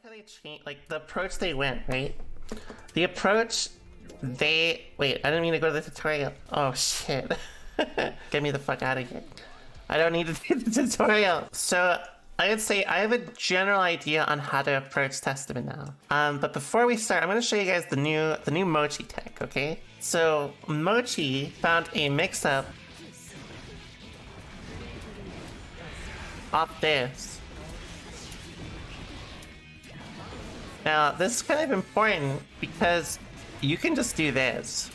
like how they changed, like the approach they went, right? The approach they wait. I didn't mean to go to the tutorial. Oh shit! Get me the fuck out of here. I don't need to do the tutorial. So I would say I have a general idea on how to approach Testament now. But before we start, I'm going to show you guys the new Mochi tech. Okay? So Mochi found a mix-up off this. Now this is kind of important because you can just do this.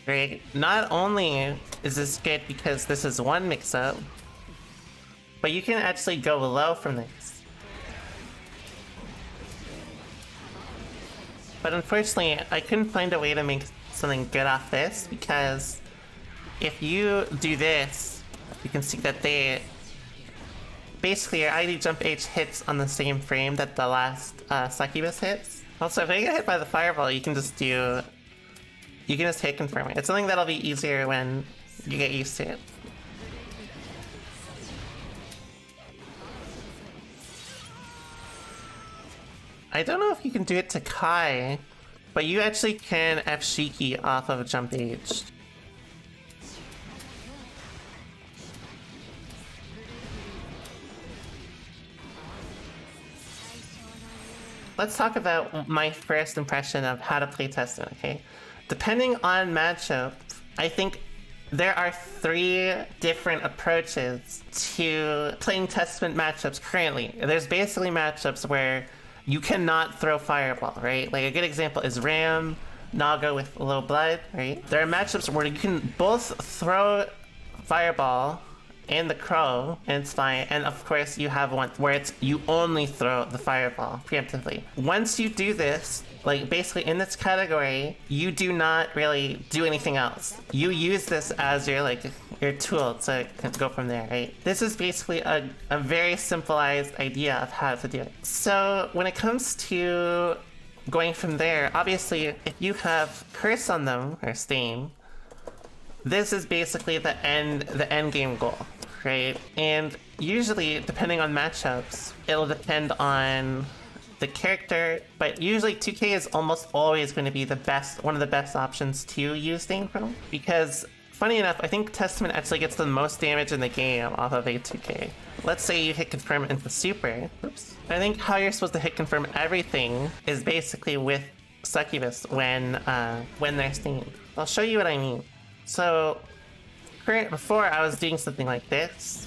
Right? Not only is this good because this is one mix-up, but you can actually go low from this. But unfortunately, I couldn't find a way to make something good off this, because if you do this, you can see that they... basically, your ID jump H hits on the same frame that the last succubus hits. Also, if they get hit by the fireball, you can just do... you can just hit confirm it. It's something that'll be easier when you get used to it. I don't know if you can do it to Kai, but you actually can F Shiki off of jump H. Let's talk about my first impression of how to play Testament, okay? Depending on matchup, I think there are 3 different approaches to playing Testament matchups currently. There's basically matchups where you cannot throw Fireball, right? Like a good example is Ram, Nago with low blood, right? There are matchups where you can both throw Fireball and the Crow, and it's fine. And of course, you have one where it's you only throw the Fireball preemptively. Once you do this, like basically in this category, you do not really do anything else. You use this as your tool to go from there, right? This is basically a very simplified idea of how to do it. So when it comes to going from there, obviously if you have Curse on them or Stain, this is basically the end game goal, right? And usually, depending on matchups, it'll depend on the character, but usually 2K is almost always going to be one of the best options to use Stain from, because funny enough, I think Testament actually gets the most damage in the game off of a 2K. Let's say you hit confirm into super. Oops. I think how you're supposed to hit confirm everything is basically with Succubus when they're stained. I'll show you what I mean. So, before I was doing something like this.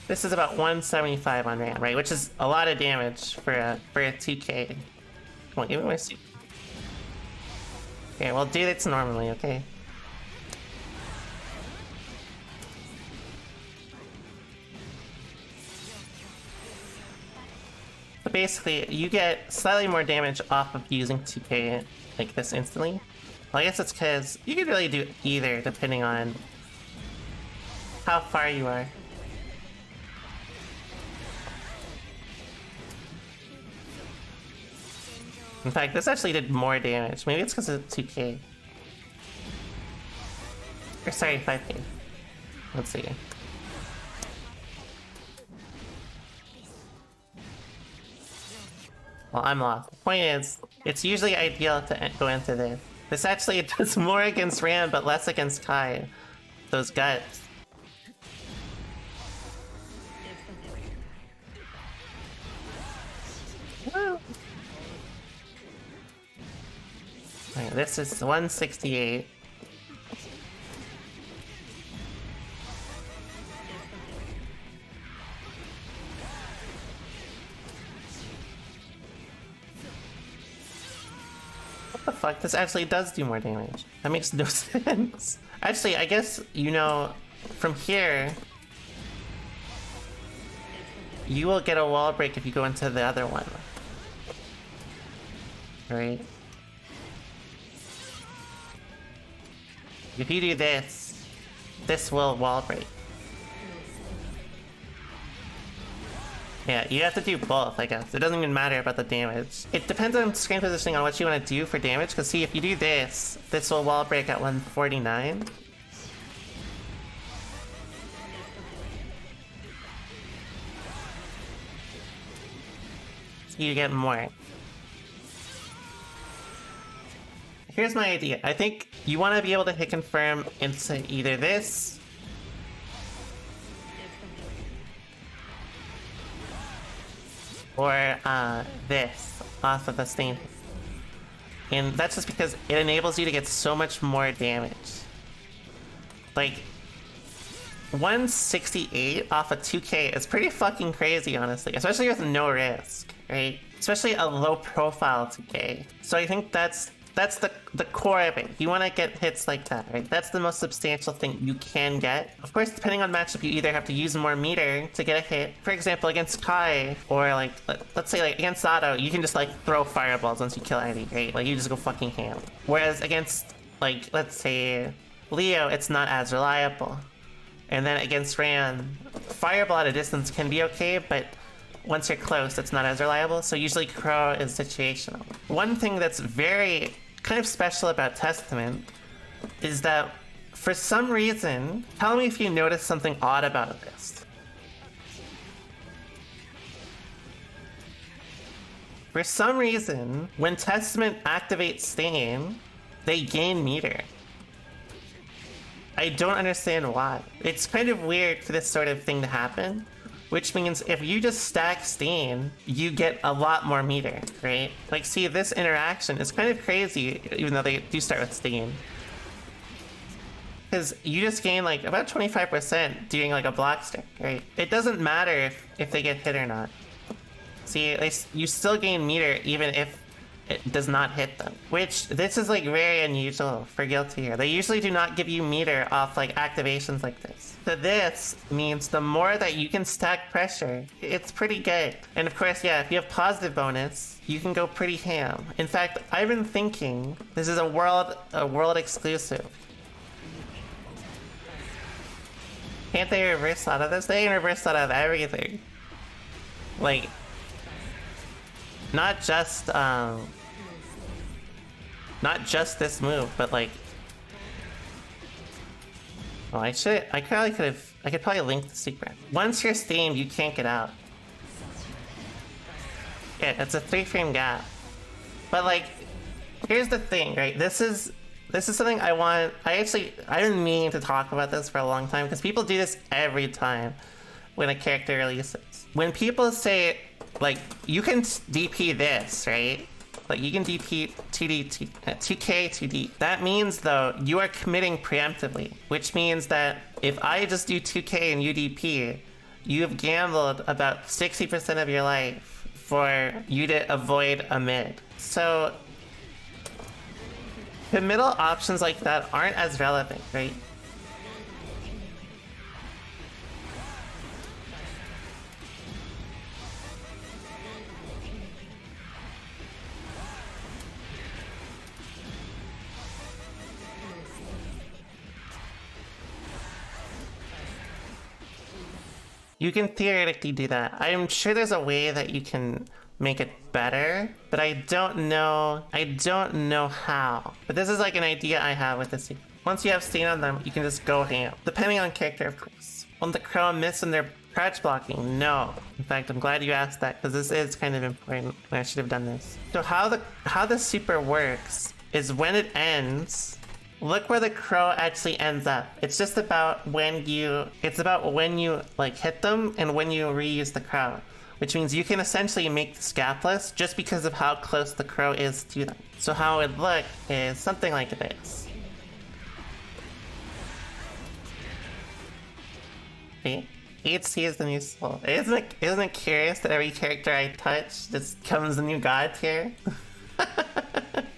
This is about 175 on Ram, right? Which is a lot of damage for a 2K. Come on, give me my suit. Okay, we'll do this normally, okay? But basically, you get slightly more damage off of using 2K like this instantly. Well, I guess it's because you could really do either depending on how far you are. In fact, this actually did more damage. Maybe it's because of 2K. Or sorry, 5K. Let's see. Well, I'm lost. The point is, it's usually ideal to go into this. This actually does more against Ram, but less against Kai. Those guts. Woo! Right, this is 168. What the fuck? This actually does do more damage. That makes no sense. Actually, I guess, you know, from here, you will get a wall break if you go into the other one. Right? If you do this, this will wall break. Yeah, you have to do both, I guess. It doesn't even matter about the damage. It depends on screen positioning on what you want to do for damage, because see, if you do this, this will wall break at 149. So you get more. Here's my idea. I think you want to be able to hit confirm into either this or this off of the stain. And that's just because it enables you to get so much more damage. Like, 168 off of 2k is pretty fucking crazy, honestly. Especially with no risk, right? Especially a low profile 2k. So I think that's the core of it. You want to get hits like that, right? That's the most substantial thing you can get. Of course, depending on matchup, you either have to use more meter to get a hit. For example, against Kai, or like, let's say like against Zato, you can just like throw fireballs once you kill enemy, right? Like you just go fucking ham. Whereas against like, let's say Leo, it's not as reliable. And then against Ran, fireball at a distance can be okay, but once you're close, it's not as reliable. So usually Crow is situational. One thing that's very kind of special about Testament is that for some reason, tell me if you notice something odd about this. For some reason, when Testament activates Stain, they gain meter. I don't understand why. It's kind of weird for this sort of thing to happen, which means if you just stack Stain, you get a lot more meter, right? Like, see, this interaction is kind of crazy, even though they do start with Stain. Because you just gain, like, about 25% doing, like, a block stick, right? It doesn't matter if they get hit or not. See, you still gain meter even if it does not hit them. Which, this is, like, very unusual for Guilty here. They usually do not give you meter off, like, activations like this. So this means the more that you can stack pressure, it's pretty good. And of course, yeah, if you have positive bonus, you can go pretty ham. In fact, I've been thinking this is a world exclusive. Can't they reverse out of this? They can reverse out of everything. Like, not just this move, but like, oh, I could probably link the secret. Once you're stained, you can't get out. Yeah, it's a 3-frame gap. But like, here's the thing, right? This is something I didn't mean to talk about this for a long time, because people do this every time when a character releases. When people say, like, you can DP this, right? Like, you can DP 2k 2D. That means, though, you are committing preemptively, which means that if I just do 2k and you DP, you have gambled about 60% of your life for you to avoid a mid. So, committal options like that aren't as relevant, right? You can theoretically do that. I'm sure there's a way that you can make it better, but I don't know how. But this is like an idea I have with this. Once you have Stain on them, you can just go ham. Depending on character, of course. Won't the Crow miss when they're crouch blocking? No. In fact, I'm glad you asked that, because this is kind of important, and I should have done this. So how the super works is when it ends, look where the Crow actually ends up. It's just about when you like hit them and when you reuse the Crow, which means you can essentially make this gapless just because of how close the Crow is to them. So how it would look is something like this. See? HC is the new soul. Isn't it curious that every character I touch just becomes a new god tier?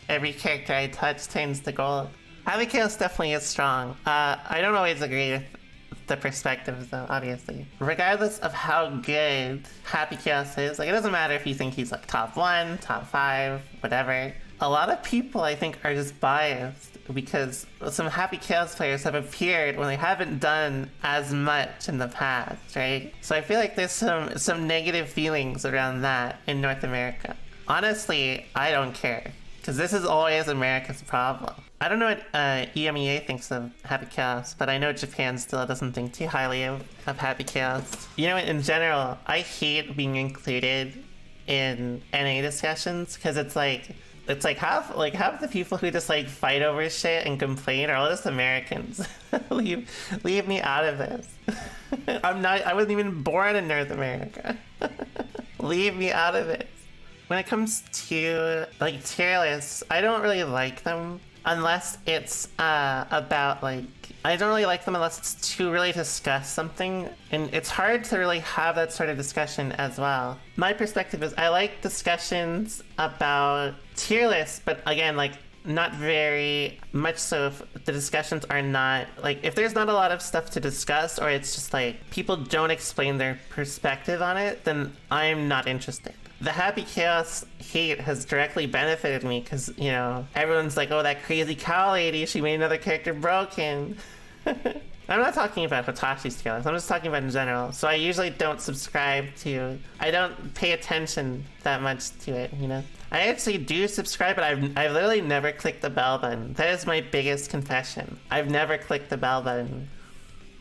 Every character I touch turns to gold. Abigail's definitely is strong. I don't always agree with the perspectives though, obviously. Regardless of how good Happy Chaos is, like it doesn't matter if you think he's like top 1, top 5, whatever. A lot of people I think are just biased because some Happy Chaos players have appeared when they haven't done as much in the past, right? So I feel like there's some negative feelings around that in North America. Honestly, I don't care, because this is always America's problem. I don't know what EMEA thinks of Happy Chaos, but I know Japan still doesn't think too highly of Happy Chaos. You know, in general, I hate being included in NA discussions, because it's like half the people who just like fight over shit and complain are all just Americans. leave me out of this. I wasn't even born in North America. Leave me out of it. When it comes to like tier lists, I don't really like them unless it's about like, I don't really like them unless it's to really discuss something, and it's hard to really have that sort of discussion as well. My perspective is I like discussions about tier lists, but again, like not very much so if the discussions are not, like if there's not a lot of stuff to discuss or it's just like people don't explain their perspective on it, then I'm not interested. The Happy Chaos hate has directly benefited me because, you know, everyone's like, oh, that crazy cow lady, she made another character broken. I'm not talking about Hitashi's tier list, I'm just talking about in general. So I usually don't subscribe to, I don't pay attention that much to it, you know? I actually do subscribe, but I've literally never clicked the bell button. That is my biggest confession. I've never clicked the bell button.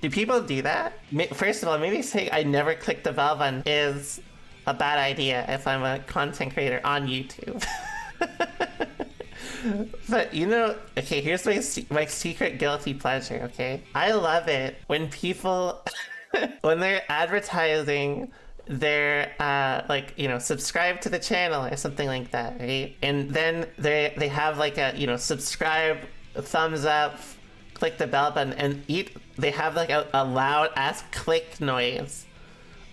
Do people do that? First of all, maybe saying I never clicked the bell button is a bad idea if I'm a content creator on YouTube. But you know, okay, here's my secret guilty pleasure, okay? I love it when people, when they're advertising their, like, you know, subscribe to the channel or something like that, right? And then they have like a, you know, subscribe, thumbs up, click the bell button, and they have like a loud ass click noise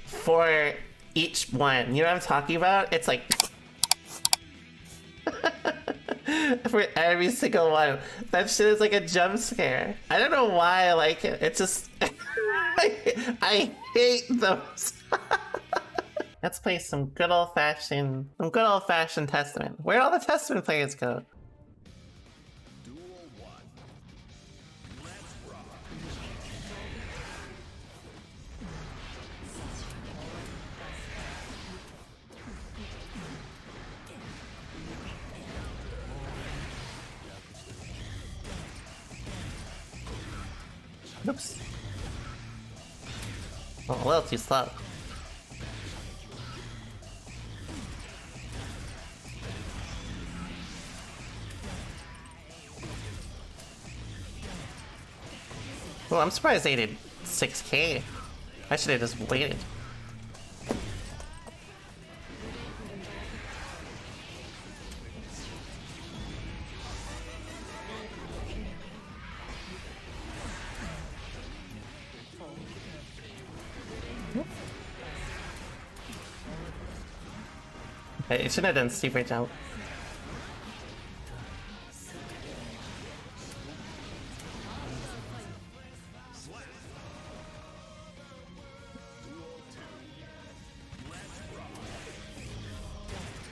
for each one. You know what I'm talking about? It's like for every single one. That shit is like a jump scare. I don't know why I like it. It's just I hate those. Let's play some good old fashioned Testament. Where'd all the Testament players go? Oops. Oh, a little too slow. Well, I'm surprised they did 6K. I should have just waited. It shouldn't have done super jump.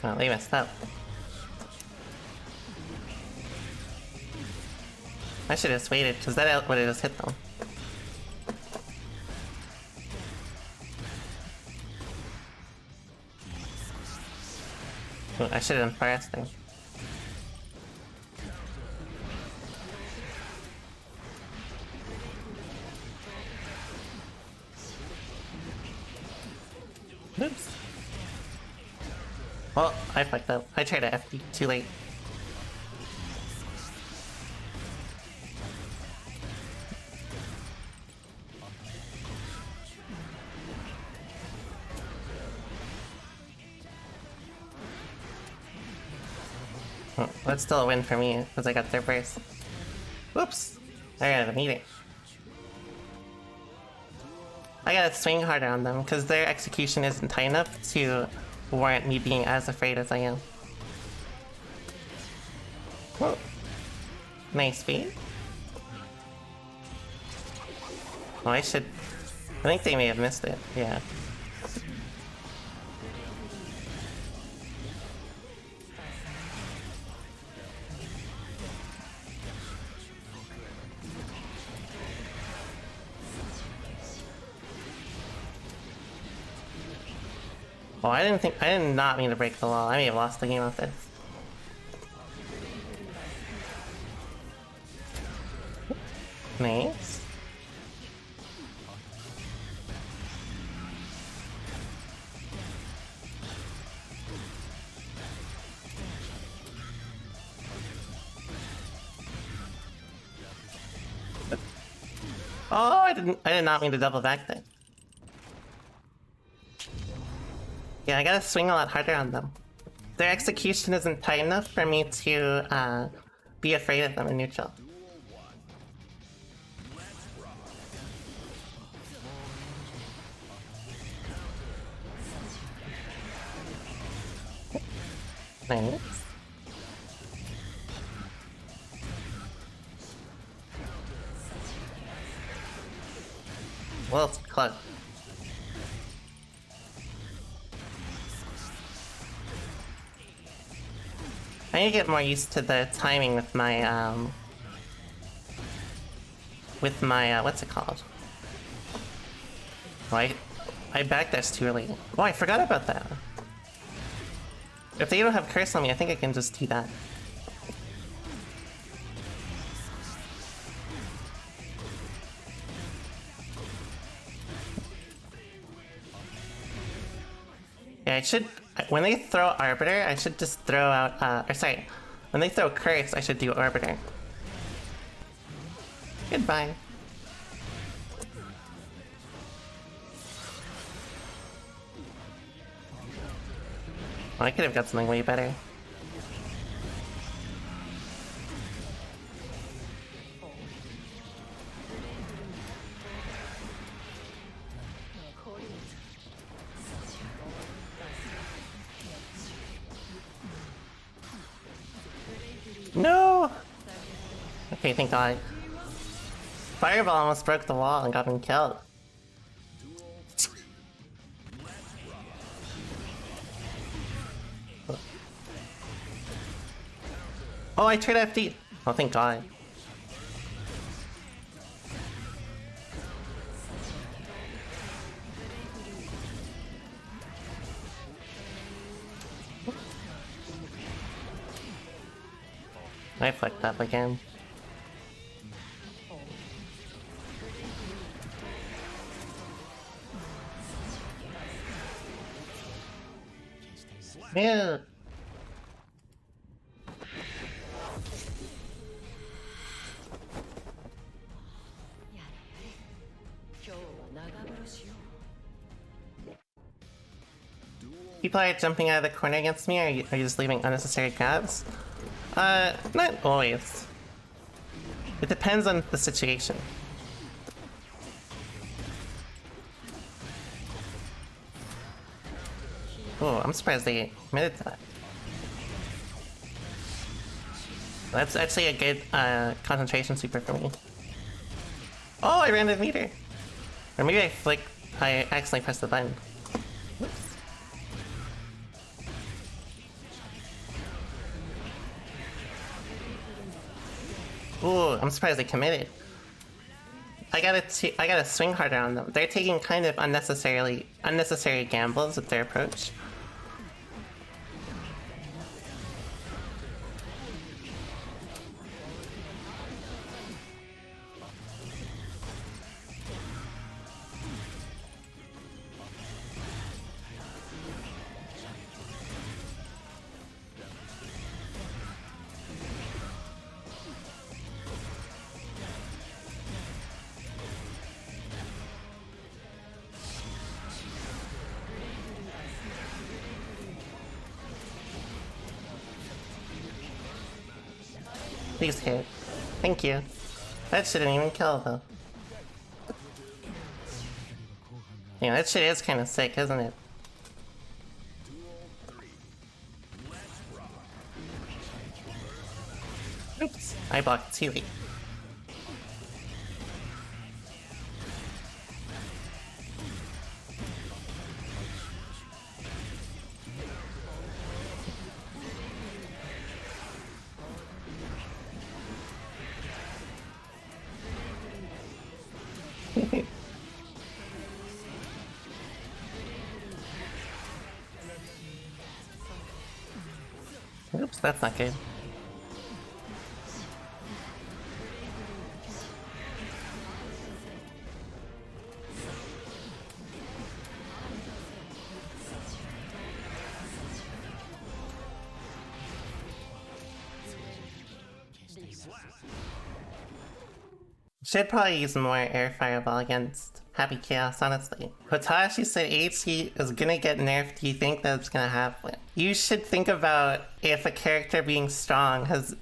Oh, they messed up. I should have just waited, because that would have just hit them. I should have done fasting. Oops. Well, I fucked up. I tried to FD too late. Well, that's still a win for me, because I got there first. Whoops! I gotta meet it. I gotta swing harder on them, because their execution isn't high enough to warrant me being as afraid as I am. Whoa. Nice speed. Oh, I should... I think they may have missed it, yeah. Oh, I did not mean to break the wall. I may have lost the game off this. Nice. Oh, I did not mean to double back then. Yeah, I gotta swing a lot harder on them. Their execution isn't tight enough for me to be afraid of them in neutral. Nice. Well, it's close. I need to get more used to the timing with my, what's it called? Oh, I backdashed too early. Oh, I forgot about that. If they don't have curse on me, I think I can just do that. Yeah, I should... When they throw Arbiter, I should just throw out... or sorry, when they throw Curse, I should do Arbiter. Goodbye. Oh, I could have got something way better. No! Okay, thank God. Fireball almost broke the wall and got him killed. Oh, I tried FD! Oh, thank God. I fucked up again. Yeah. People are jumping out of the corner against me, or are you just leaving unnecessary gaps? Not always. It depends on the situation. Oh, I'm surprised they committed to that. That's actually a good concentration super for me. Oh, I ran the meter! Or maybe I accidentally pressed the button. Whoops. Ooh, I'm surprised they committed. I gotta swing harder on them. They're taking kind of unnecessary gambles with their approach. Please hit. Thank you. That shouldn't even kill though. Yeah, that shit is kind of sick, isn't it? Oops, I blocked too late. That's not good. Should probably use more air fireball against Happy Chaos, honestly. Hotashi said HE is gonna get nerfed. Do you think that's gonna happen? You should think about if a character being strong has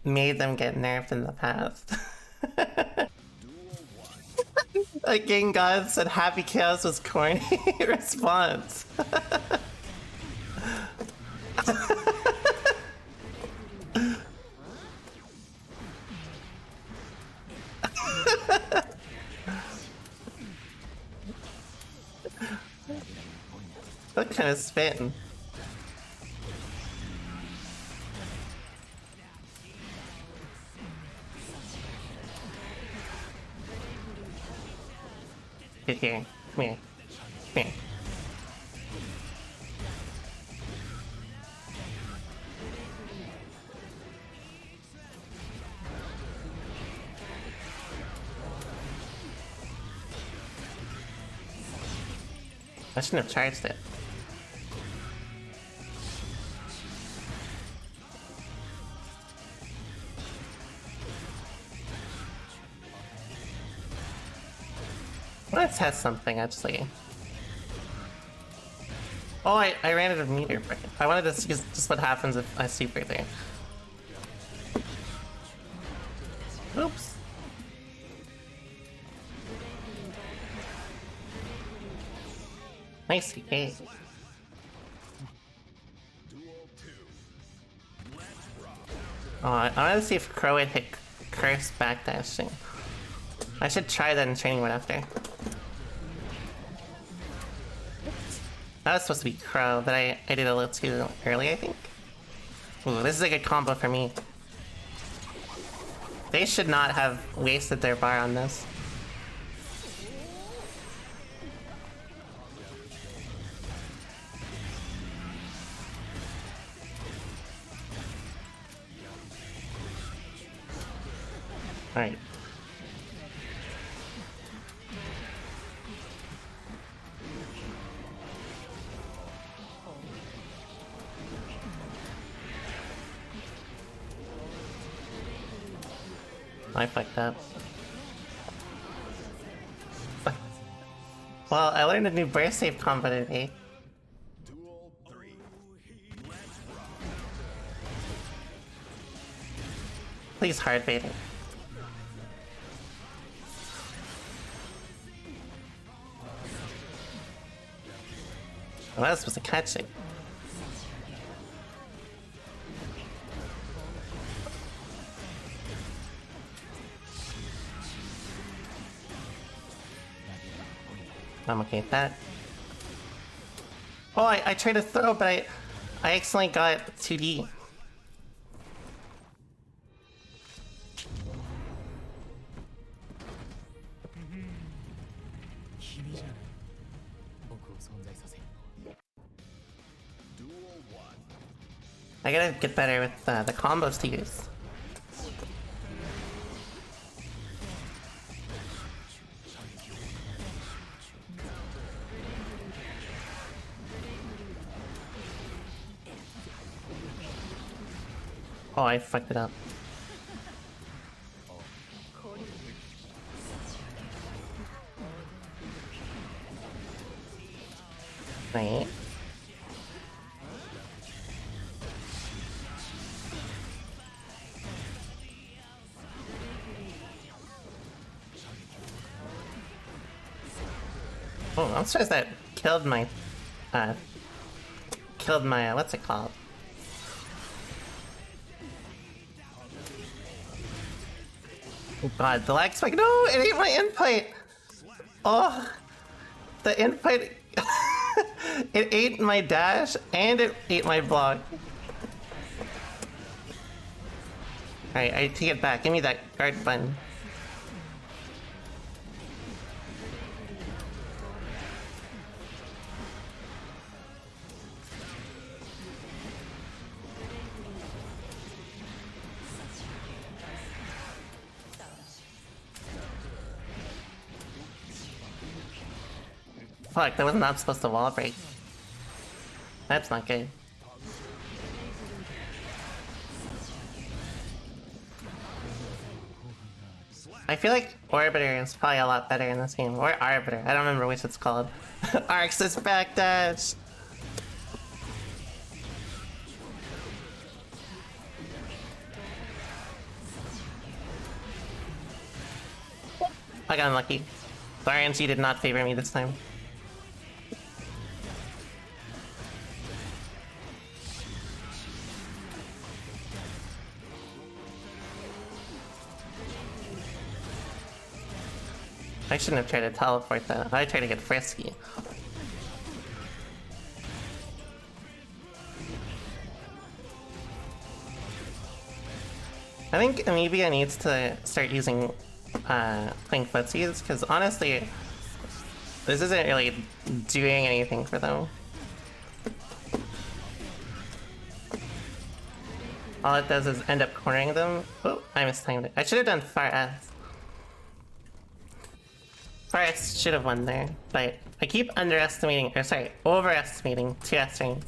made them get nerfed in the past. Like Game God said Happy Chaos was corny. Response. What kind of spin? Get here. Come here. Come here. I shouldn't have charged it. Let's test something, actually. Oh, I ran out of meter. I wanted to see just what happens if I super there. Oops. Nice TK. Oh, I wanted to see if Crow would hit Curse backdashing. I should try that in training right after. That was supposed to be Crow, but I did a little too early, I think. Ooh, this is a good combo for me. They should not have wasted their bar on this. Alright. I fucked up. Well, I learned a new burst save combo today. Please hard bait it. Well, I was supposed to catch it. I'm okay with that. Oh, I tried to throw, but I accidentally got 2D. I gotta get better with the combos to use. Oh, I fucked it up. Right. Oh, I'm surprised that killed my, what's it called? Oh god, the lag spike. No, it ate my input! Oh, the input. It ate my dash and it ate my block. Alright, I take it back. Give me that guard button. Fuck, that was not supposed to wall break. That's not good. I feel like Orbiter is probably a lot better in this game. Or Arbiter, I don't remember which it's called. Arcs is backdash! I got unlucky. The RNG did not favor me this time. I shouldn't have tried to teleport that. I tried to get frisky. I think amoeba needs to start using playing footsies, because honestly, this isn't really doing anything for them. All it does is end up cornering them. Oh, I mistimed it. I should have done Far S. Far S should have won there, but I keep overestimating 2S range.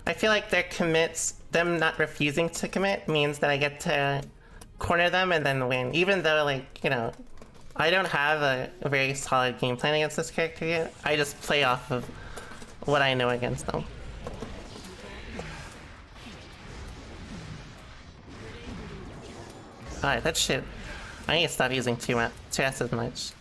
I feel like their commits, them not refusing to commit, means that I get to corner them and then win. Even though, like, you know, I don't have a very solid game plan against this character yet. I just play off of what I know against them. Alright, that shit. I need to stop using 2S as much.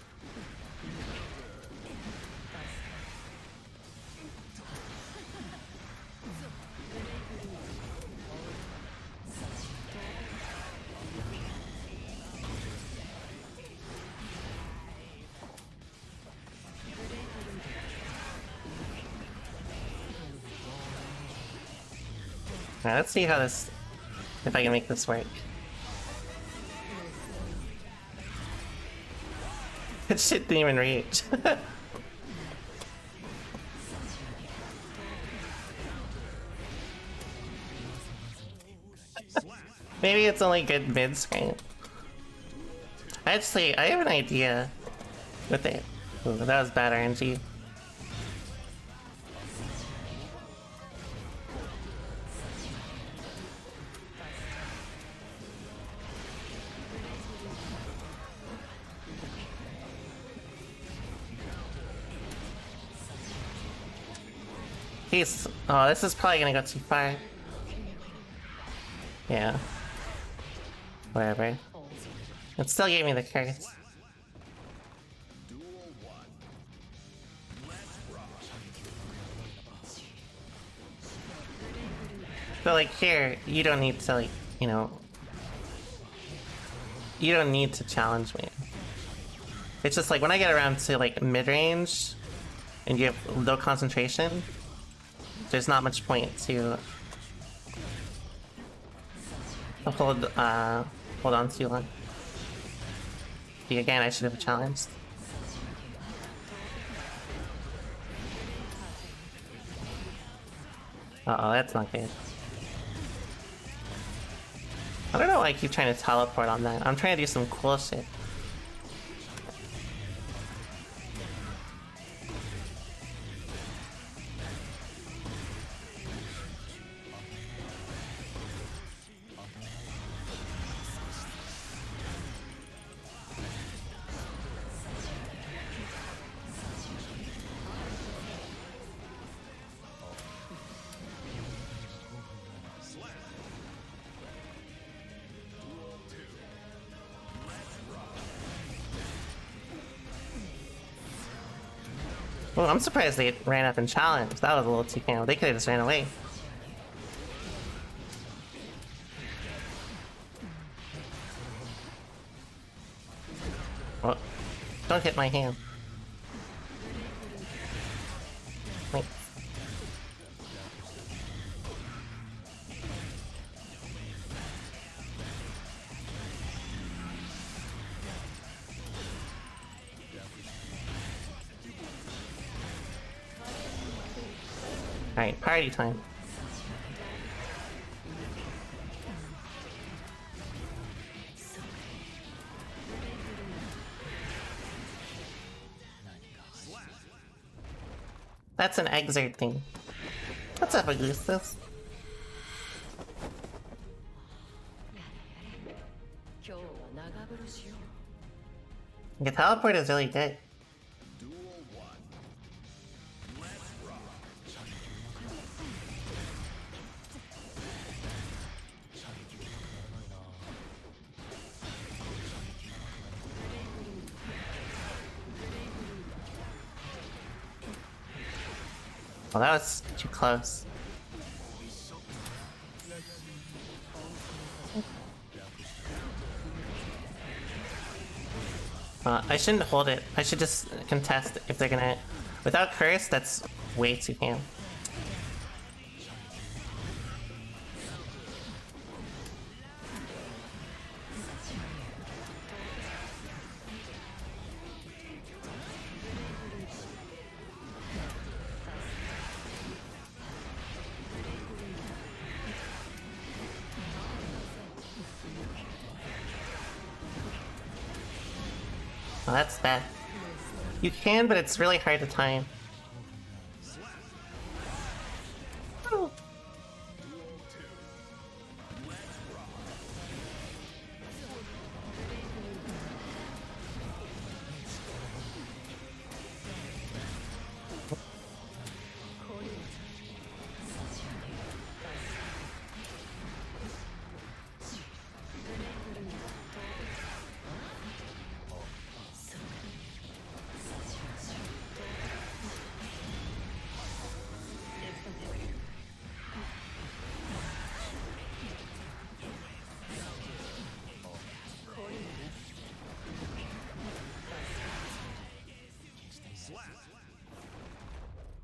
Alright, let's see how this... if I can make this work. That shit didn't even reach. Maybe it's only good mid-screen. Actually, I have an idea with it. Ooh, that was bad RNG. Oh, this is probably gonna go too far. Yeah. Whatever. It still gave me the curse. But like here, you don't need to, like, you know... you don't need to challenge me. It's just like when I get around to like mid-range and you have low concentration, there's not much point to hold on too long. Again, I should have challenged. Uh-oh, that's not good. I don't know why I keep trying to teleport on that. I'm trying to do some cool shit. Well, I'm surprised they ran up and challenged. That was a little too camp. They could have just ran away. Well, don't hit my hand. Wait. Alright, party time. That's an Xerker thing. What's up, Augustus? The teleport is really good. Well, that was too close. I shouldn't hold it. I should just contest if they're gonna... Without curse, that's way too ham. Oh, that's bad. You can, but it's really hard to time. Oh.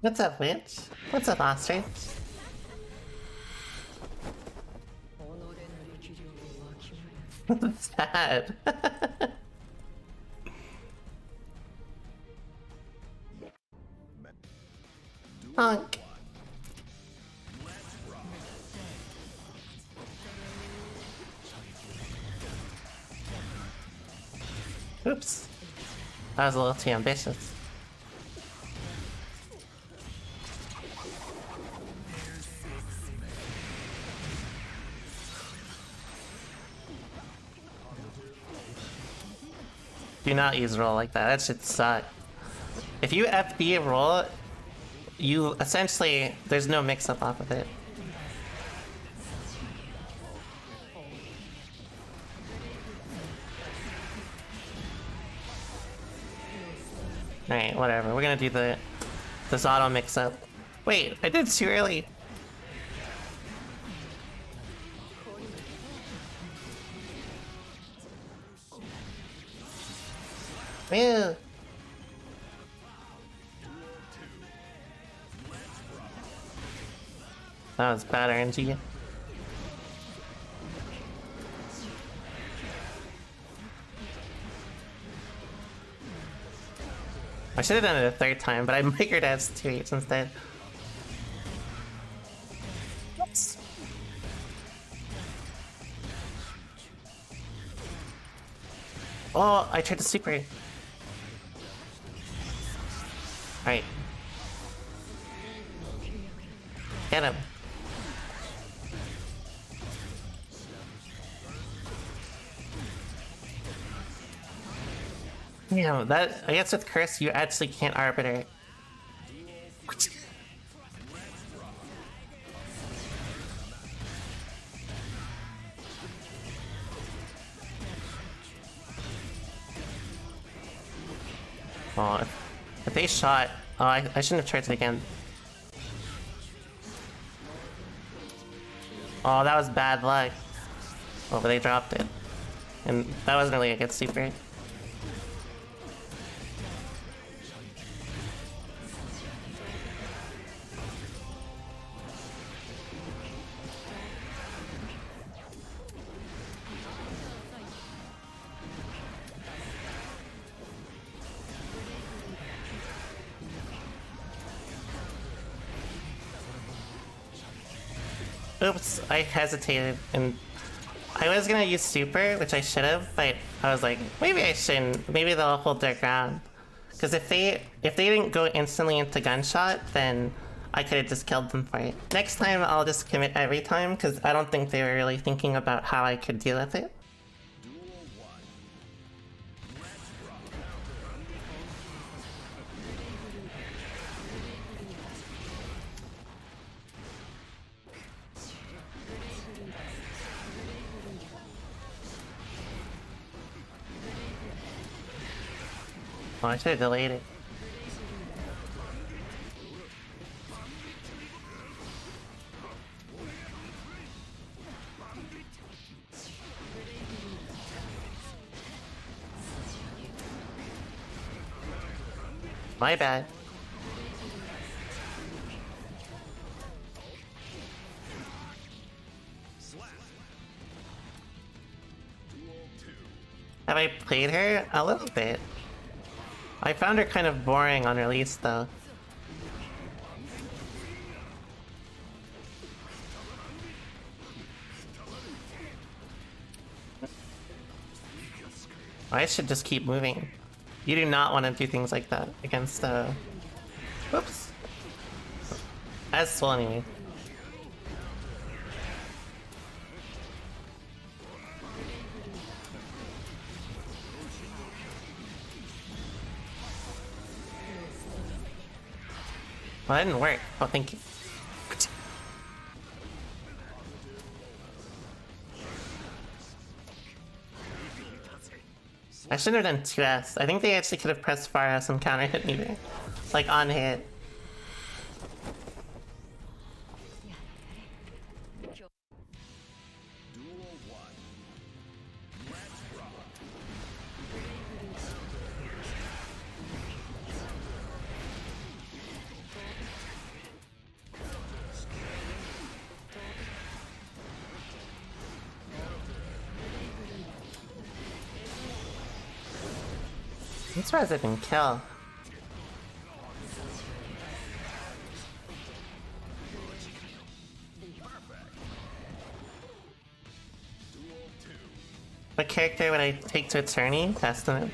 What's up, Witch? What's up, Ostrich? What's bad? Honk. Oops. That was a little too ambitious. Do not use roll like that. That should suck. If you FB a roll, you essentially, there's no mix-up off of it. Alright, whatever. We're gonna do the Zato mix-up. Wait, I did too early. Ew. That was bad RNG. I should have done it a third time, but I microed as 2-8 instead. Oops. Oh, I tried to super. Alright. Get him. Yeah, that, I guess with Curse, you actually can't arbiter. Oh, if they shot... Oh, I shouldn't have charged it again. Oh, that was bad luck. Oh, but they dropped it. And that wasn't really a good super. Oops, I hesitated, and I was gonna use super, which I should have, but I was like, maybe I shouldn't. Maybe they'll hold their ground. Because if they didn't go instantly into gunshot, then I could have just killed them for it. Next time I'll just commit every time, because I don't think they were really thinking about how I could deal with it. Oh, I should have delayed it. My bad. Have I played her? A little bit. I found her kind of boring on release though. I should just keep moving. You do not want to do things like that against whoops. As well anyway. Well, that didn't work. Oh, thank you. I shouldn't have done 2S. I think they actually could have pressed far S and counter hit me there. Like on hit. I'm surprised I didn't kill. What character would I take to attorney? Testament.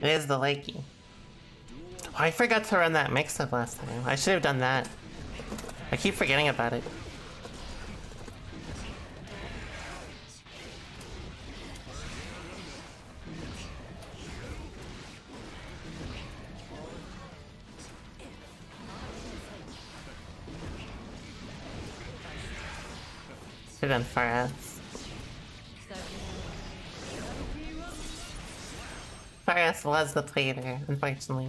It is the likey. Oh, I forgot to run that mix-up last time. I should have done that. I keep forgetting about it. Should have done far ass. Farias was the player, unfortunately.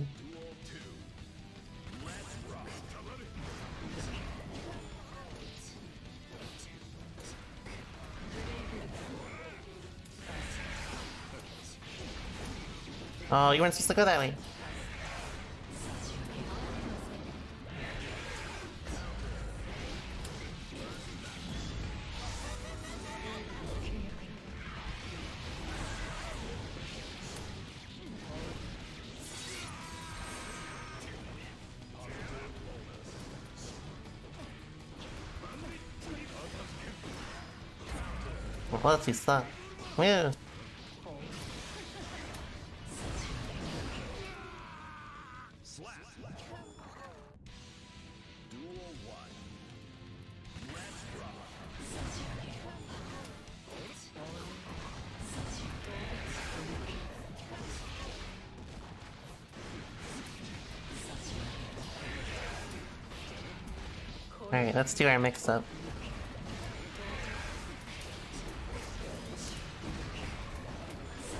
Oh, you weren't supposed to go that way. Well, let's see stuff. Woo! Alright, let's do our mix-up.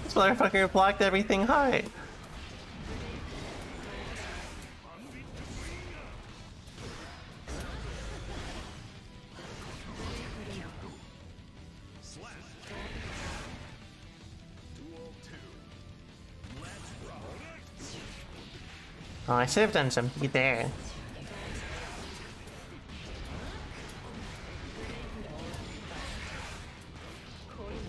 This motherfucker blocked everything high. Oh, I should have done jumpy there.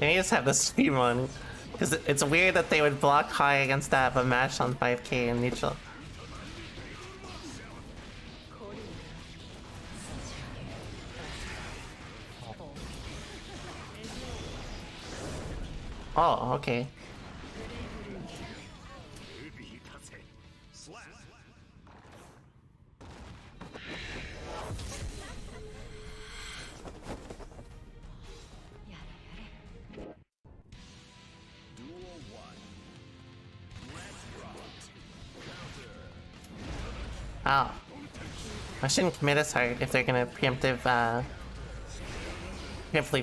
Maybe just have the speed one. Because it's weird that they would block high against that, but mash on 5k in neutral. Oh, okay. Oh. I shouldn't commit as hard if they're gonna preemptively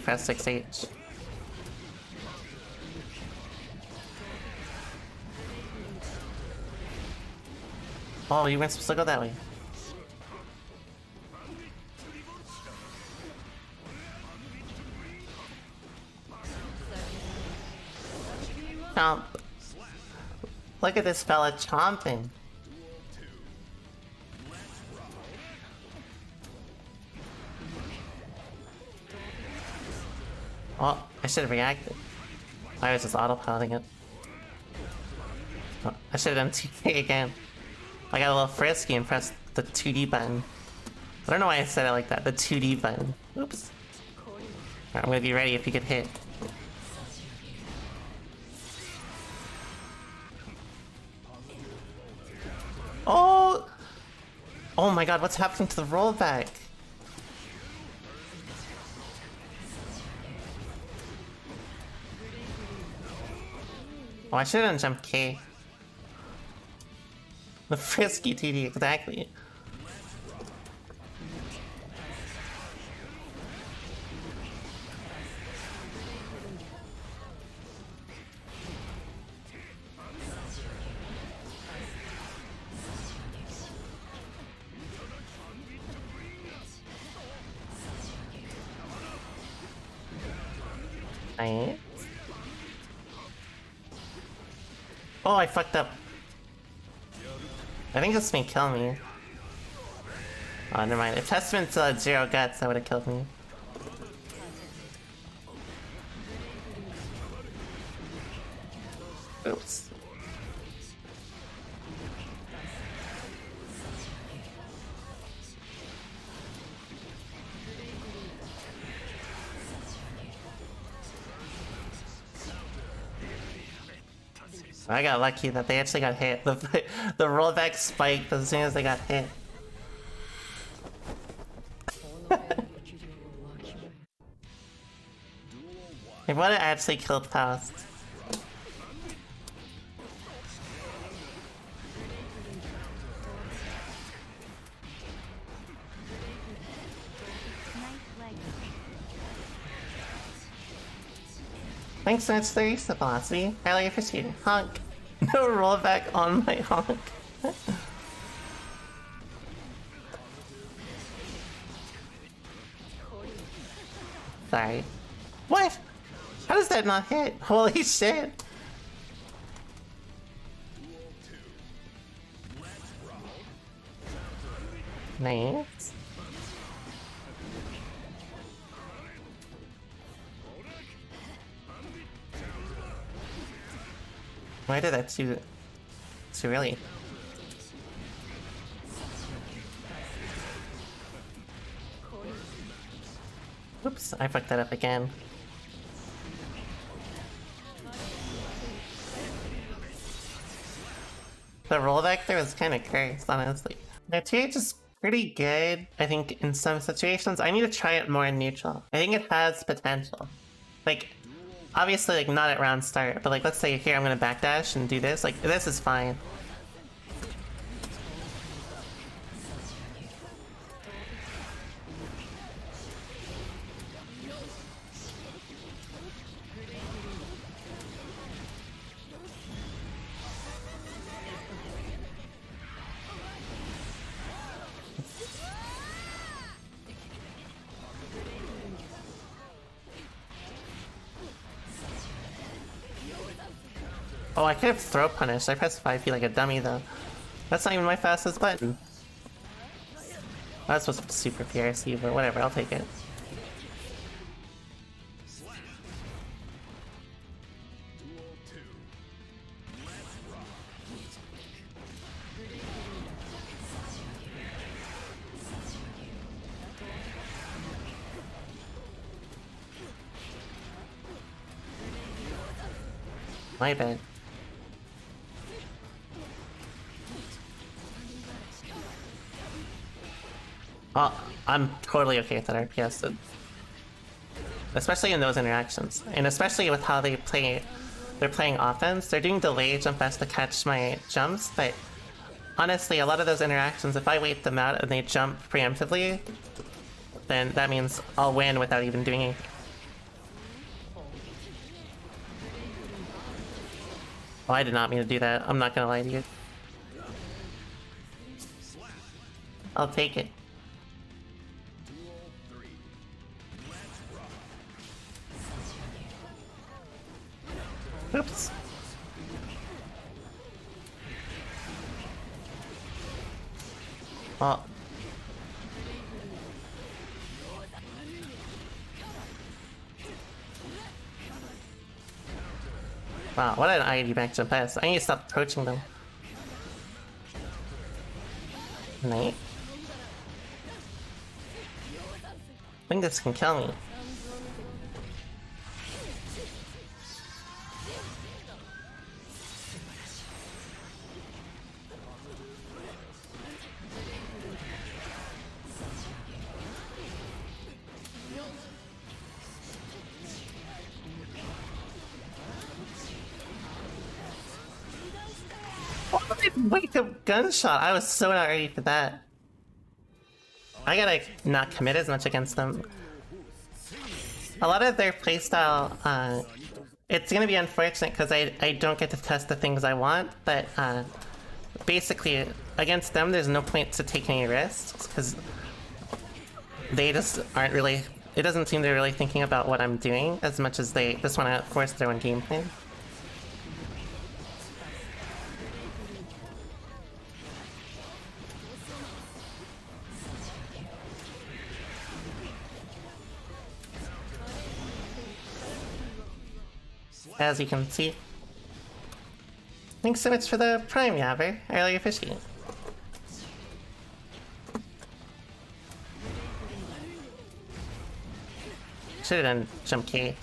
press 6H. Oh, you weren't supposed to go that way. Chomp. Look at this fella chomping. Oh, I should have reacted. I was just autopiloting it. Oh, I should have done 2K again. I got a little frisky and pressed the 2D button. I don't know why I said it like that, the 2D button. Oops. Alright, I'm gonna be ready if you get hit. Oh! Oh my god, what's happening to the rollback? Oh, I should have done jump K. The frisky TD, exactly. Nice. Oh, I fucked up. I think this may kill me. Oh, never mind. If Testament's 0 guts, that would have killed me. Oops. I got lucky that they actually got hit. The rollback spiked as soon as they got hit. It would have actually killed fast. Thanks so much for the reset velocity. Highly appreciated. Honk. No rollback on my honk. Sorry. What? How does that not hit? Holy shit. Nice. Why did that too really? Oops, I fucked that up again. The rollback there was kind of cursed, honestly. Now 2H is pretty good, I think, in some situations. I need to try it more in neutral. I think it has potential. Like, obviously, like, not at round start, but like, let's say here I'm gonna backdash and do this. Like, this is fine. Oh, I could have throw punished. I pressed 5P like a dummy though. That's not even my fastest button. That's supposed to be super PRC, but whatever, I'll take it. My bad. Oh, I'm totally okay with that RPS. Especially in those interactions. And especially with how they're playing offense. They're doing delay jump fast to catch my jumps, but honestly, a lot of those interactions, if I wait them out and they jump preemptively, then that means I'll win without even doing anything. Oh, I did not mean to do that. I'm not gonna lie to you. I'll take it. Oops. Well. Wow, what an ID back jump pass. I need to stop approaching them. Right. I think this can kill me. Wake up gunshot! I was so not ready for that. I gotta not commit as much against them. A lot of their playstyle, it's gonna be unfortunate because I don't get to test the things I want, but basically against them there's no point to take any risks because they just aren't really, it doesn't seem they're really thinking about what I'm doing as much as they just want to force their own gameplay. As you can see. Thanks so much for the Prime, Yaver. I really appreciate it. Should've done jump K.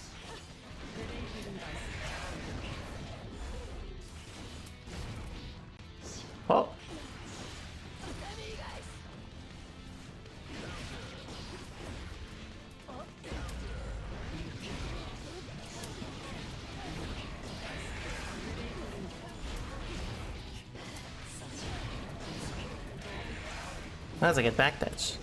Oh. That was a good backdash.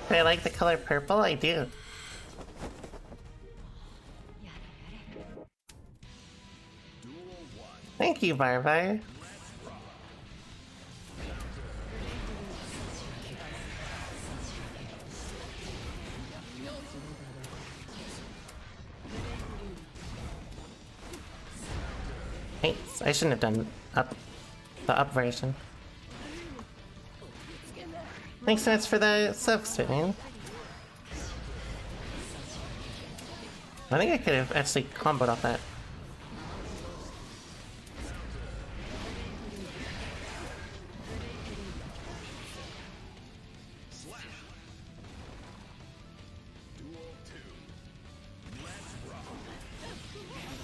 Do I like the color purple? I do. Thank you, Barbar. Thanks. I shouldn't have done the up version. Thanks so much for the subs, man. I think I could have actually comboed off that.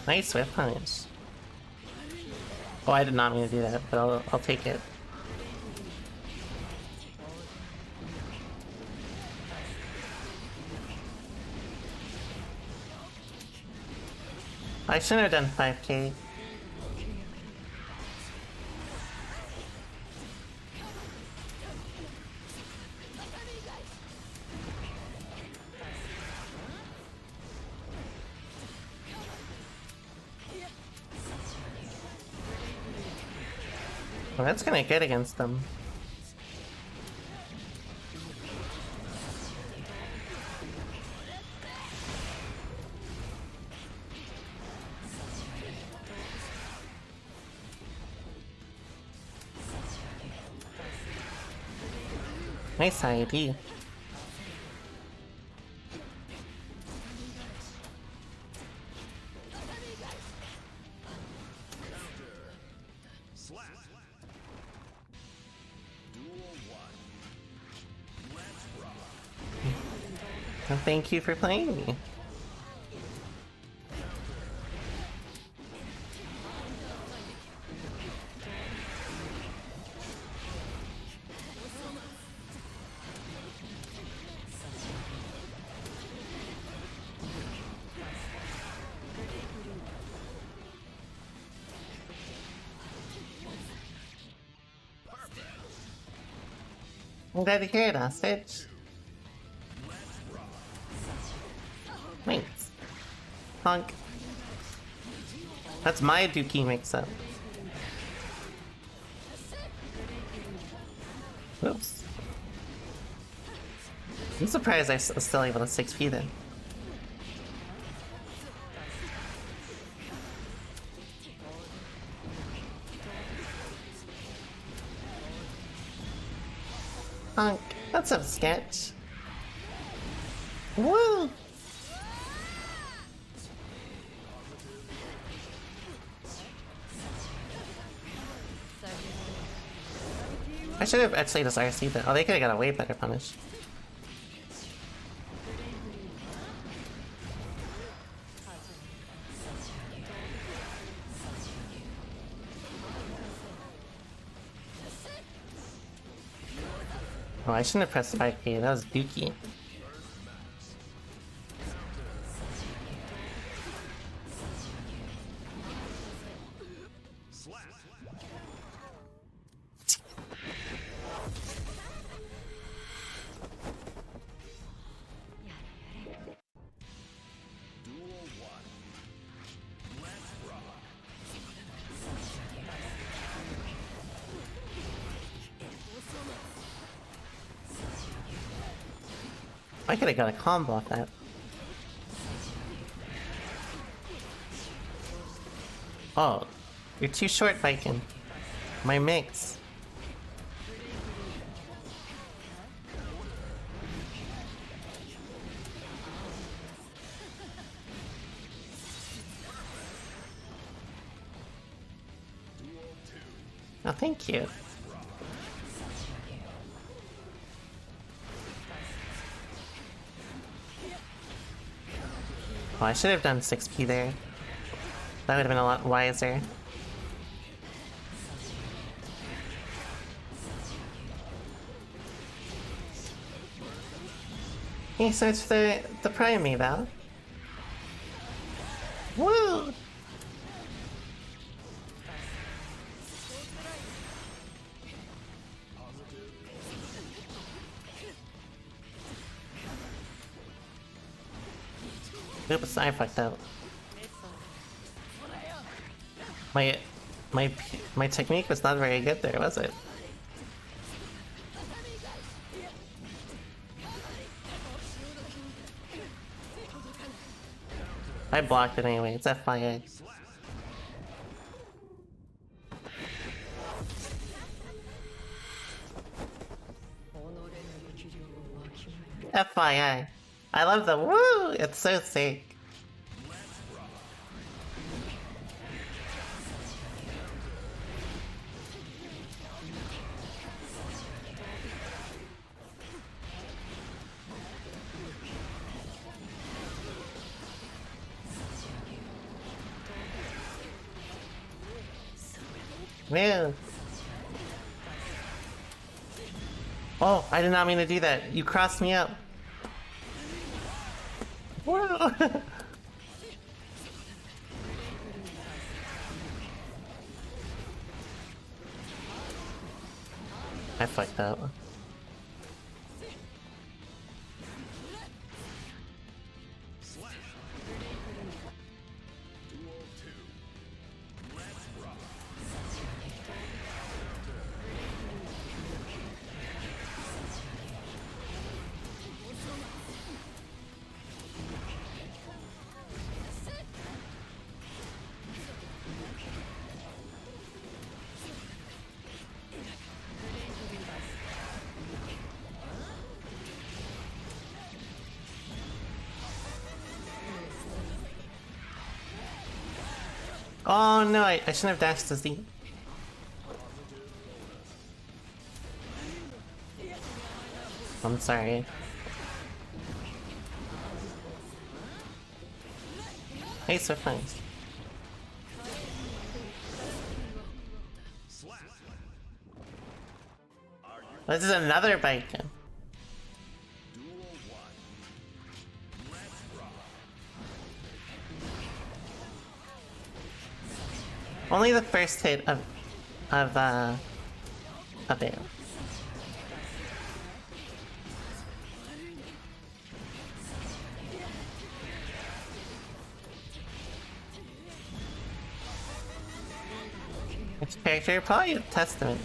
Nice whip punish. Oh, I did not mean to do that, but I'll take it. I shouldn't have done 5k. Well, that's kinda good against them. Nice ID. Well, thank you for playing me. I'm glad to hear it, Hostage. Thanks. Honk. That's my Dookie mix-up. Oops. I'm surprised I was still able to 6P then. Honk. That's a sketch. Woo! I should have actually just RC'd it. Oh, they could have got a way better punish. Oh, I shouldn't have pressed 5K. That was dookie. I could have got a combo off that. Oh, you're too short, Baiken. My mix. Oh, thank you. Oh, I should have done 6P there. That would have been a lot wiser. Hey, so it's the Prime Eval. Woo! Oops, I fucked up. My technique was not very good there, was it? I blocked it anyway, it's FYI. FYI. I love the woo! It's so sick. Man. Oh, I did not mean to do that. You crossed me up. Whoa. I fucked up. Oh no, I shouldn't have dashed to Z. I'm sorry. Hey, so thanks. This is another Baiken. Only the first hit of it. Which character? Probably a Testament.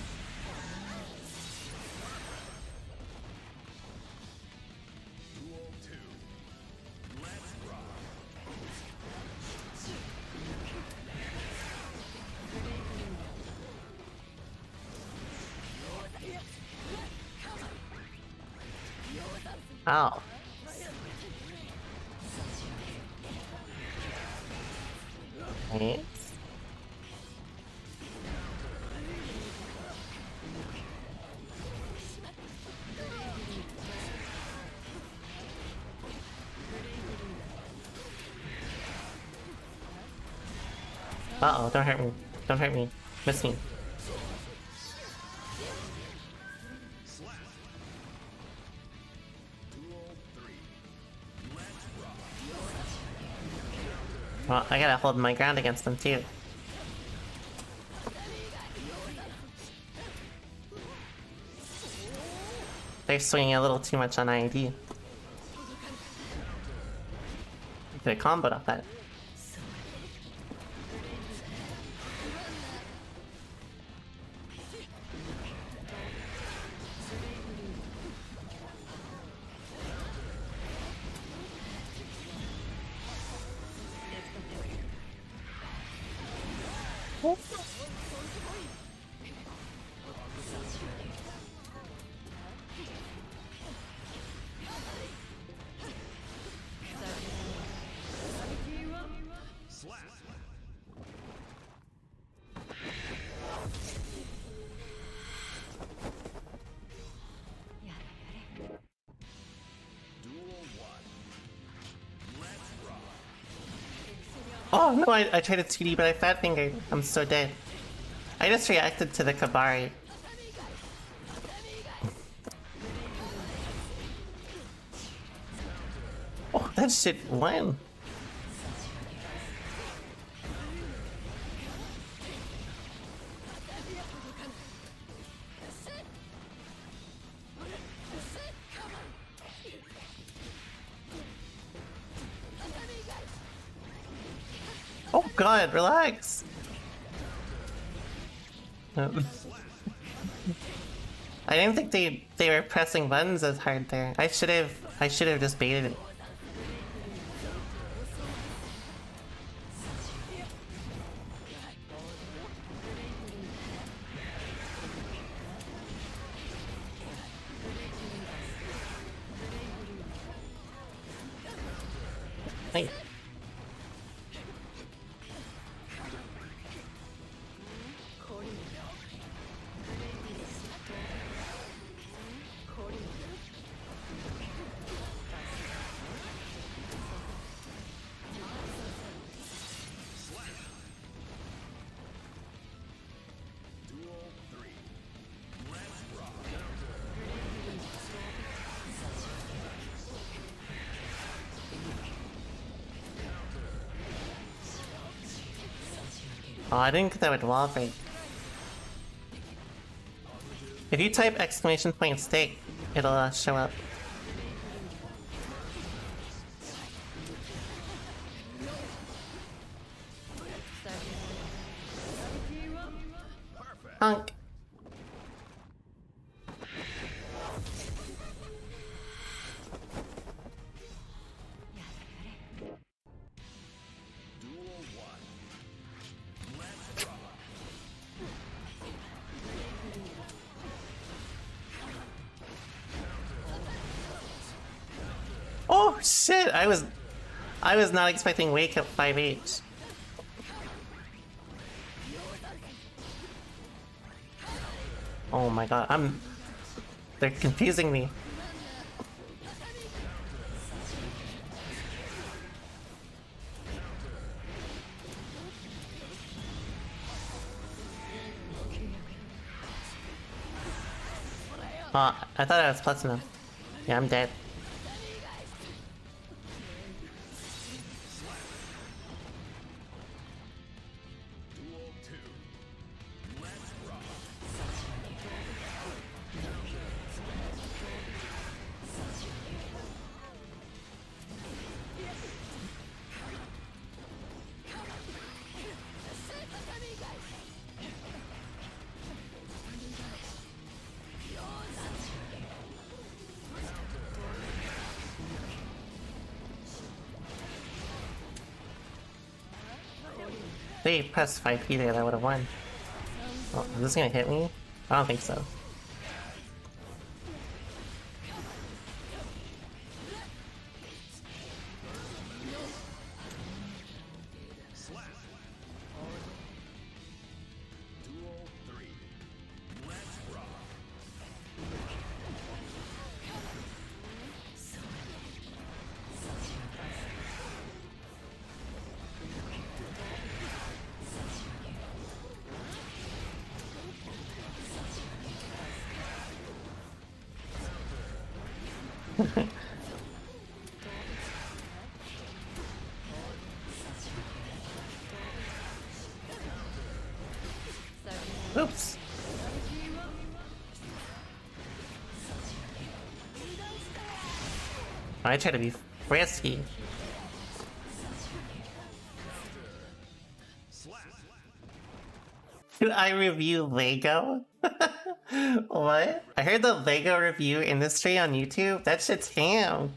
Oh. Right. Uh-oh, don't hurt me. Don't hurt me. Miss me. Well, I gotta hold my ground against them too. They're swinging a little too much on ID. They comboed off that. Oh no, I tried to 2D, but I fat fingered. I'm so dead. I just reacted to the Kabari. Oh, that shit won. Oh god, relax! I didn't think they were pressing buttons as hard there. I should have just baited it. Hey. Oh, I didn't get that with wall break. If you type !stake, it'll show up. Honk. Oh shit! I was not expecting Wake at 5H. Oh my god, they're confusing me. Oh, I thought I was plus enough. Yeah, I'm dead. They pressed 5P there, that would have won. Oh, is this gonna hit me? I don't think so. Oops. I try to be frisky. Should I review Lego? What? I heard the Lego review industry on YouTube. That shit's ham.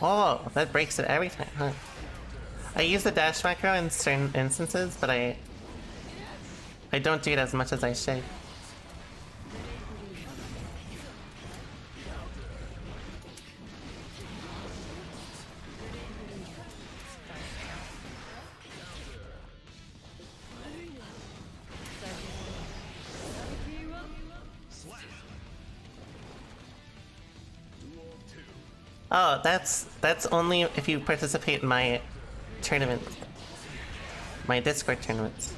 Oh, that breaks it every time, huh? I use the dash macro in certain instances, but I don't do it as much as I should. Oh, that's only if you participate in my tournament, my Discord tournaments.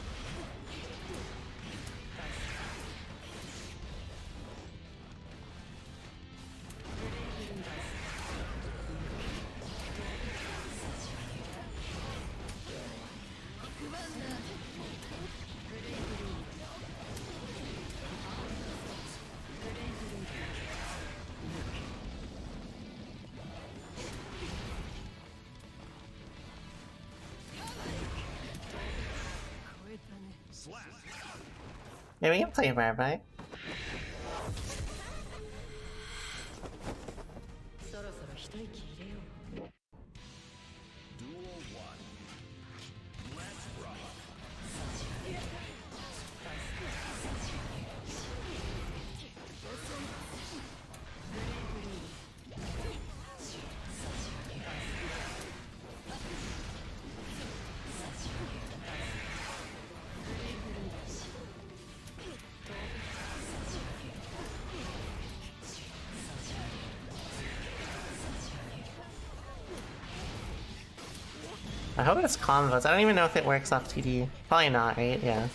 Yeah, we can play Rabbi. I hope it's combos. I don't even know if it works off TD. Probably not, right? Yeah.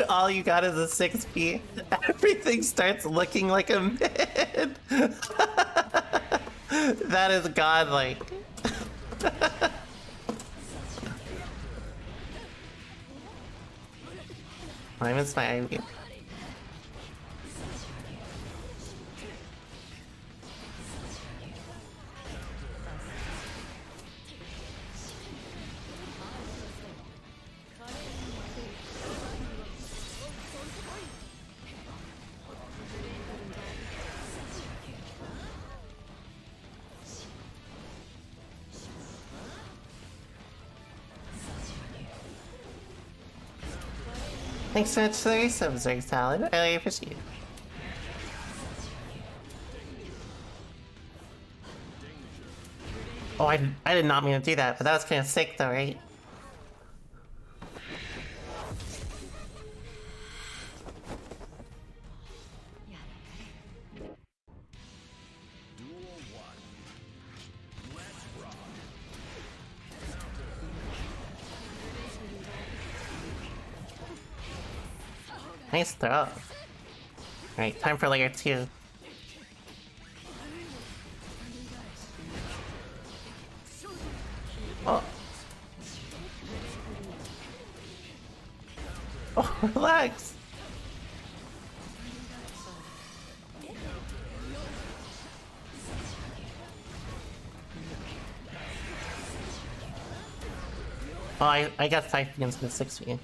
All you got is a 6P. Everything starts looking like a mid. That is godlike. I missed my idea. Thanks so much for the resub, Zerg Salad. I really appreciate it. Oh, I did not mean to do that, but that was kind of sick though, right? Nice throw. Alright, time for layer 2. Oh. Oh, relax. Oh, I got 5 against the 6 again.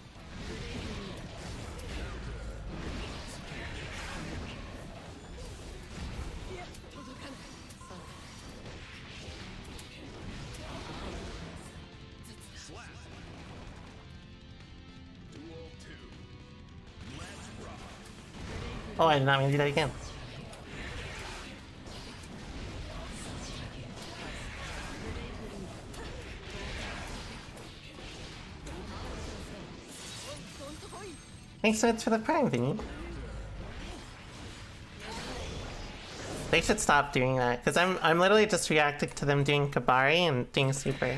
Oh, I did not mean to do that again. Thanks so much for the prime, Vinny. They should stop doing that, because I'm literally just reacting to them doing Kabari and doing super.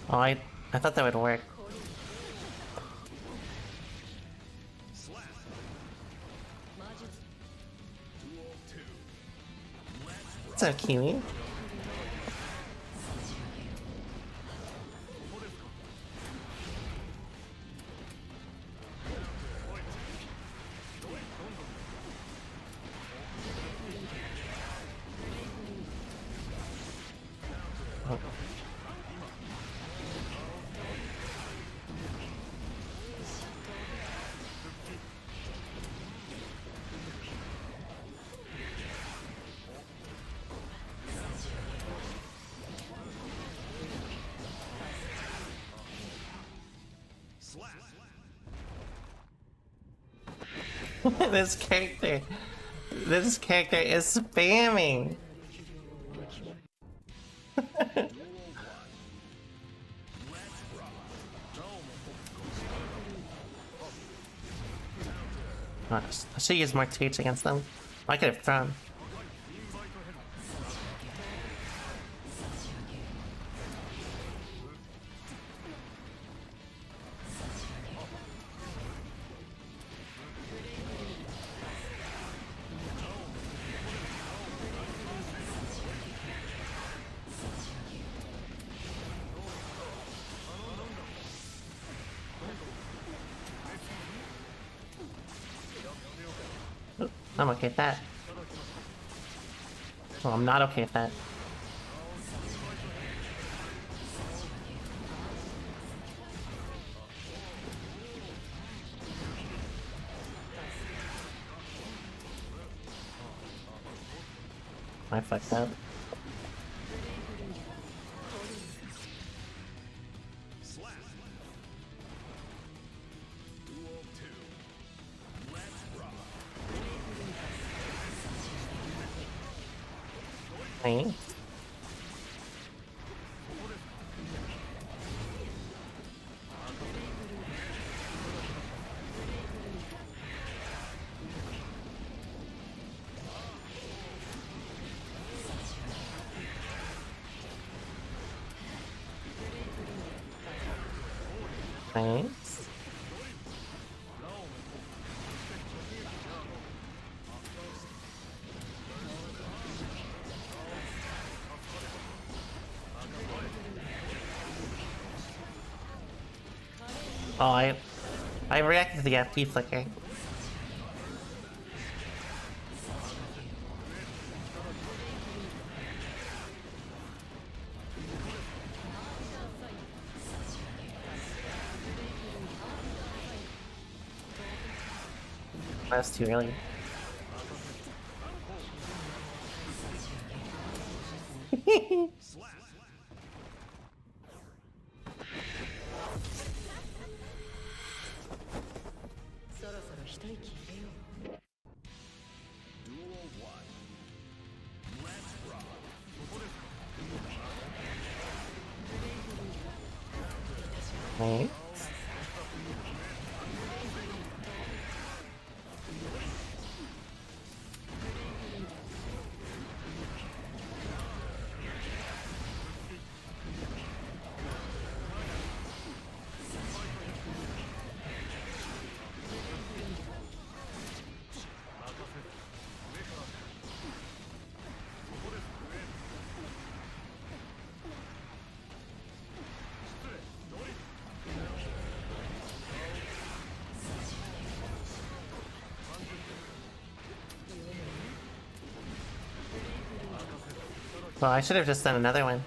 Oh, I thought that would work. What's up, Kiwi? This character is spamming. I should use more Twitch against them. I could have thrown. I'm okay with that. Well, I'm not okay with that. I fucked up. Hey. Thanks. Oh, I reacted to the FP flicker. That's too early. Right. Well, I should have just done another one.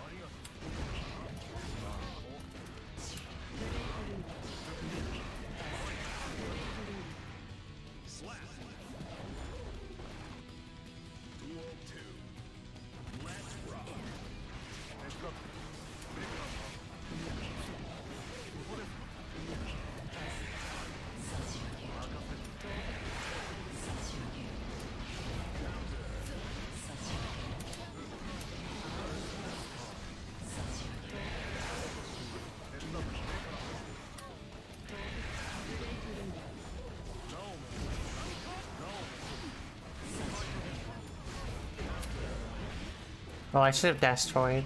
Oh, I should have dashed forward.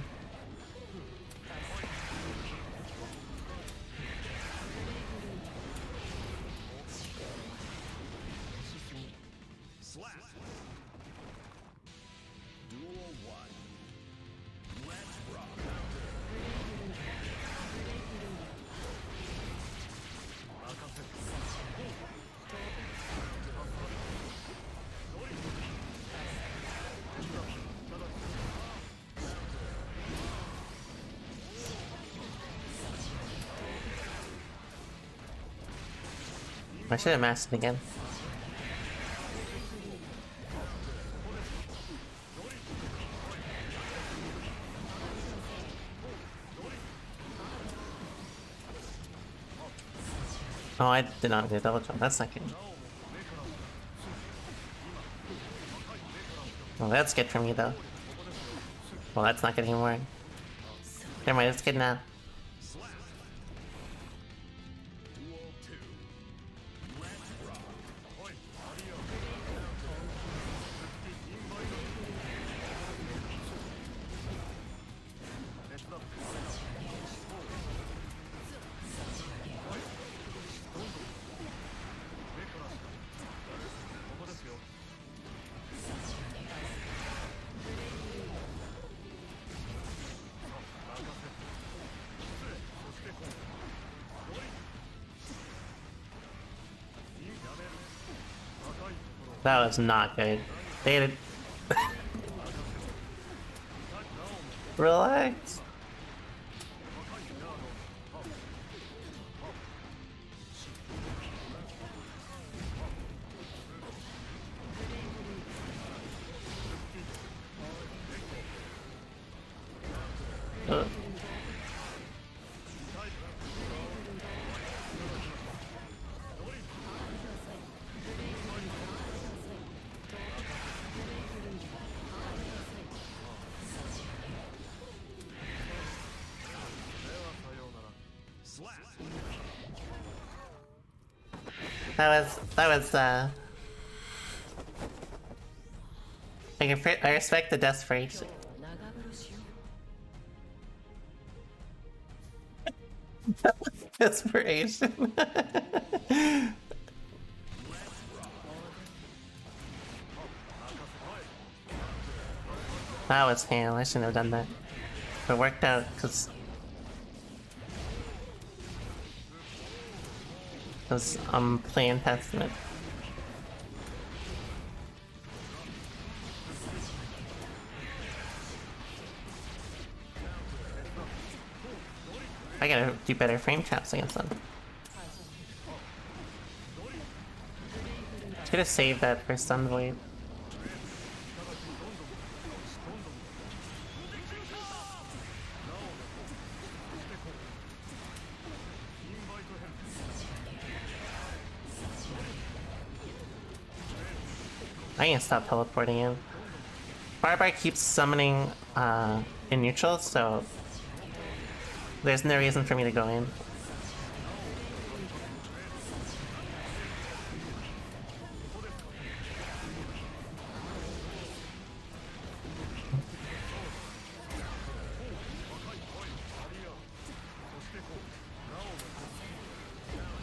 I should have masked it again. Oh, I did not do a double jump. That's not good. Well, that's good for me, though. Well, that's not good anymore. Never mind, it's good now. That was not good. They had it. Relax. That was I respect the desperation. That was desperation. That was fail. I shouldn't have done that. But it worked out because because I'm playing Testament. I gotta do better frame traps against them. Just gonna save that for Stun Void. I can't stop teleporting in. Barbar keeps summoning in neutral, so there's no reason for me to go in.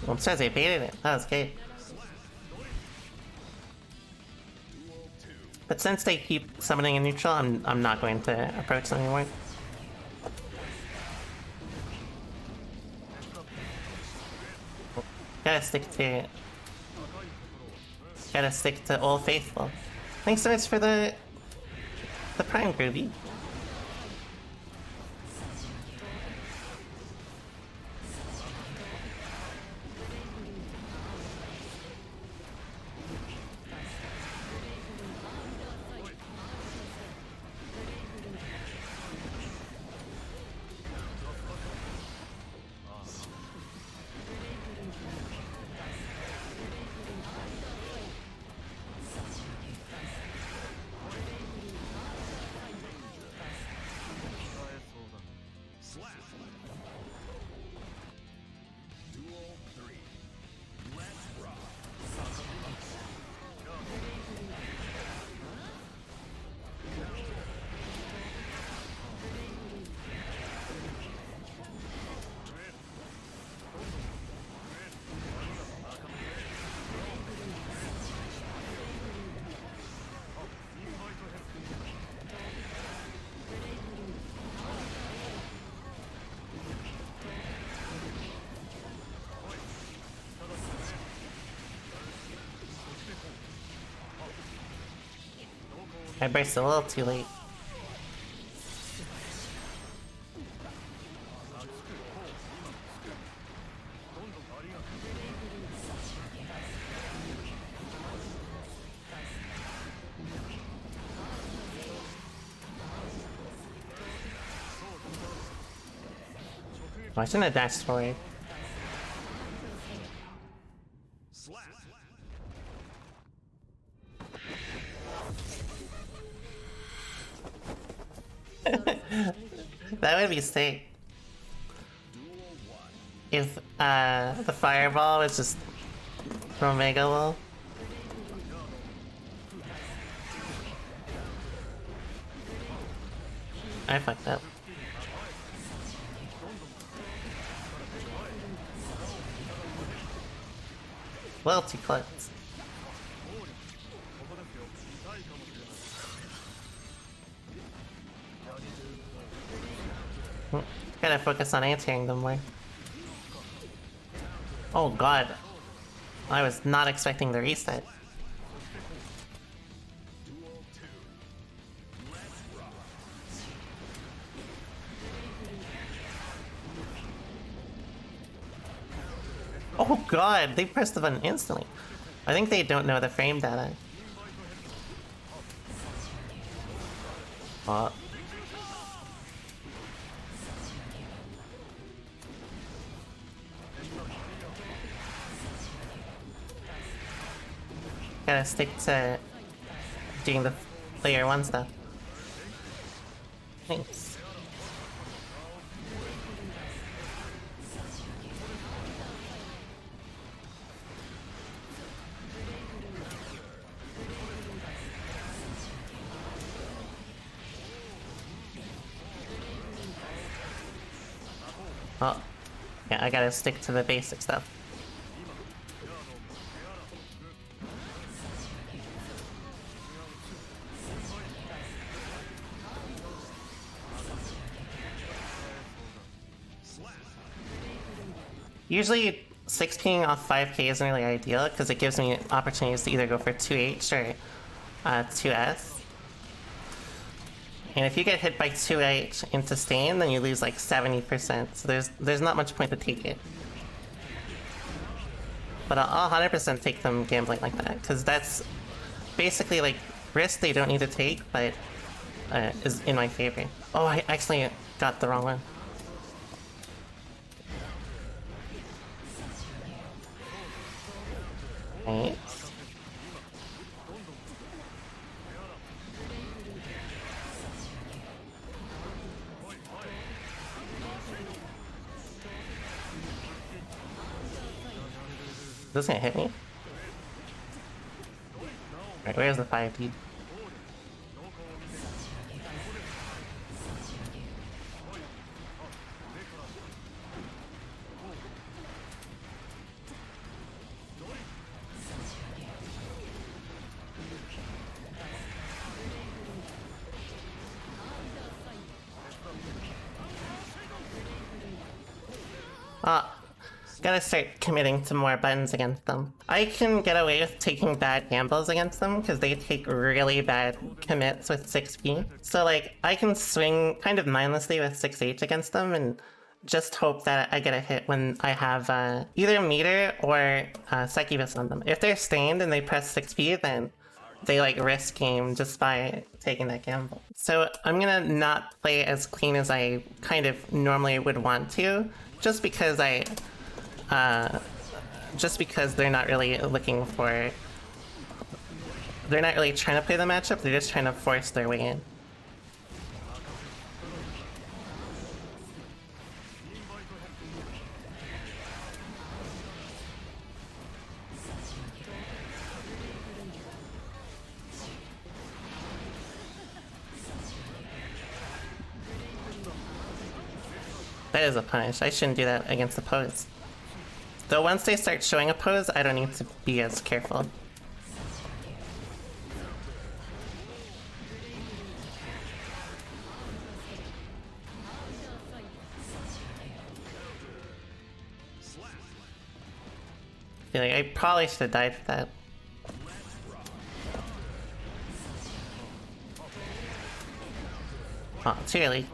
Well, it says they baited it. That was great. But since they keep summoning in neutral, I'm not going to approach them anymore. Gotta stick to Old Faithful. Thanks so much for the Prime, Groovy. I burst a little too late. I shouldn't have dashed forward. That would be sick. If the fireball was just from Mega Wall. I fucked up. Well, too close. Gotta focus on answering them more. Oh god. I was not expecting the reset. Oh god, they pressed the button instantly. I think they don't know the frame data. Gotta stick to doing the player one stuff. Thanks. Oh, yeah, I gotta stick to the basic stuff. Usually, 6ping off 5k isn't really ideal because it gives me opportunities to either go for 2H or 2S. And if you get hit by 2H into Stain, then you lose like 70%, so there's not much point to take it. But I'll 100% take them gambling like that, because that's basically like risk they don't need to take, but is in my favor. Oh, I actually got the wrong one. Right. Is this gonna hit me? Alright, where's the 5D? Gotta start committing to more buttons against them. I can get away with taking bad gambles against them because they take really bad commits with 6p. So like, I can swing kind of mindlessly with 6H against them and just hope that I get a hit when I have either meter or succubus on them. If they're stained and they press 6p, then they like risk game just by taking that gamble. So I'm gonna not play as clean as I kind of normally would want to, just because they're not really looking for... They're not really trying to play the matchup, they're just trying to force their way in. That is a punish. I shouldn't do that against the pose. Though once they start showing a pose, I don't need to be as careful. I feel like I probably should have died for that. Oh, too early.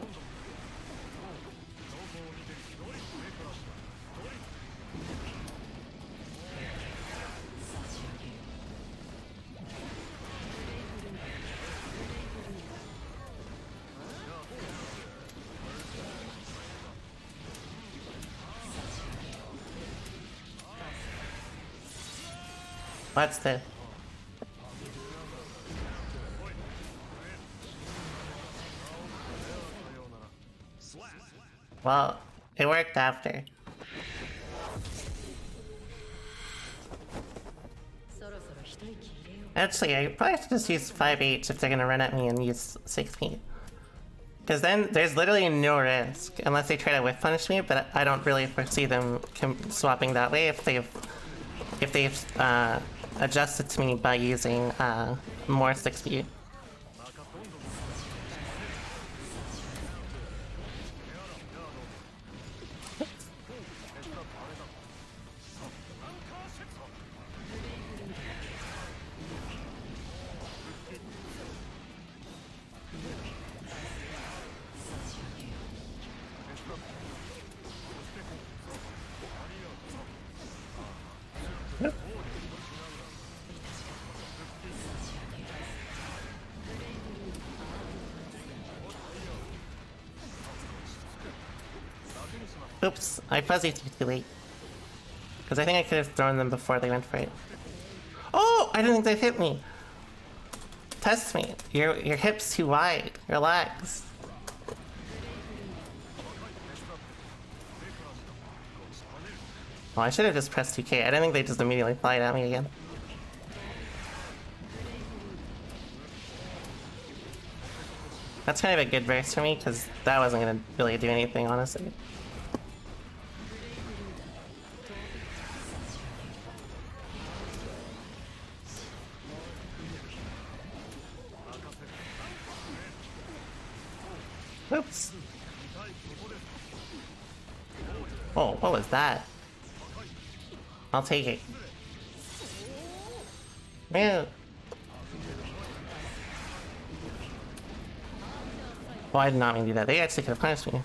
What's this? Well, it worked after. Actually, I probably have to just use 5H if they're gonna run at me and use 6p. Because then there's literally no risk, unless they try to whiff punish me, but I don't really foresee them swapping that way if they've adjusted to me by using more 6p. Oops, I fuzzied too late. Because I think I could have thrown them before they went for it. Oh! I didn't think they'd hit me! Test me. Your hip's too wide. Relax. Oh, I should have just pressed 2k. I didn't think they just immediately fly it at me again. That's kind of a good verse for me, because that wasn't going to really do anything, honestly. Oops. Oh, what was that? I'll take it. Man. Oh, I did not mean to do that. They actually could have punished me.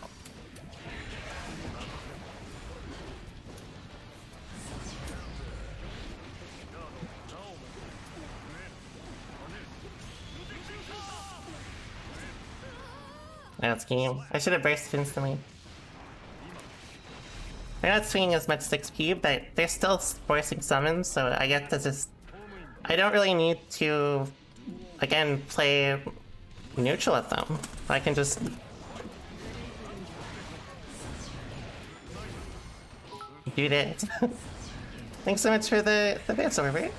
That's game. I should have bursted instantly. They're not swinging as much 6p, but they're still forcing summons, so I get to just... I don't really need to, again, play neutral with them. I can just... do this. Thanks so much for the dance over, right?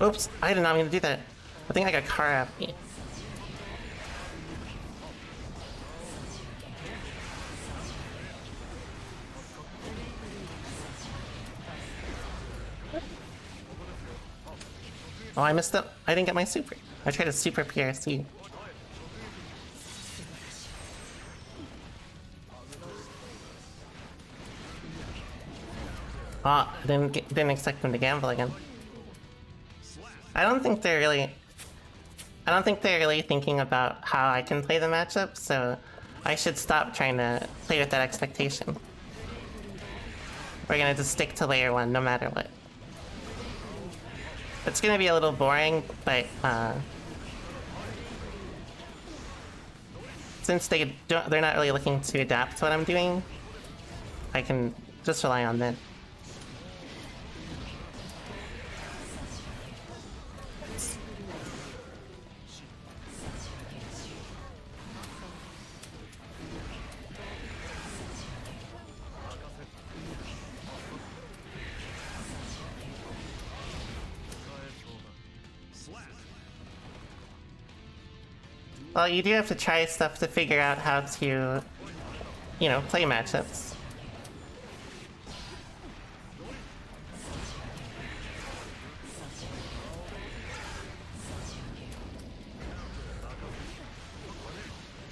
Oops, I did not mean to do that. I think I got car at me. Oh, I missed up. I didn't get my super. I tried a super PRC. Oh, I didn't expect them to gamble again. I don't think they're really thinking about how I can play the matchup, so I should stop trying to play with that expectation. We're gonna just stick to layer 1 no matter what. It's gonna be a little boring, but since they're not really looking to adapt to what I'm doing, I can just rely on them. Well, you do have to try stuff to figure out how to, you know, play matchups.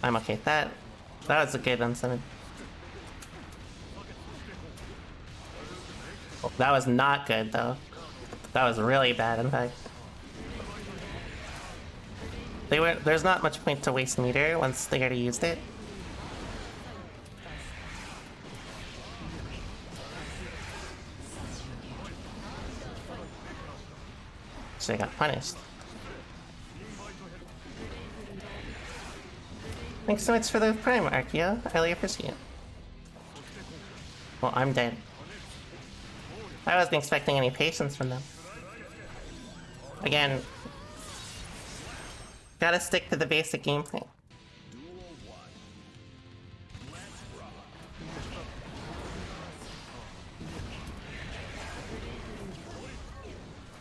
I'm okay with that. That was a good unsummon. Oh, that was not good, though. That was really bad, in fact. There's not much point to waste meter once they already used it. So they got punished. Thanks so much for the prime, Archeo. I really appreciate it. Well, I'm dead. I wasn't expecting any patience from them. Again, gotta stick to the basic gameplay.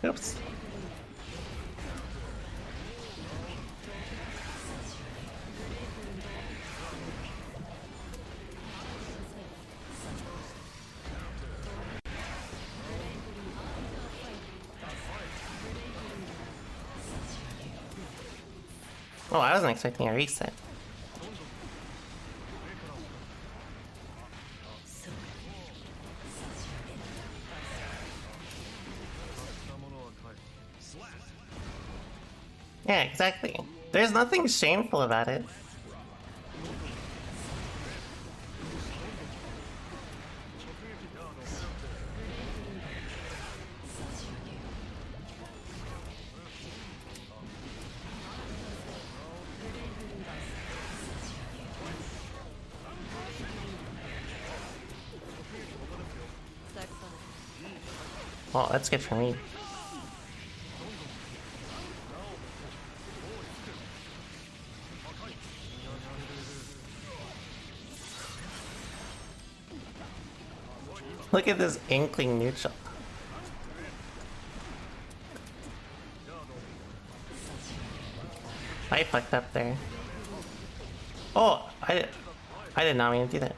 Oops. Oh, I wasn't expecting a reset. Yeah, exactly. There's nothing shameful about it. Well, that's good for me. Look at this inkling neutral. I fucked up there. Oh, I did not mean to do that.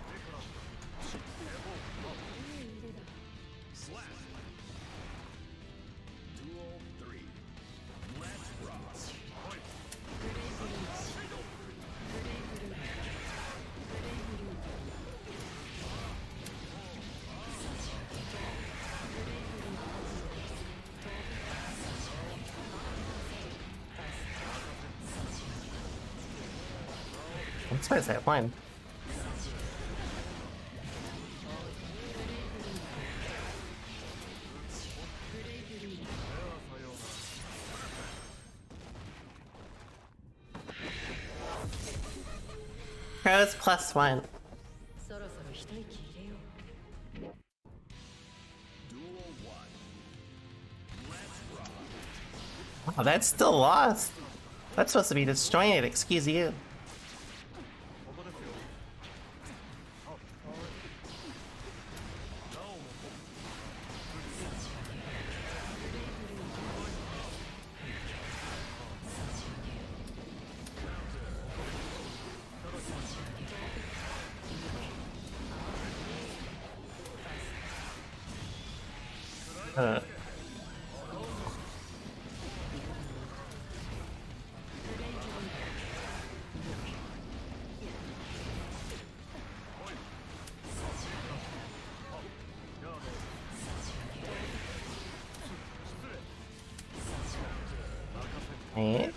That's why I said one. Pros +1. Oh, that's still lost. That's supposed to be destroying it, excuse you. Right.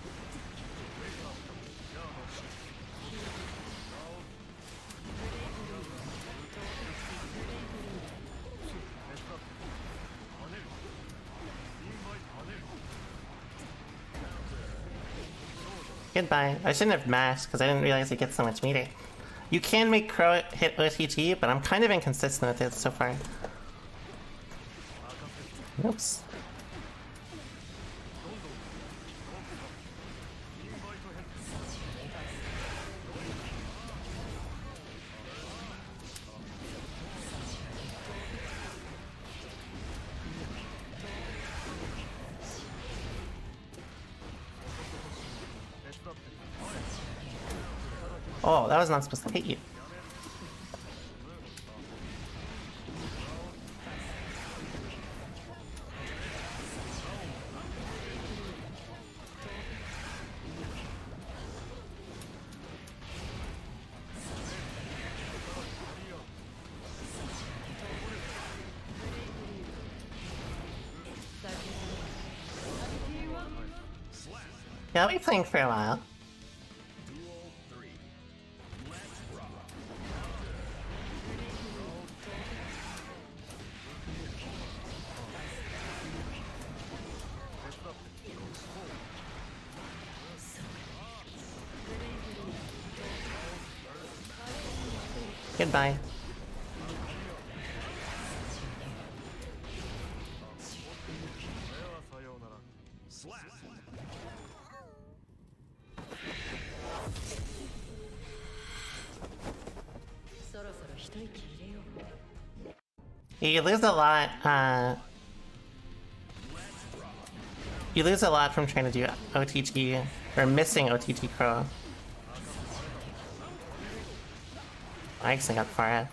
Goodbye. I shouldn't have mashed because I didn't realize it gets so much meter. You can make Crow hit OTG, but I'm kind of inconsistent with it so far. Oops. Oh, that was not supposed to hit you. Yeah, I'll be playing for a while. Goodbye. You lose a lot, you lose a lot from trying to do OTG, or missing OTG Crow. I actually got far ass.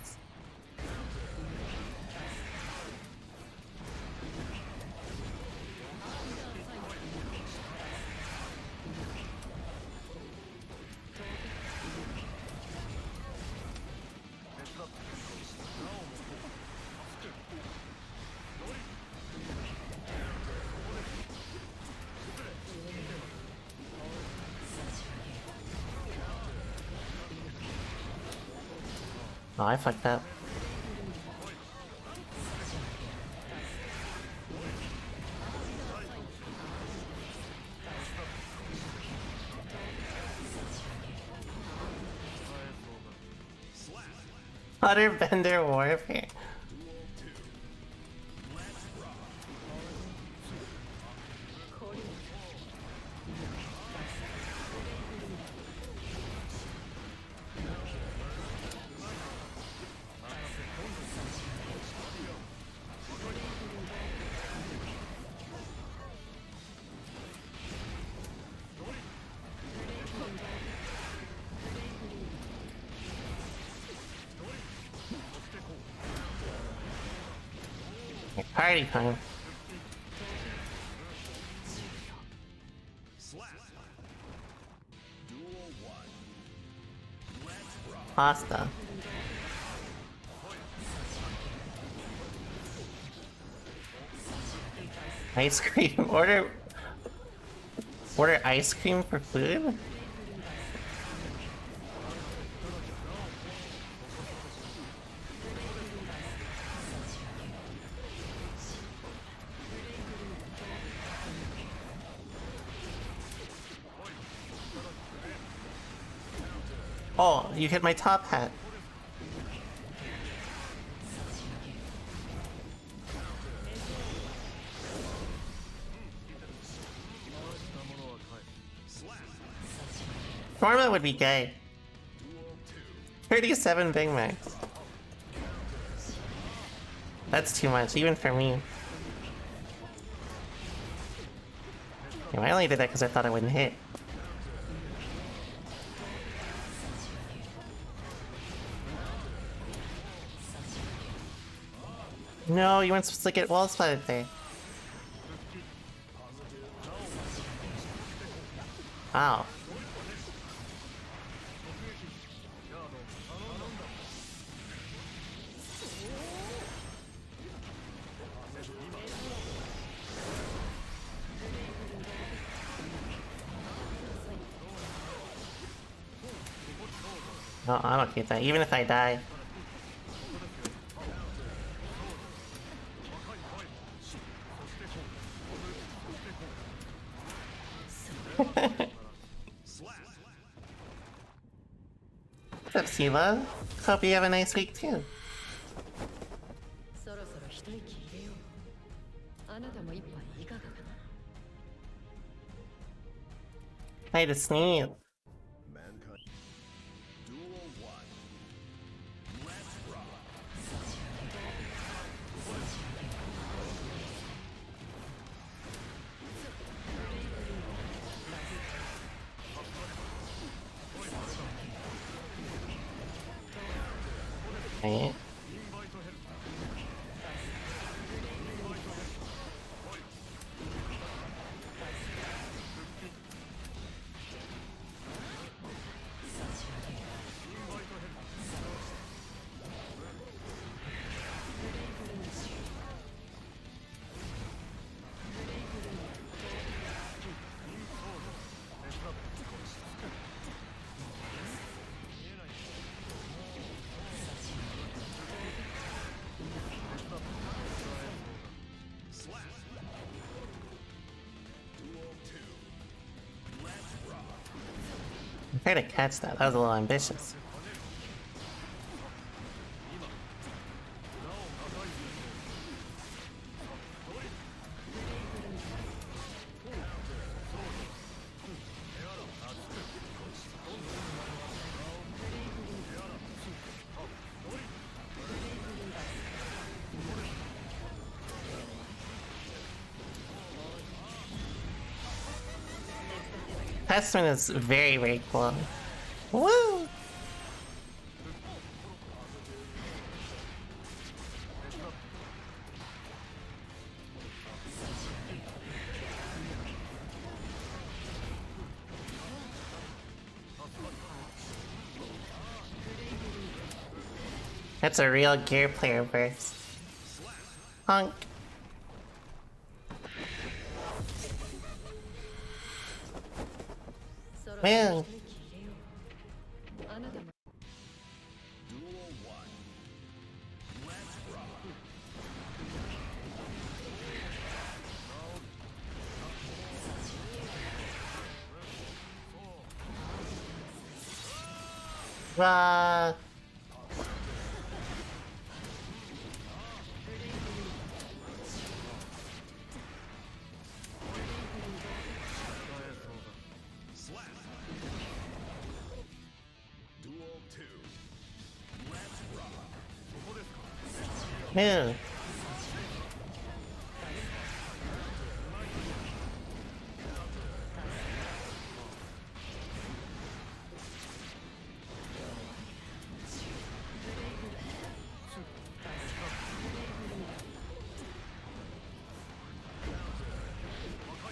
Oh, I fucked up. Waterbender warfare. Party time. Pasta. Ice cream. Order ice cream for food? Oh, you hit my top hat. Norma would be gay. 37 Big Macs. That's too much, even for me. I only did that because I thought I wouldn't hit. No, you weren't supposed to get wall spotted there. Wow. No, I'm okay with that, even if I die. What's up, Siva? Hope you have a nice week too. I just sneeze. Right. I tried to catch that. That was a little ambitious. Testament is very, very cool. Woo! That's a real gear player burst. Honk. Man. Man.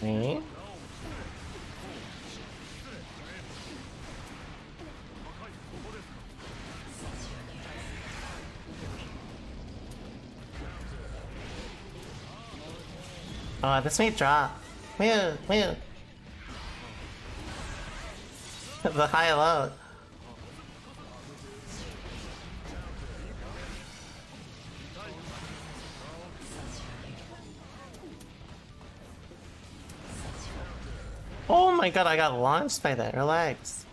Me? Oh, this may drop. Man. The high low. Oh my god, I got launched by that. Relax.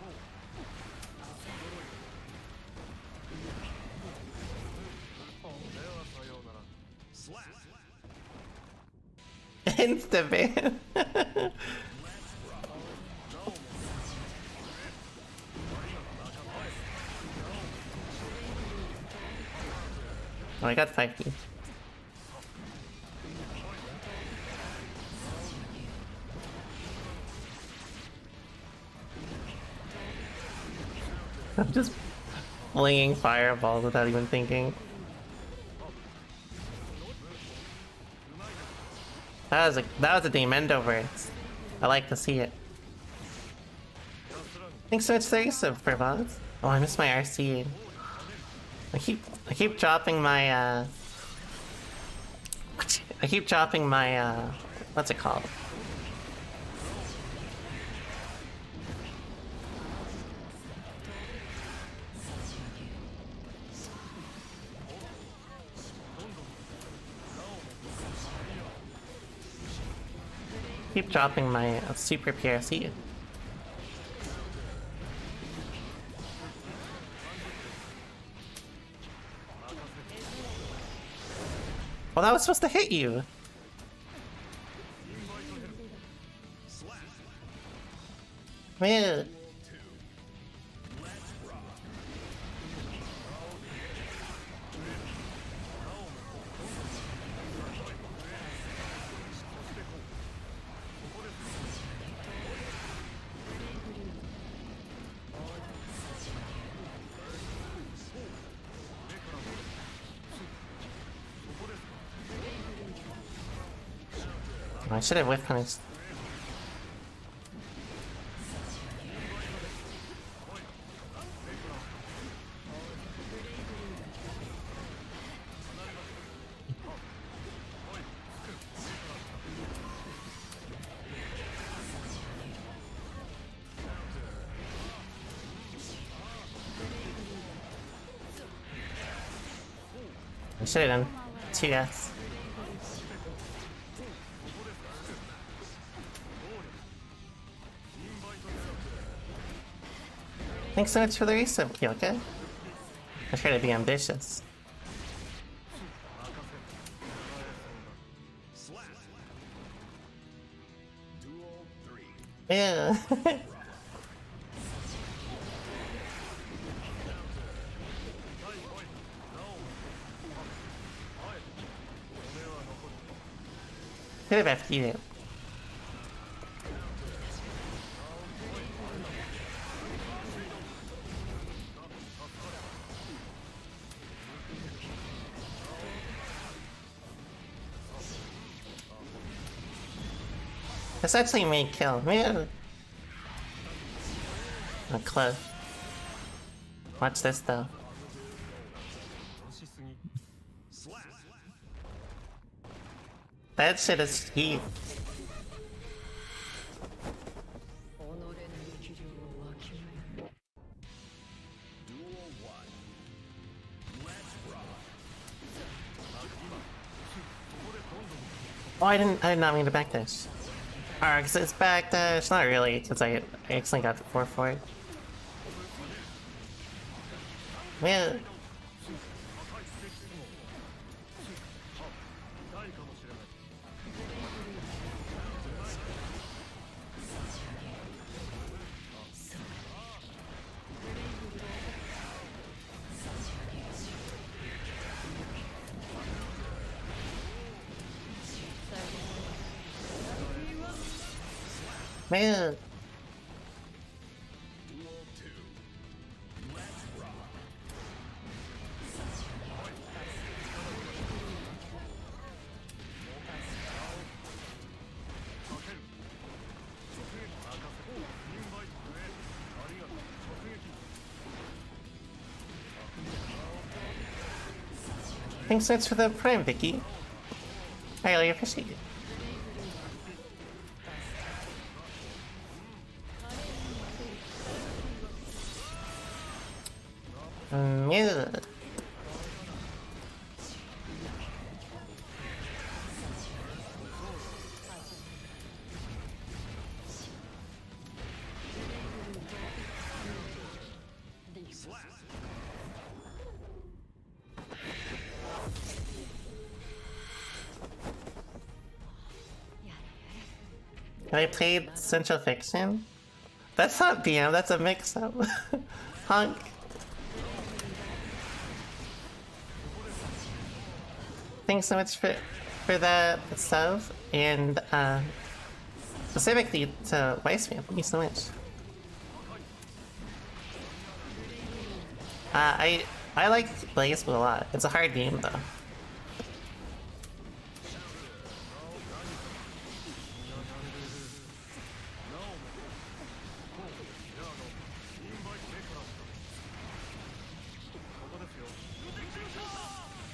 Insta-ban. Oh, I got 5 keys. I'm just flinging fireballs without even thinking. That was a Demendo burst. I like to see it. Thanks so much, Theresa, for Voss. Oh, I missed my RC. I keep dropping my I keep dropping my what's it called? Keep dropping my super PRC. Well, that was supposed to hit you. Man. I should have whiff punished. I should have done 2S. Thanks so much for the resub, Xerker. I try to be ambitious. Yeah. Could have FT'd it. That's actually me kill. Man. Oh, close. Watch this though. That shit is heat. Oh, I did not mean to backdash. Alright, cause it's backdash. Not really, cause I accidentally got the 4 for it. Man. Man. Thanks so much for the prime, Vicky. I really appreciate it. Yeah. I played GiantVixen? That's not BM, that's a mix-up. Honk. Thanks so much for that stuff, and specifically to Weissman, thank you so much. I like Blaze a lot. It's a hard game though.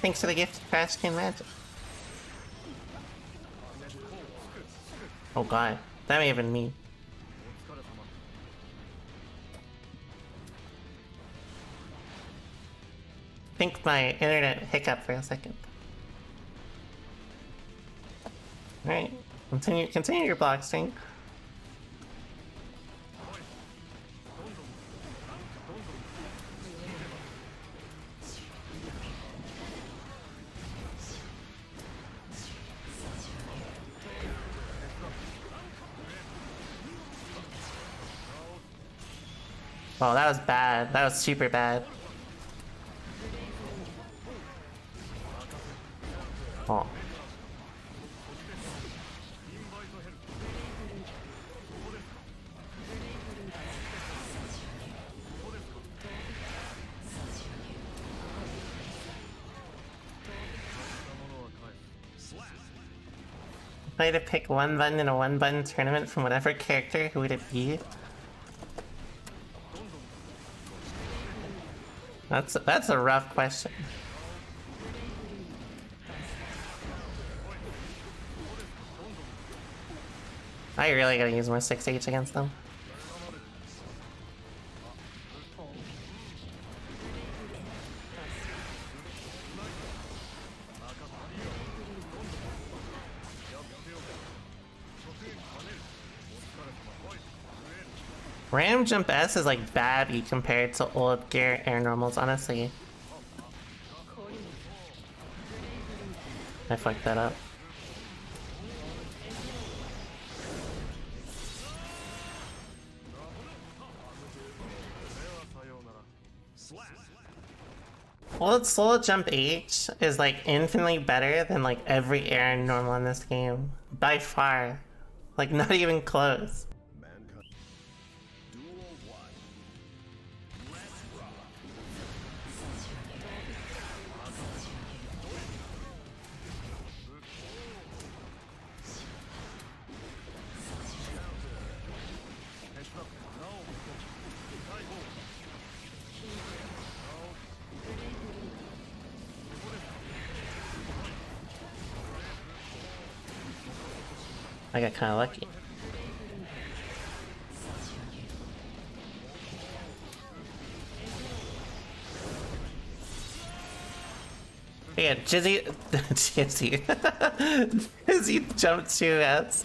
Thanks for the gift, Crash Can Magic. Oh god, that may have been me. I think my internet hiccup for a second. Alright, continue your block string. Oh, that was bad. That was super bad. Oh. If I had to pick one button in a one-button tournament from whatever character, who would it be? That's a rough question. I really gotta use more 6H against them. Ram Jump S is like babby compared to old gear air normals, honestly. I fucked that up. Old Soul Jump H is like infinitely better than like every air normal in this game. By far. Like not even close. I got kinda lucky. Yeah, Jizzy... Jizzy jumped 2S.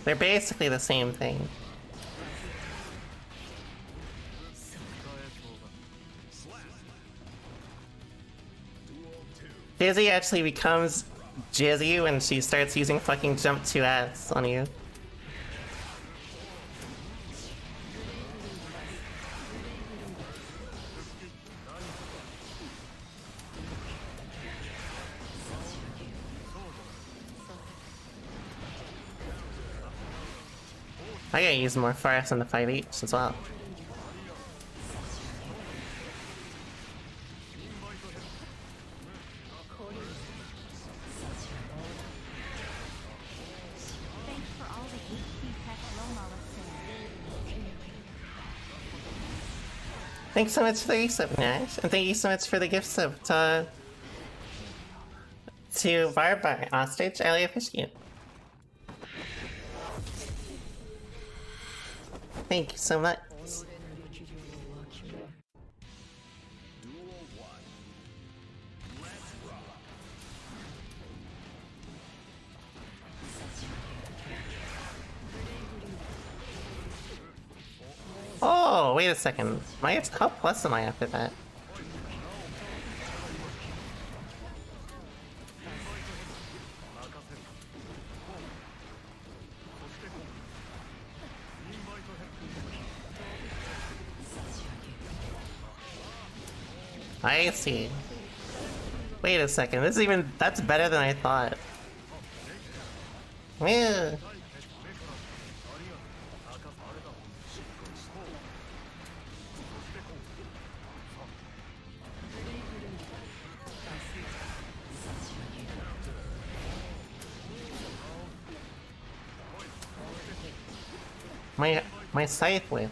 They're basically the same thing. Jizzy actually becomes Jizzy when she starts using fucking jump 2S on you. I gotta use more fires on the 5H as well. Thanks so much for the resub, Nash, and thank you so much for the gift sub to Barbar, Ostrich, I appreciate. Thank you so much. wait a second. How plus am I after that? I see. Wait a second, that's better than I thought. Yeah. My scythe whip.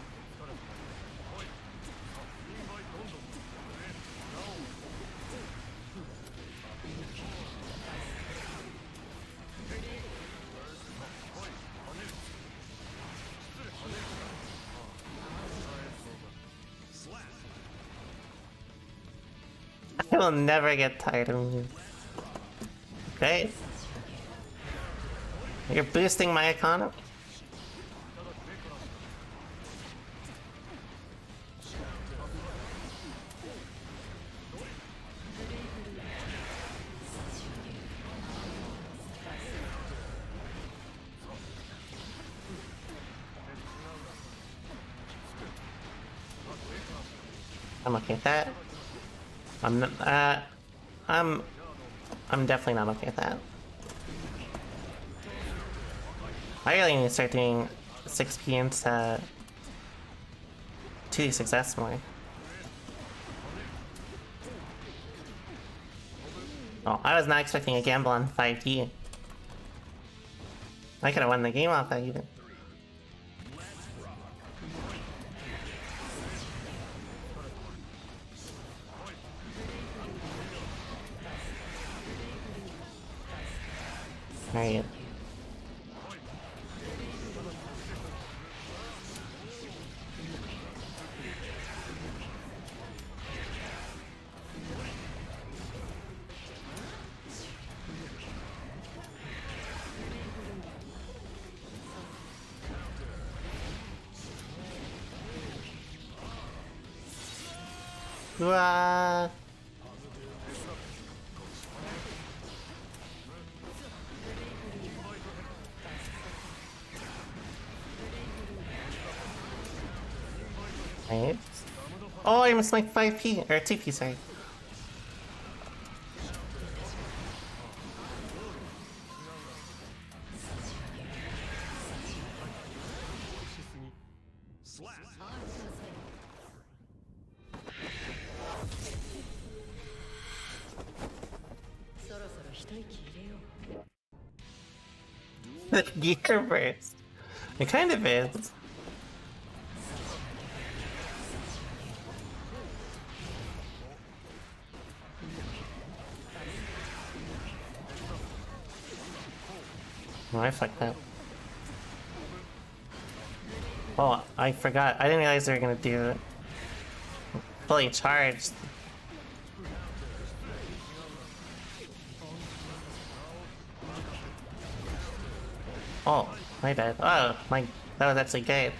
I will never get tired of you. Okay? You're boosting my economy? I'm okay with that. I'm definitely not okay with that. I really need to start doing 6p into 2d success more. Oh, I was not expecting a gamble on 5d. I could have won the game off that even. Alright. Right. Oh, I missed like 5p or 2p, sorry. The gear burst. It kind of is. Oh, I fucked up. Oh, I forgot. I didn't realize they were gonna do fully charged. Oh, my bad. Oh, that was actually good.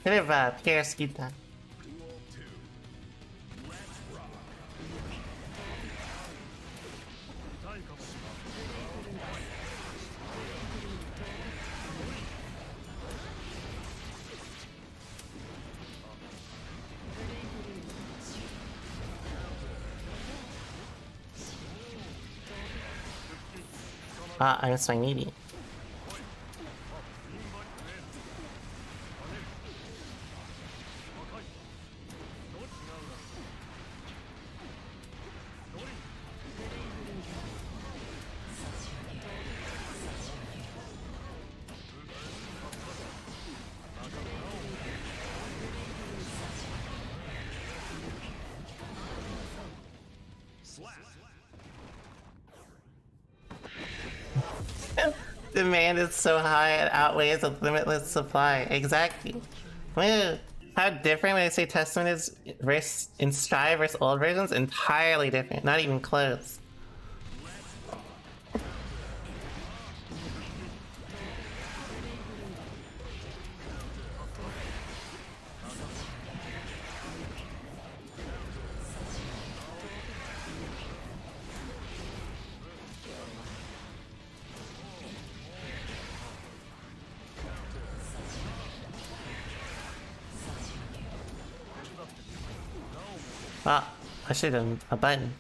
Could have Pierce skip that. Ah, I missed my meaty. Demand is so high it outweighs a limitless supply. Exactly. Woo. How different when I say Testament is in Strive versus old versions? Entirely different. Not even close. Ah, I should have a button.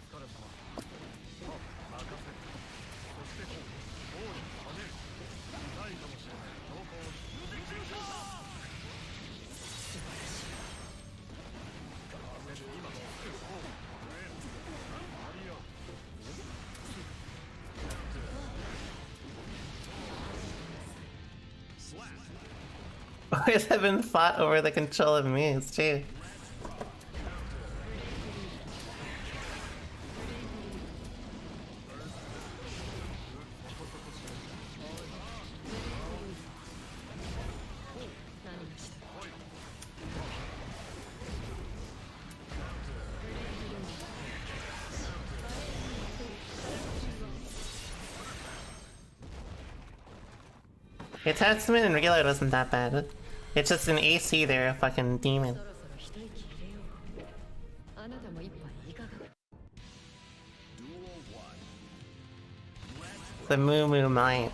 Always have been fought over the control of moves too. The Testament and Reload wasn't that bad. It's just an AC there, a fucking demon. The Moo Moo Mine.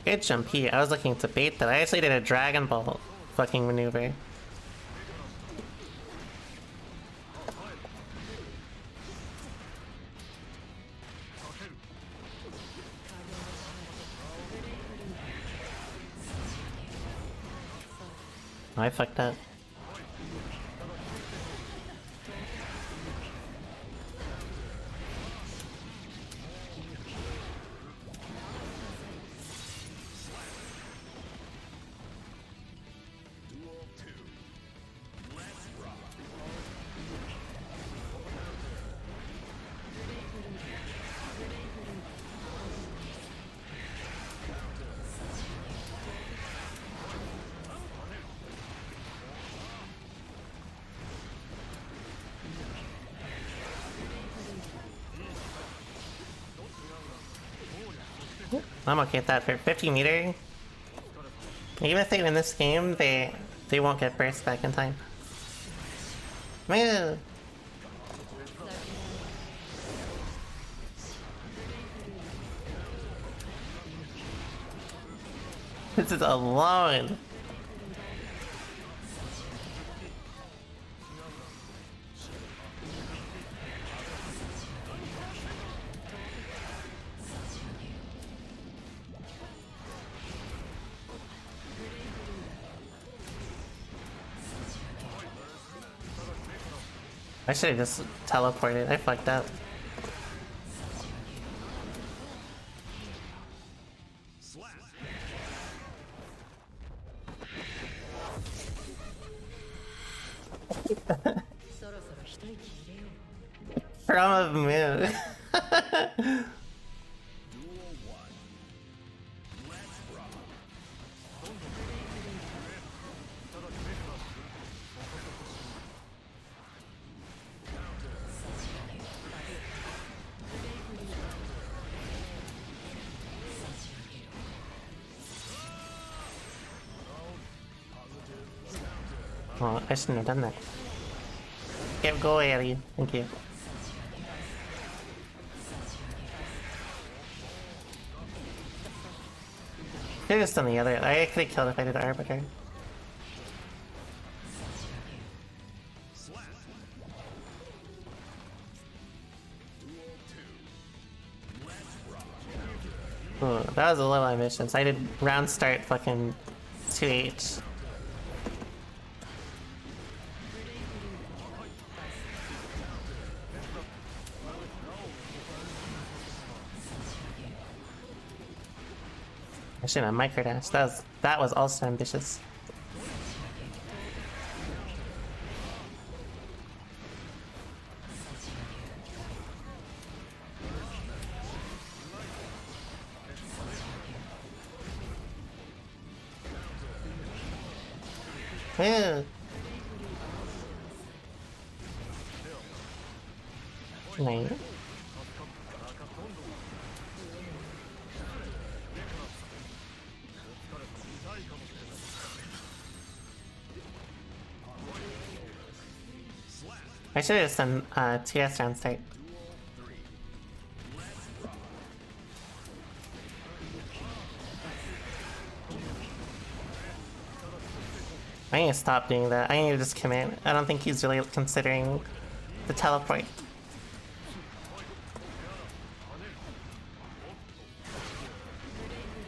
Good jump here. I was looking to bait that. I actually did a Dragon Ball fucking maneuver. Oh, I fucked up. I'm okay with that for 50 meter. Even if they win this game, they won't get burst back in time. Moo! This is alone. I should have just teleported. I fucked up. From a moon. Oh, I shouldn't have done that. Okay, go away, Ellie. Thank you. Could've just done the other. I could've killed if I did Arbiter. Ooh, that was a little ambitious. I did round start fucking 2H. I shouldn't have microdashed. That was also ambitious. Yeah. Nice. I should have done TS round start. I need to stop doing that. I need to just commit. I don't think he's really considering the teleport.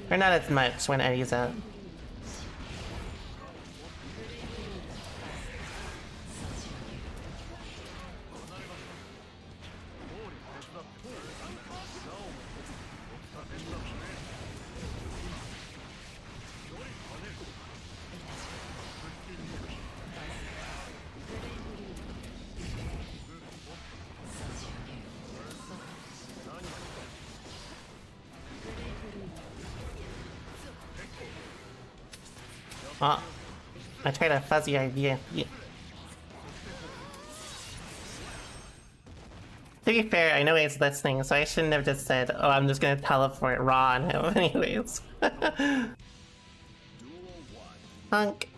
Or not as much when Eddie's out. Oh, I tried a fuzzy idea. Yeah. To be fair, I know he's listening, so I shouldn't have just said, oh, I'm just gonna teleport raw on him anyways. Hunk.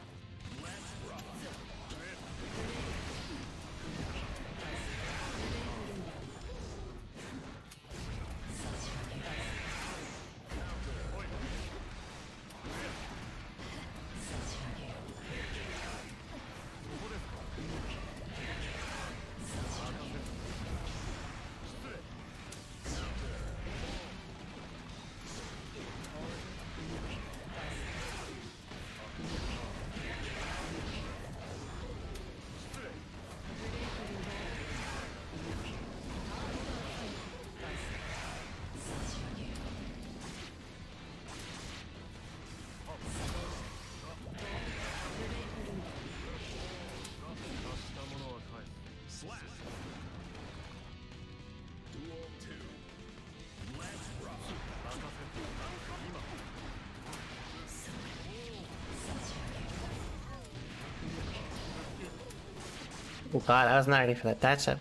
Oh god, I was not ready for that dash up.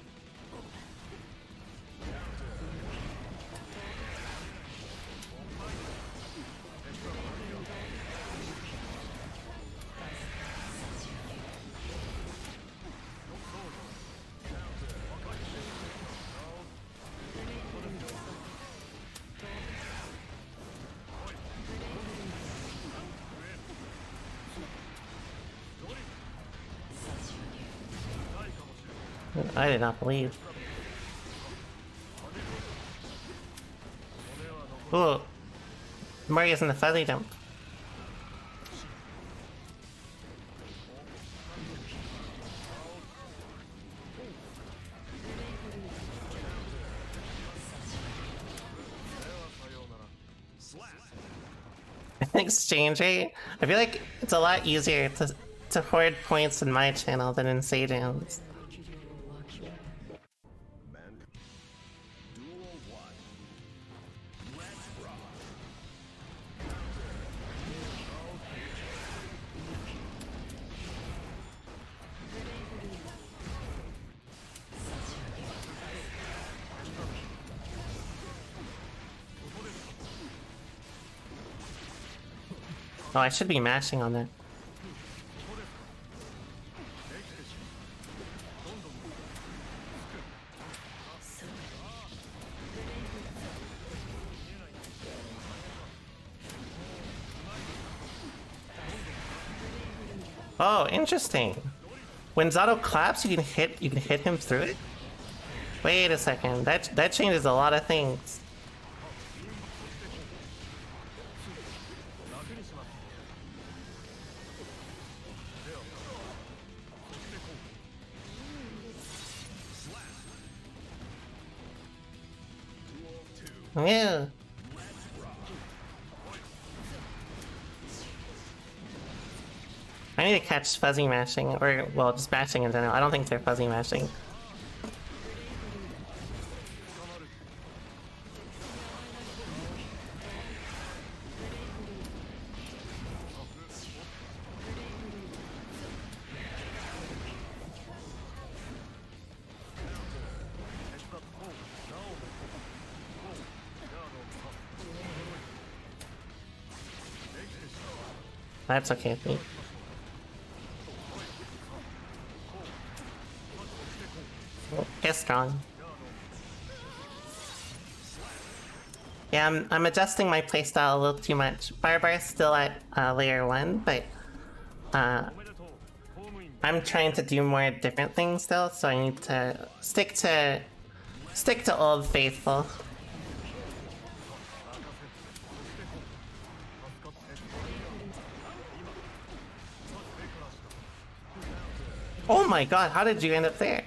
I did not believe. Ooh. Mario's in the fuzzy jump. Exchange rate? I feel like it's a lot easier to hoard points in my channel than in Sajan's. Oh, I should be mashing on that. Oh, interesting. When Zato claps, you can hit him through it? Wait a second. That changes a lot of things. Yeah. I need to catch fuzzy mashing, or, well, just mashing in general. I don't think they're fuzzy mashing. That's okay with me. Get strong. Yeah, I'm adjusting my playstyle a little too much. Firebar's still at layer 1, but I'm trying to do more different things still, so I need to stick to Old Faithful. Oh my god, how did you end up there?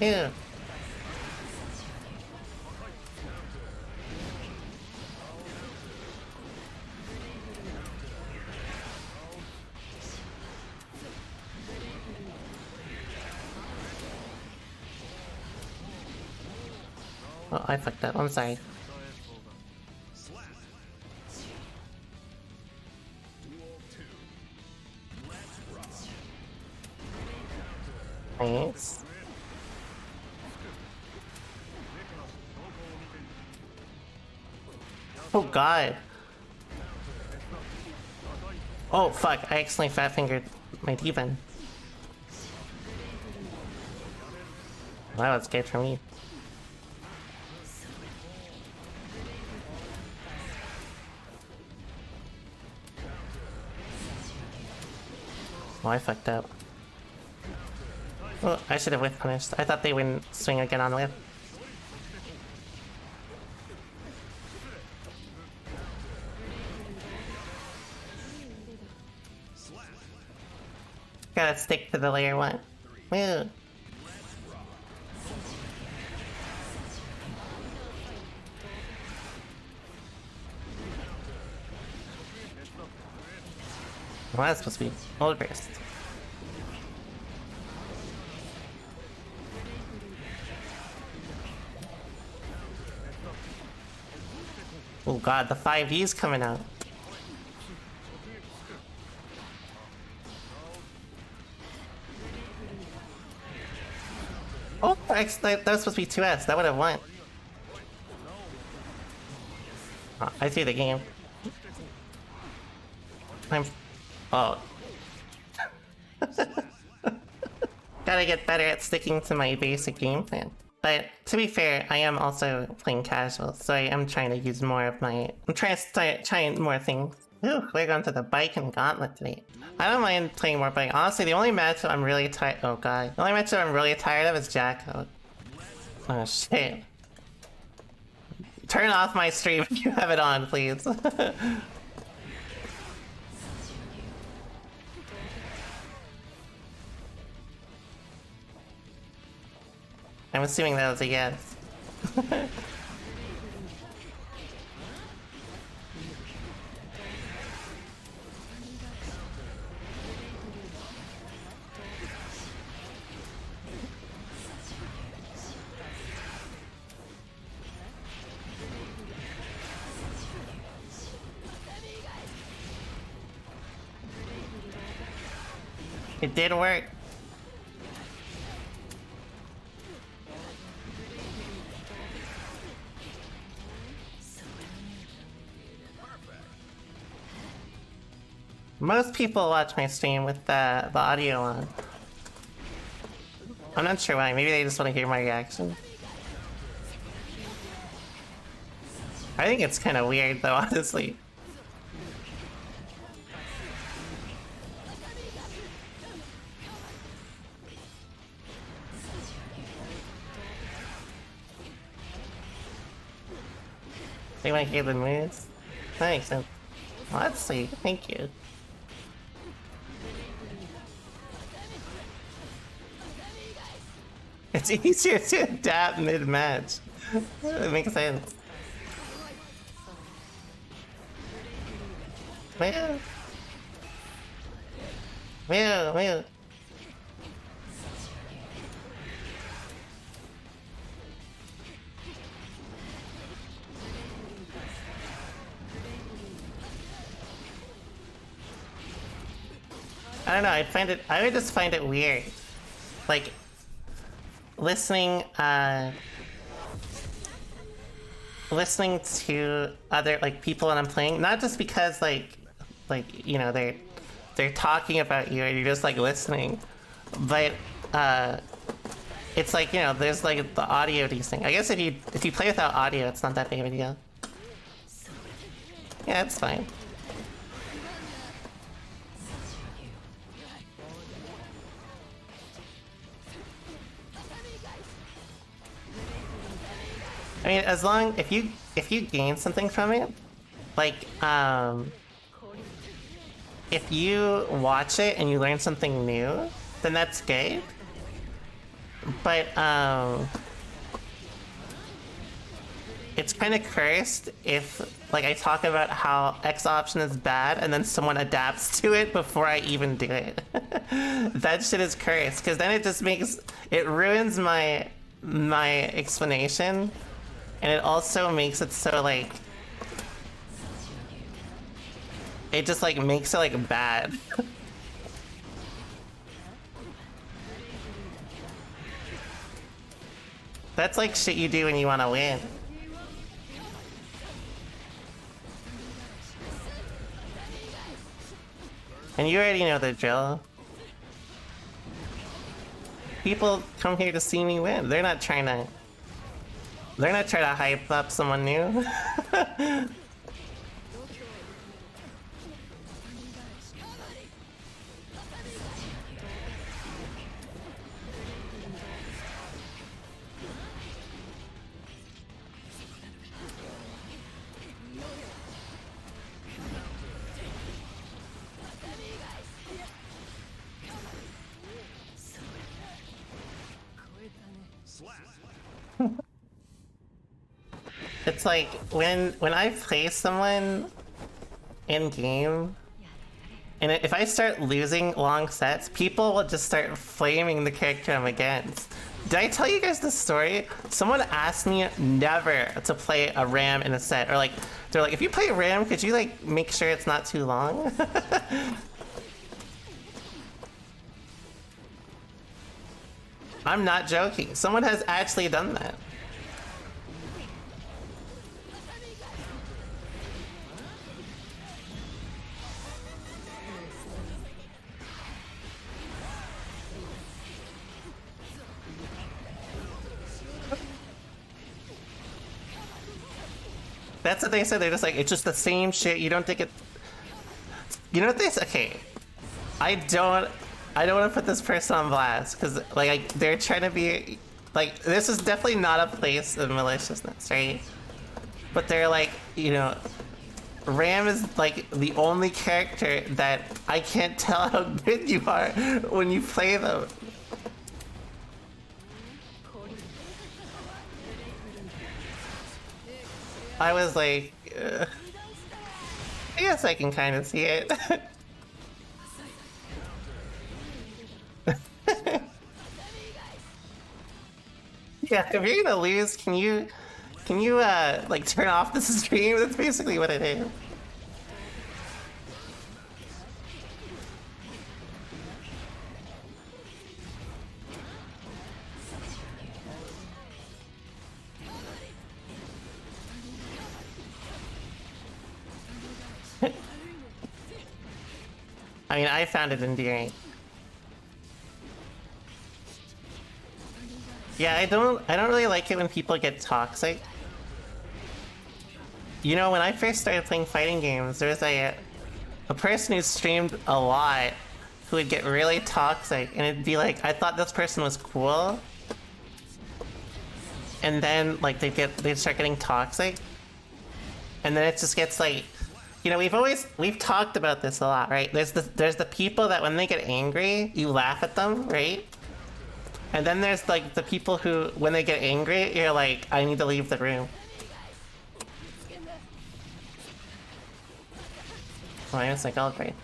Ew. Oh, I fucked up. I'm sorry. Thanks. Oh god. Oh fuck, I accidentally fat fingered my demon. Wow, that's good for me. Oh, I fucked up. Oh, I should have whiff punished. I thought they wouldn't swing again on whiff. Gotta stick to the layer 1. Woo. Well, that's supposed to be old burst. Oh god, the 5E's coming out. Oh, that was supposed to be 2S. That would have won. Oh, I see the game. Oh. Gotta get better at sticking to my basic game plan. But to be fair, I am also playing casual, so I am trying to use more of my... I'm trying to start trying more things. Ooh, we're going to the Baiken gauntlet today. I don't mind playing more Baiken. Honestly, the only matchup I'm really tired... Oh god. The only matchup I'm really tired of is Jacko. Oh shit. Turn off my stream if you have it on, please. I'm assuming that was a yes. It did work. Most people watch my stream with the audio on. I'm not sure why. Maybe they just want to hear my reaction. I think it's kind of weird though, honestly. They want to hear the moves? That makes sense. Well, let's see. Thank you. It's easier to adapt mid-match. It makes sense. Well. I don't know, I would just find it weird. Like, listening to other, like, people when I'm playing, not just because, like, you know, they're talking about you and you're just, like, listening, but, it's like, you know, there's, like, the audio desync. I guess if you play without audio, it's not that big of a deal. Yeah, it's fine. I mean, as long if you gain something from it, like if you watch it and you learn something new, then that's good. But it's kind of cursed if like I talk about how X option is bad and then someone adapts to it before I even do it. That shit is cursed because then it ruins my explanation. And it also makes it so, like... It just, like, makes it, like, bad. That's, like, shit you do when you want to win. And you already know the drill. People come here to see me win. They're not trying to hype up someone new. It's like when I play someone in game, and if I start losing long sets, people will just start flaming the character I'm against. Did I tell you guys this story? Someone asked me never to play a ram in a set, or like they're like, if you play a ram, could you like make sure it's not too long? I'm not joking. Someone has actually done that. That's what they said. They're just like, it's just the same shit. You don't think it... You know what they said? Okay. I don't want to put this person on blast, because, like, they're trying to be... Like, this is definitely not a place of maliciousness, right? But they're like, you know... Ram is, like, the only character that I can't tell how good you are when you play them. I was like, I guess I can kind of see it. Yeah, if you're gonna lose, can you like turn off the stream? That's basically what it is. I mean, I found it endearing. Yeah, I don't really like it when people get toxic. You know, when I first started playing fighting games, there was a person who streamed a lot who would get really toxic, and it'd be like, I thought this person was cool, and then like they'd start getting toxic, and then it just gets like, you know, we've talked about this a lot, right? There's the people that when they get angry, you laugh at them, right? And then there's like the people who, when they get angry, you're like, I need to leave the room. Oh, it's like, oh great.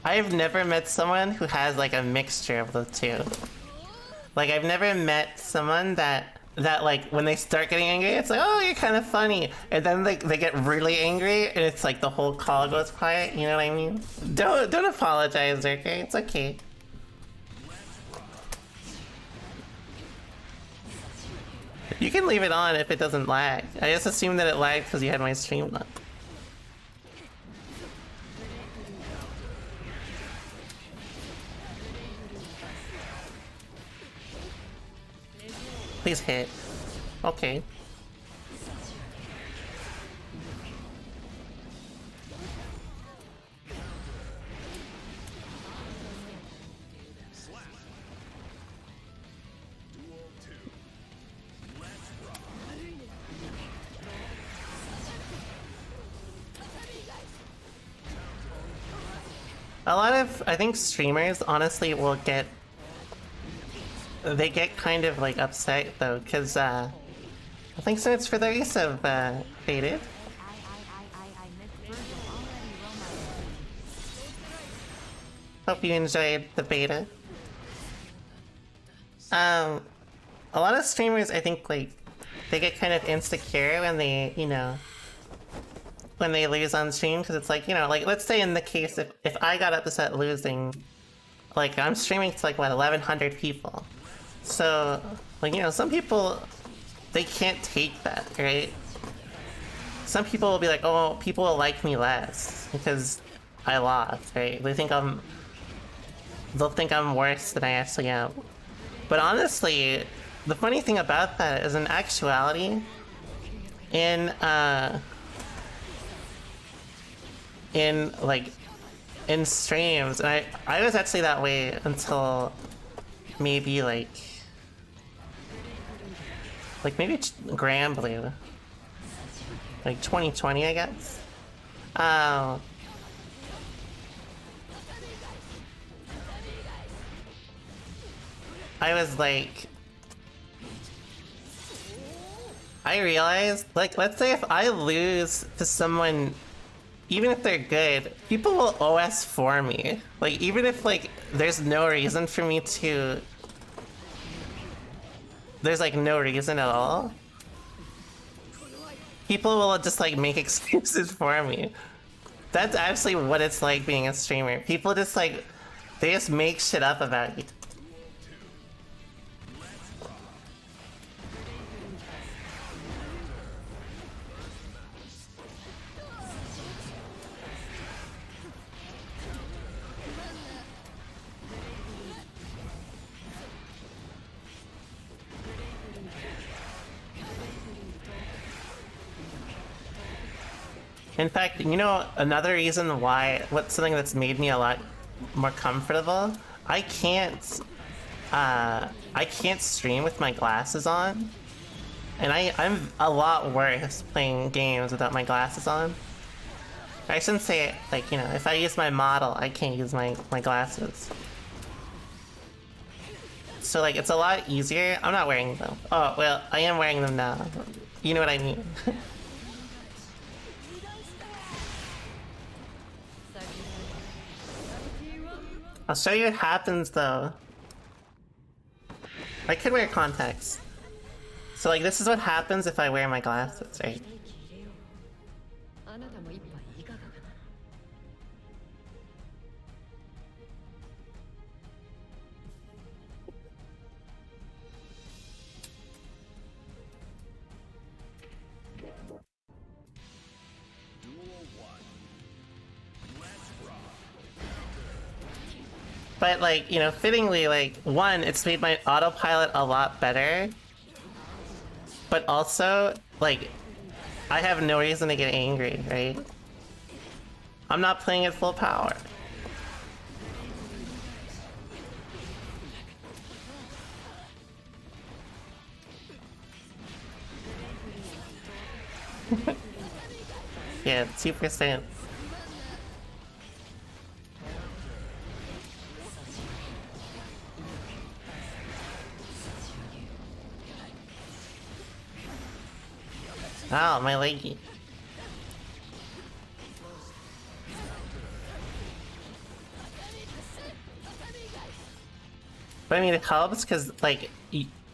I've never met someone who has like a mixture of the two. Like I've never met someone that like when they start getting angry, it's like, oh, you're kind of funny, and then like they get really angry, and it's like the whole call goes quiet. You know what I mean? Don't apologize, Xerker. It's okay. You can leave it on if it doesn't lag. I just assumed that it lagged because you had my stream on. Please hit. Okay. A lot of, I think streamers honestly will get, they get kind of like upset though, because I think so it's for the use of faded. Hope you enjoyed the beta. A lot of streamers, I think, like, they get kind of insecure when they, you know, when they lose on stream, because it's like, you know, like, let's say in the case if I got upset losing, like, I'm streaming to, like, what, 1,100 people. So, like, you know, some people, they can't take that, right? Some people will be like, oh, people will like me less because I lost, right? They'll think I'm worse than I actually am. But honestly, the funny thing about that is in actuality, in streams, and I was actually that way until maybe like maybe Grand Blue, like 2020, I guess. I was like, I realized, like, let's say if I lose to someone, even if they're good, people will OS for me. Like, even if, like, there's no reason for me to... There's, like, no reason at all. People will just, like, make excuses for me. That's actually what it's like being a streamer. People just, like, they just make shit up about you. In fact, you know, another reason why, what's something that's made me a lot more comfortable? I can't stream with my glasses on. And I'm a lot worse playing games without my glasses on. I shouldn't say it, like, you know, if I use my model, I can't use my glasses. So, like, it's a lot easier. I'm not wearing them. Oh, well, I am wearing them now. You know what I mean. I'll show you what happens, though. I could wear contacts. So, like, this is what happens if I wear my glasses, right? But like, you know, fittingly, like, one, it's made my autopilot a lot better. But also, like, I have no reason to get angry, right? I'm not playing at full power. Yeah, 2%. Oh, my leggy. But I mean, it helps because, like,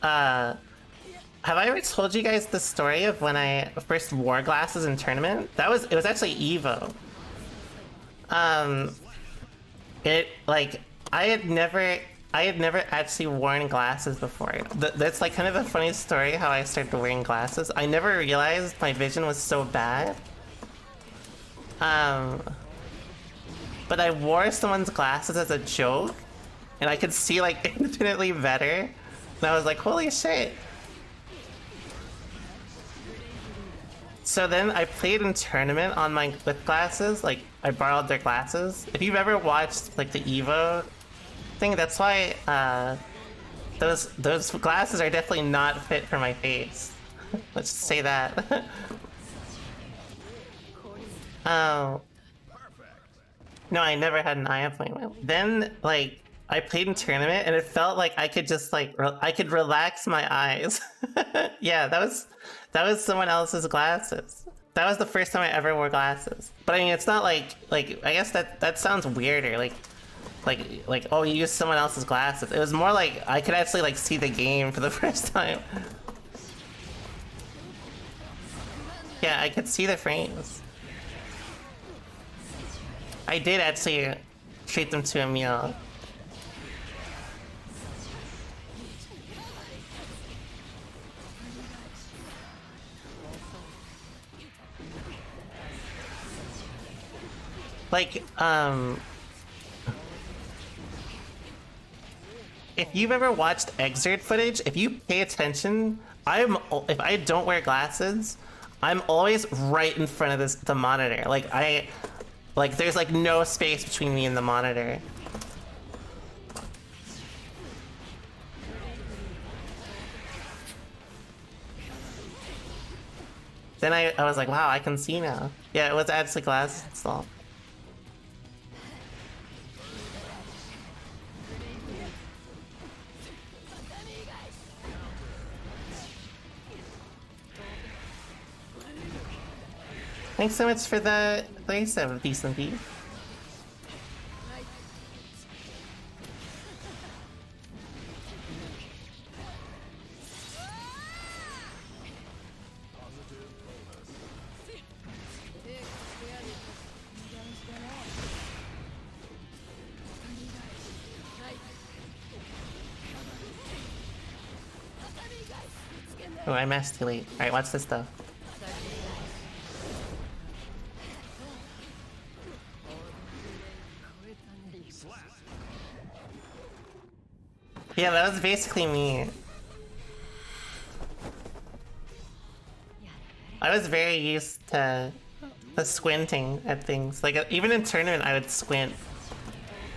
have I ever told you guys the story of when I first wore glasses in tournament? It was actually Evo. It, like, I had never actually worn glasses before. That's like kind of a funny story how I started wearing glasses. I never realized my vision was so bad. But I wore someone's glasses as a joke, and I could see like infinitely better. And I was like, holy shit. So then I played in tournament on my with glasses, like I borrowed their glasses. If you've ever watched like the Evo thing, that's why those glasses are definitely not fit for my face. Let's just say that. Oh. No, I never had an eye appointment. Then, like, I played in tournament and it felt like I could just like I could relax my eyes. Yeah, that was someone else's glasses. That was the first time I ever wore glasses. But I mean, it's not like I guess that sounds weirder. Like oh, you used someone else's glasses. It was more like I could actually like see the game for the first time. Yeah, I could see the frames. I did actually treat them to a meal. Like, if you've ever watched Xerker footage, if you pay attention, if I don't wear glasses, I'm always right in front of the monitor. Like there's like no space between me and the monitor. Then I was like, wow, I can see now. Yeah, it was actually glasses installed. Thanks so much for the 37 decent beat. Oh, I messed too late. Alright, watch this though. Yeah, that was basically me. I was very used to squinting at things. Like, even in tournament, I would squint.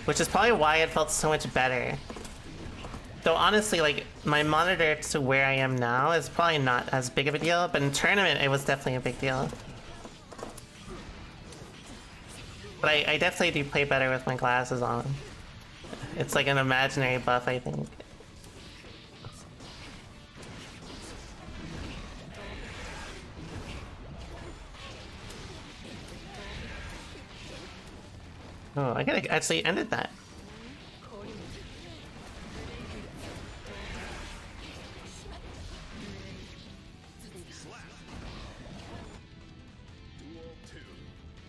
Which is probably why it felt so much better. Though honestly, like, my monitor to where I am now is probably not as big of a deal, but in tournament, it was definitely a big deal. But I definitely do play better with my glasses on. It's like an imaginary buff, I think. Oh, I gotta actually ended that.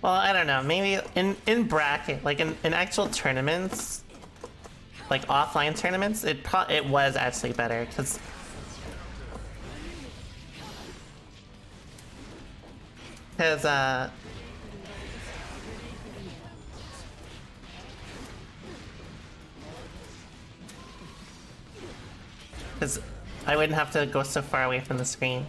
Well, I don't know. Maybe in bracket, like in actual tournaments, like offline tournaments, it was actually better because because I wouldn't have to go so far away from the screen.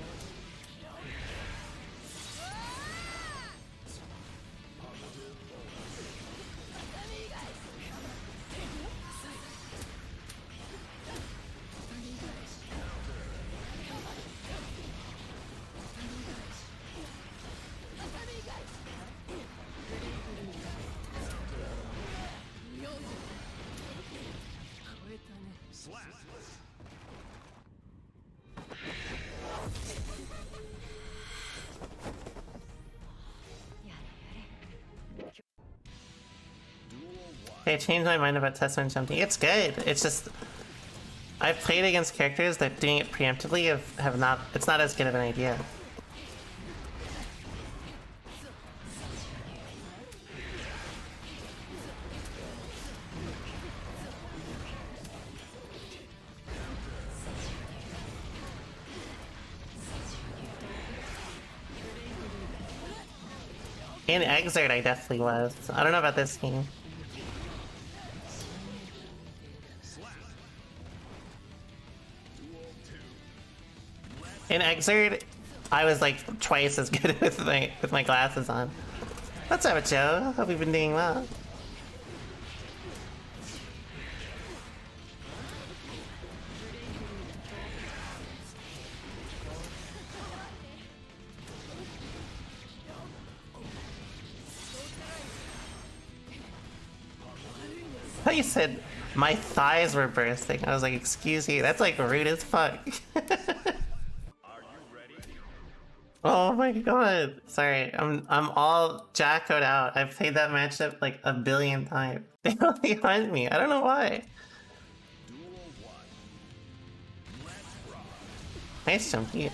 I changed my mind about Testament jumping. It's good. It's just I've played against characters that doing it preemptively have not. It's not as good of an idea. In Xerker, I definitely was. I don't know about this game. In Xerker, I was like twice as good with my glasses on. What's up, Joe? Hope you've been doing well. I thought you said my thighs were bursting. I was like, excuse you, that's like rude as fuck. Oh my god. Sorry, I'm all jackoed out. I've played that matchup like a billion times. They only hunt me. I don't know why. Nice jump here.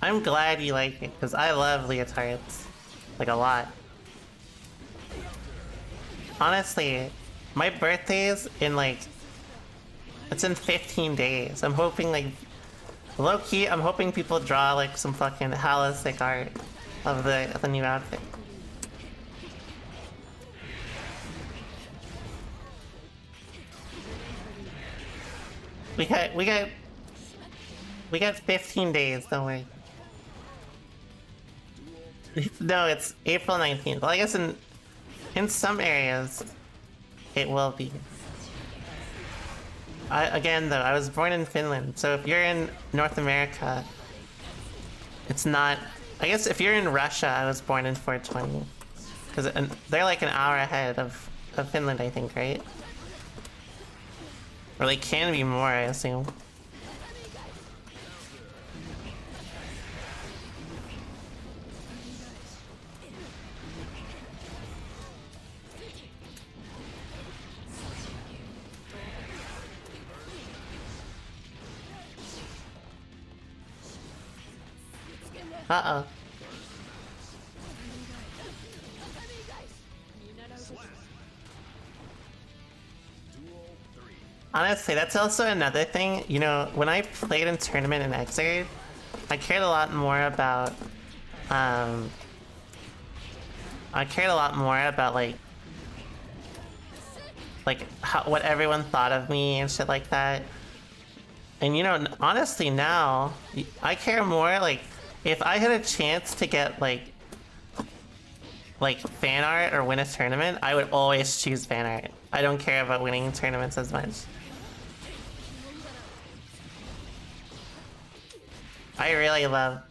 I'm glad you like it, because I love leotards. Like, a lot. Honestly, my birthday's in, like... It's in 15 days. I'm hoping, like... Low-key, I'm hoping people draw, like, some fucking holistic art of the new outfit. We got 15 days, don't worry. No, it's April 19th. Well, I guess in some areas, it will be. Again, though, I was born in Finland, so if you're in North America, it's not... I guess if you're in Russia, I was born in 420. Because they're like an hour ahead of Finland, I think, right? Or they can be more, I assume. Uh-oh. Honestly, that's also another thing. You know, when I played in tournament in Xerker, I cared a lot more about, what everyone thought of me and shit like that. And you know, honestly now, I care more, like, if I had a chance to get, like fan art or win a tournament, I would always choose fan art. I don't care about winning tournaments as much. I really love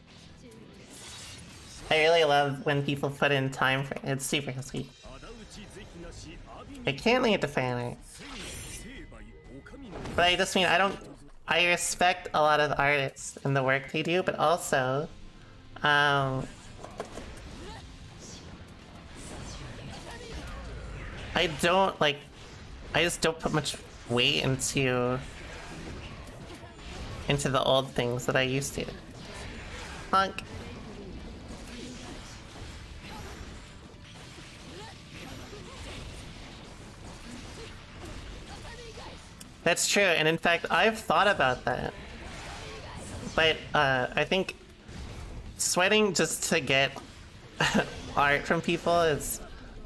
when people put in time for it. It's super sweet. I can't lead to fan art. But I just mean, I respect a lot of artists and the work they do, but also, I just don't put much weight into the old things that I used to. Honk. That's true, and in fact, I've thought about that. But I think sweating just to get art from people is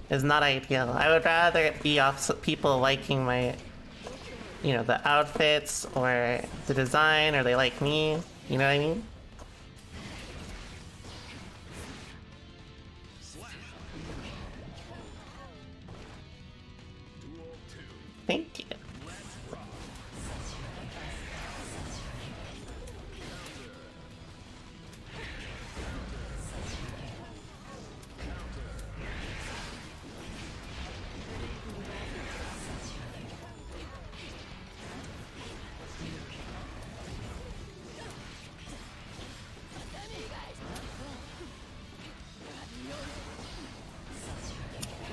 not ideal. I would rather it be off people liking my, you know, the outfits or the design, or they like me. You know what I mean? Thank you.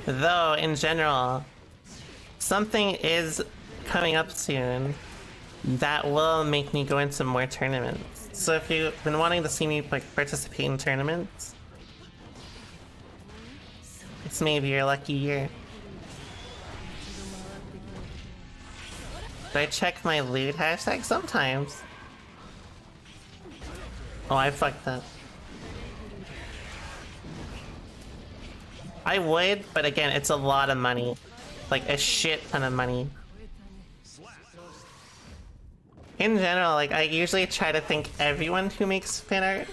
Though, in general, something is coming up soon that will make me go into more tournaments. So if you've been wanting to see me participate in tournaments, it's maybe your lucky year. Do I check my loot hashtag? Sometimes. Oh, I fucked up. I would, but again, it's a lot of money. Like, a shit ton of money. In general, like, I usually try to thank everyone who makes fan art.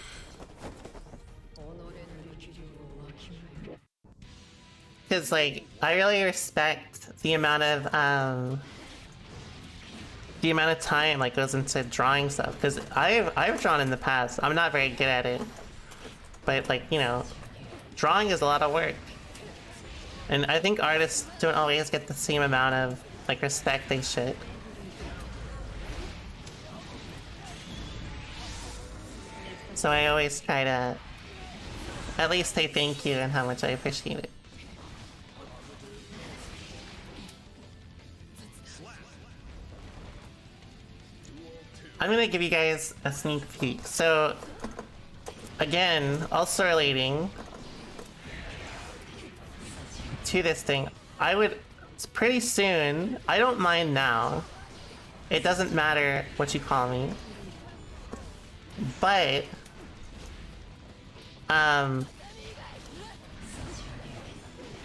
Because, like, I really respect the amount of time, like, goes into drawing stuff. Because I've drawn in the past. I'm not very good at it. But, like, you know, drawing is a lot of work. And I think artists don't always get the same amount of, like, respect they should. So I always try to at least say thank you and how much I appreciate it. I'm gonna give you guys a sneak peek. So, again, also relating to this thing, pretty soon, I don't mind now. It doesn't matter what you call me. But,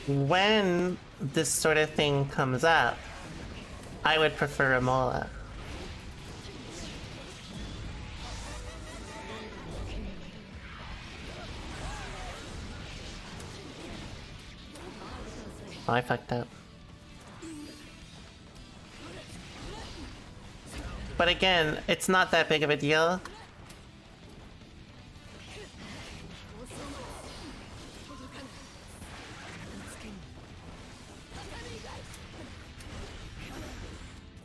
when this sort of thing comes up, I would prefer a mola. Oh, I fucked up. But again, it's not that big of a deal.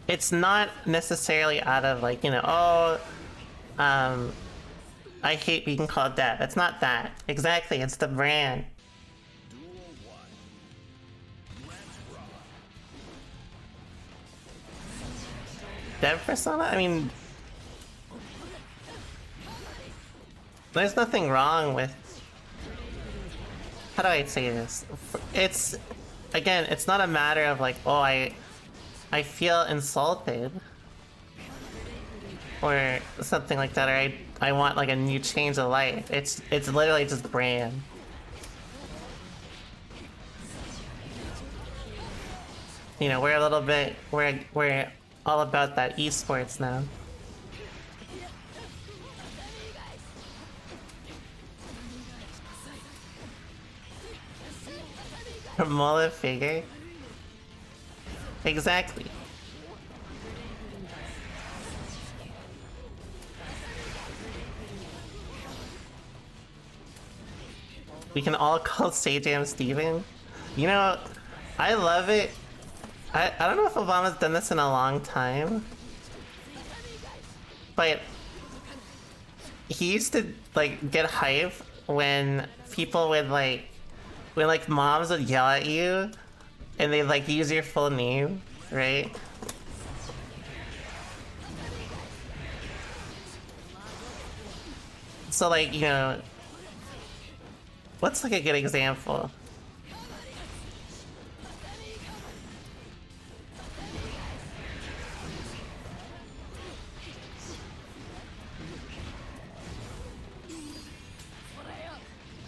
It's not necessarily out of, like, you know, oh, I hate being called that. It's not that. Exactly, it's the brand. Dev persona? I mean, there's nothing wrong with... How do I say this? It's... Again, it's not a matter of like, oh, I feel insulted. Or something like that, or I want like a new change of life. It's literally just brand. You know, we're a little bit... We're all about that esports now. Mola figure? Exactly. We can all call Sajam Steven. You know, I love it. I don't know if Obama's done this in a long time, but he used to like get hype when people would like, when like moms would yell at you and they'd like use your full name, right? So like, you know, what's like a good example?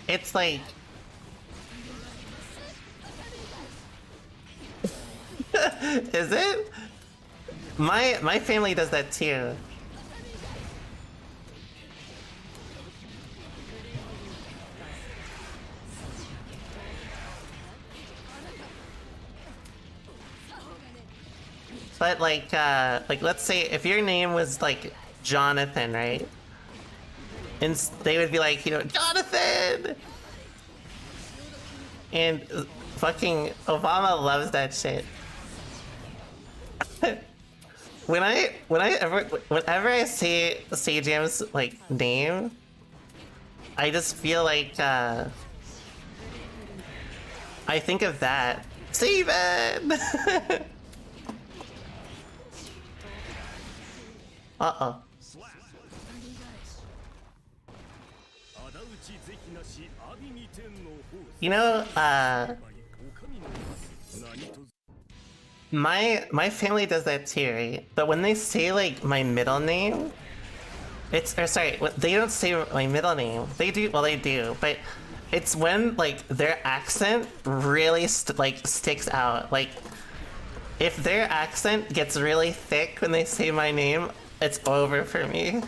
It's like... Is it? My family does that too. But like let's say if your name was like Jonathan, right? And they would be like, you know, Jonathan! And fucking Obama loves that shit. Whenever I say Jam's like name, I just feel like I think of that. Steven! Uh-oh. You know, my family does that too, right? But when they say like my middle name, it's, or sorry, they don't say my middle name. They do, well they do, but it's when like their accent really sticks out. Like if their accent gets really thick when they say my name, it's over for me.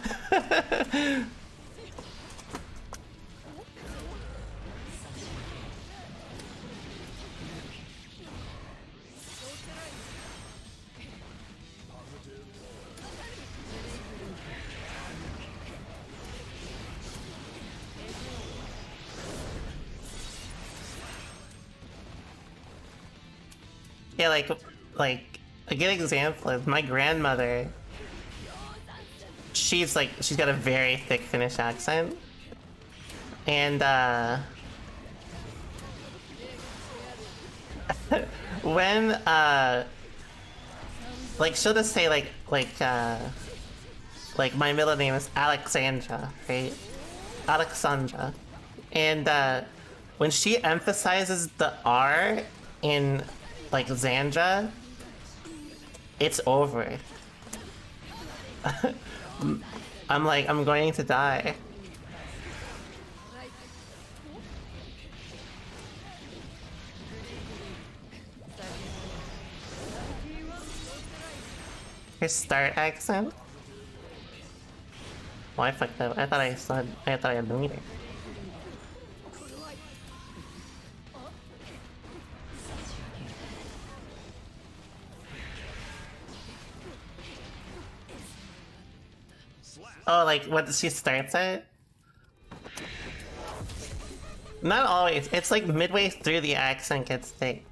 Yeah, like a good example is my grandmother. She's got a very thick Finnish accent, and when like she'll just say like my middle name is Alexandra, right? Alexandra, and when she emphasizes the R in like Zandra, it's over. I'm like, I'm going to die. Your start accent? Oh, I fucked up. I thought I had the meter. Oh, like what she starts at? Not always. It's like midway through the accent gets thick.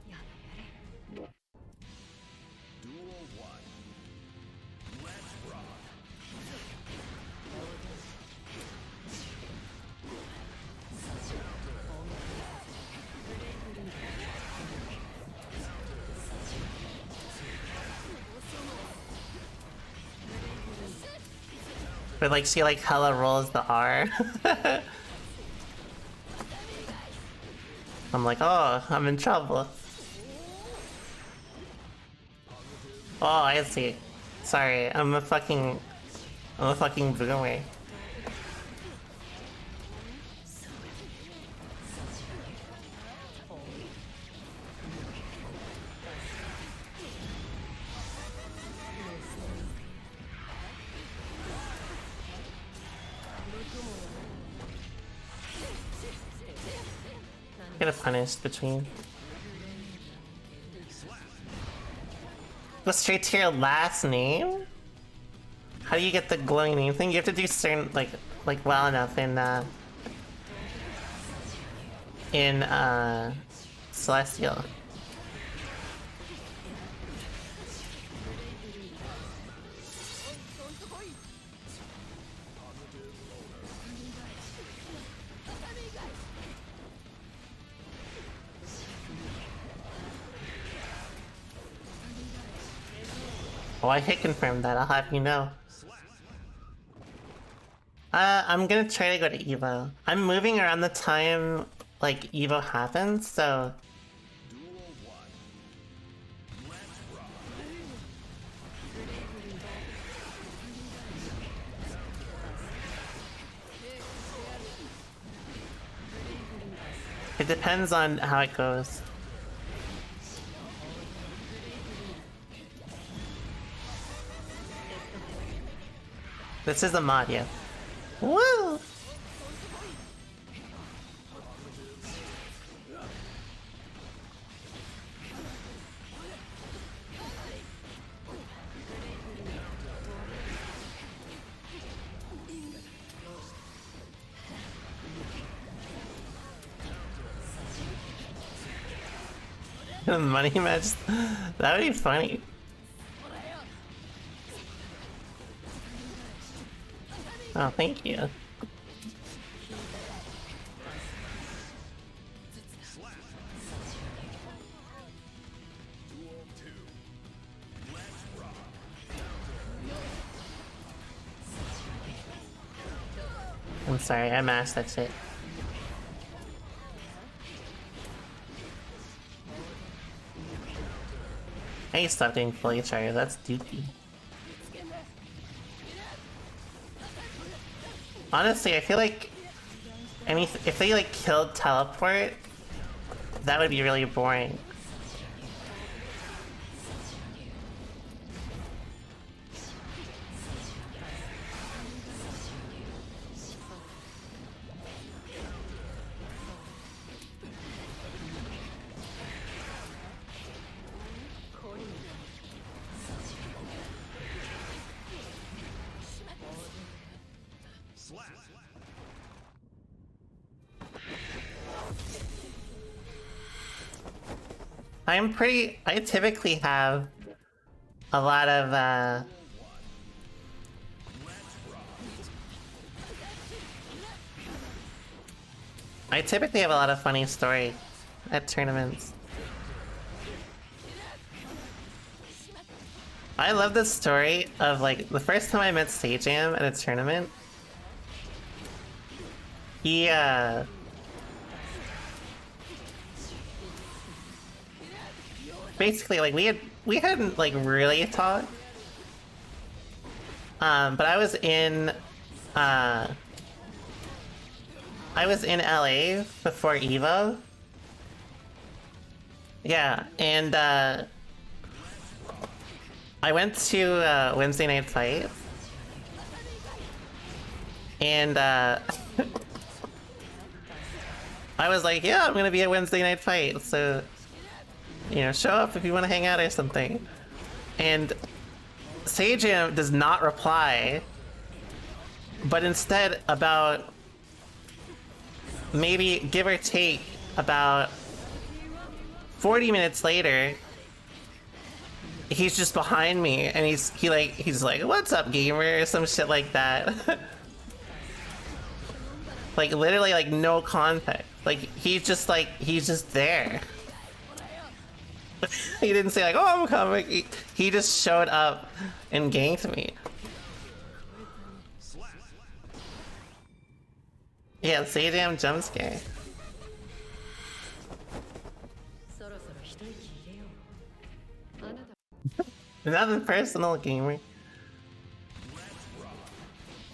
But like she like hella rolls the R. I'm like, oh, I'm in trouble. Oh, I see. Sorry, I'm a fucking boomer. Get a punish between. Go straight to your last name? How do you get the glowing name thing? You have to do certain like well enough in Celestial. Oh, I hit confirm that, I'll have you know. I'm gonna try to go to Evo. I'm moving around the time, like, Evo happens, so... It depends on how it goes. This is a mod, yeah. Woo! Money match? That would be funny. Oh, thank you. I'm sorry, I mashed that shit. I need to stop doing fully charged, that's dookie. Honestly, I feel like if they like killed teleport, that would be really boring. I typically have a lot of, I typically have a lot of funny story at tournaments. I love the story of, like, the first time I met Sajam at a tournament. He, basically, like, we hadn't like really talked. But I was in LA before Evo. Yeah, and I went to Wednesday Night Fight. And I was like, yeah, I'm gonna be at Wednesday Night Fight, so you know, show up if you want to hang out or something. And Sajam does not reply, but instead about maybe give or take about 40 minutes later, he's just behind me and he's like, what's up, gamer, or some shit like that. Like literally like no context. Like he's just there. He didn't say like, oh, I'm coming. He just showed up and ganked me. Yeah, Sajam jump scare. Nothing personal, gamer.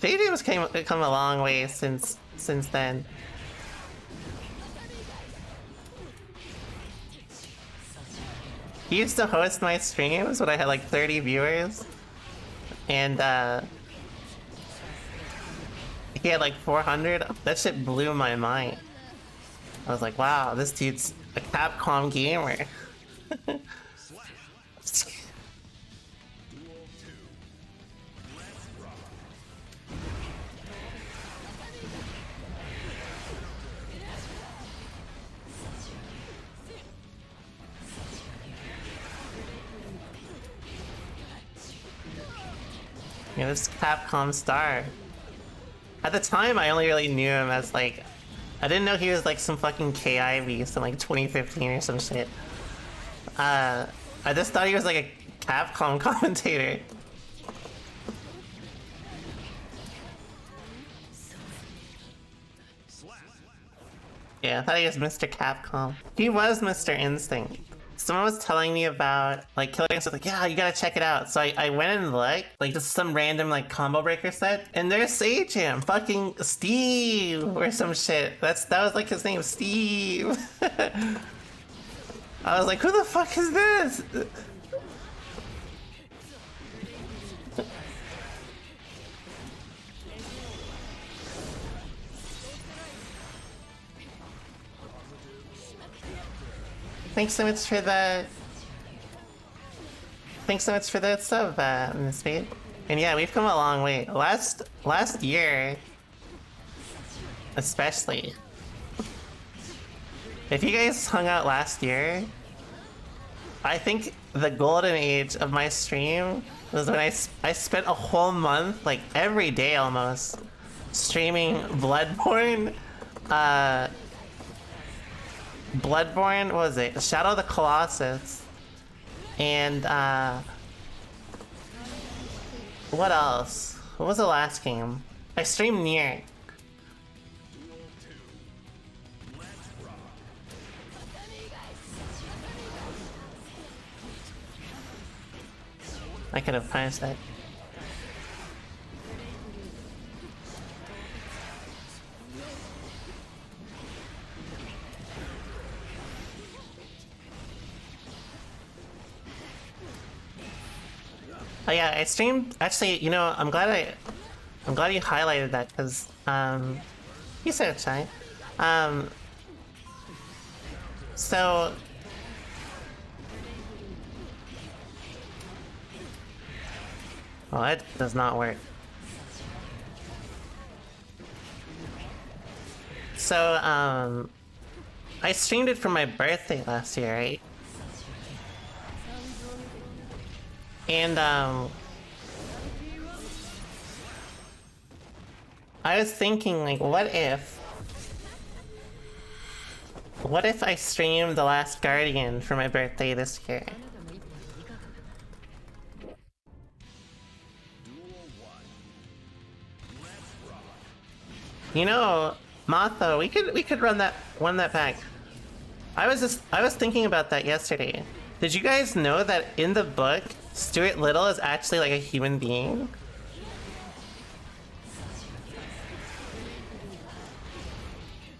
Sajam's come a long way since then. He used to host my streams when I had like 30 viewers, and he had like 400. That shit blew my mind. I was like, wow, this dude's a Capcom gamer. Yeah, this Capcom star. At the time, I only really knew him as like, I didn't know he was like some fucking KI beast in like 2015 or some shit. I just thought he was like a Capcom commentator. Yeah, I thought he was Mr. Capcom. He was Mr. Instinct. someone was telling me about like Killer Instinct, like, yeah, you gotta check it out. So I went and looked, like just some random like combo breaker set, and there's Sage Him, fucking Steve or some shit. That was like his name, Steve. I was like, who the fuck is this? Thanks so much for the... Thanks so much for the sub, Miss Speed. And yeah, we've come a long way. Last year... especially. If you guys hung out last year... I think the golden age of my stream was when I spent a whole month, like every day almost, streaming Bloodborne, what was it? Shadow of the Colossus. And, what else? What was the last game? I streamed Nier. I could have punished that. Oh yeah, I streamed. Actually, you know, I'm glad you highlighted that because you said it, Shai. So well, that does not work. So I streamed it for my birthday last year, right? And I was thinking, like, what if I streamed The Last Guardian for my birthday this year? You know, Matho, we could run that back. I was thinking about that yesterday. Did you guys know that in the book, Stuart Little is actually like a human being?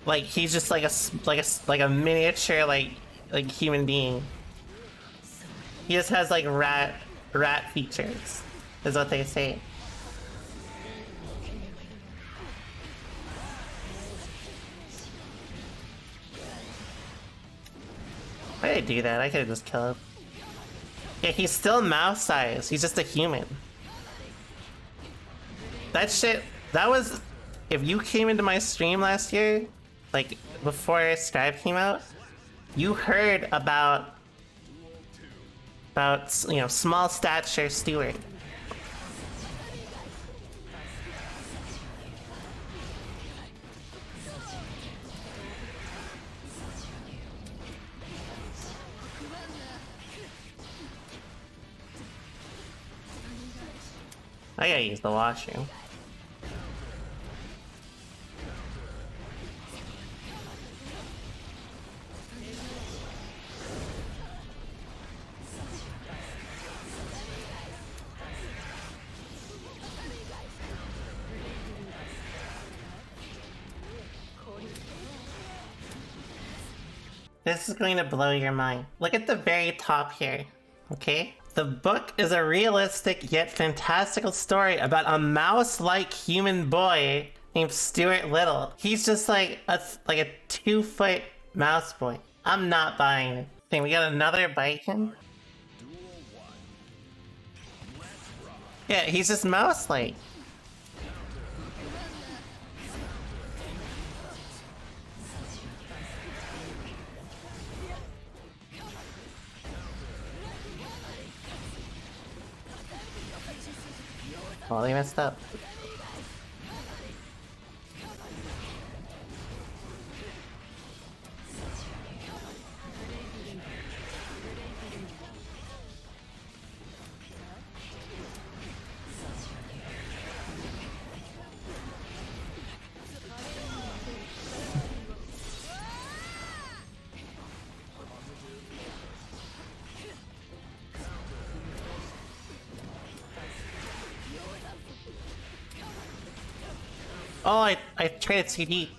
Like he's just like a miniature like human being. He just has like rat features, is what they say. Why did I do that? I could have just killed him. Yeah, he's still mouse size. He's just a human. That shit, that was... If you came into my stream last year, like, before Scribe came out, you heard about, you know, small stature Stewart. I gotta use the washroom. This is going to blow your mind. Look at the very top here, okay? The book is a realistic yet fantastical story about a mouse-like human boy named Stuart Little. He's just like a 2-foot mouse boy. I'm not buying it. Okay, we got another Baiken. Yeah, he's just mouse-like. Oh, they messed up. Oh, I traded CD.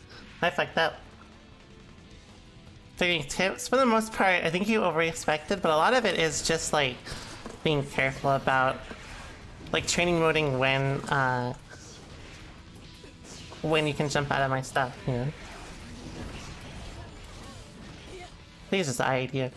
I fucked up. Taking tips, for the most part, I think you over-expected, but a lot of it is just, like, being careful about, like, training moding when you can jump out of my stuff, you know? Please just idea.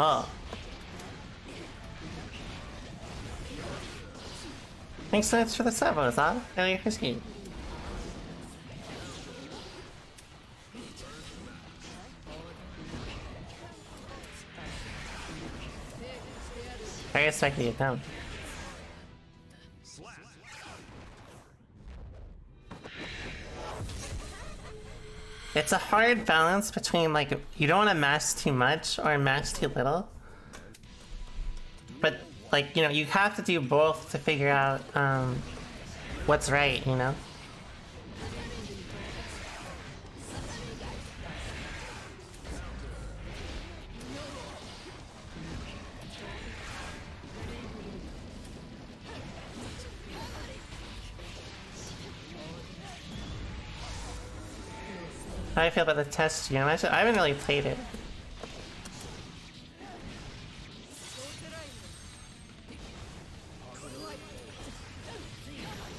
Oh. Thanks so much for the sub, Zato. Really appreciate it. I expected it down. It's a hard balance between, like, you don't want to mash too much or mash too little. But, like, you know, you have to do both to figure out what's right, you know? How do you feel about the test, Giovanna? I haven't really played it.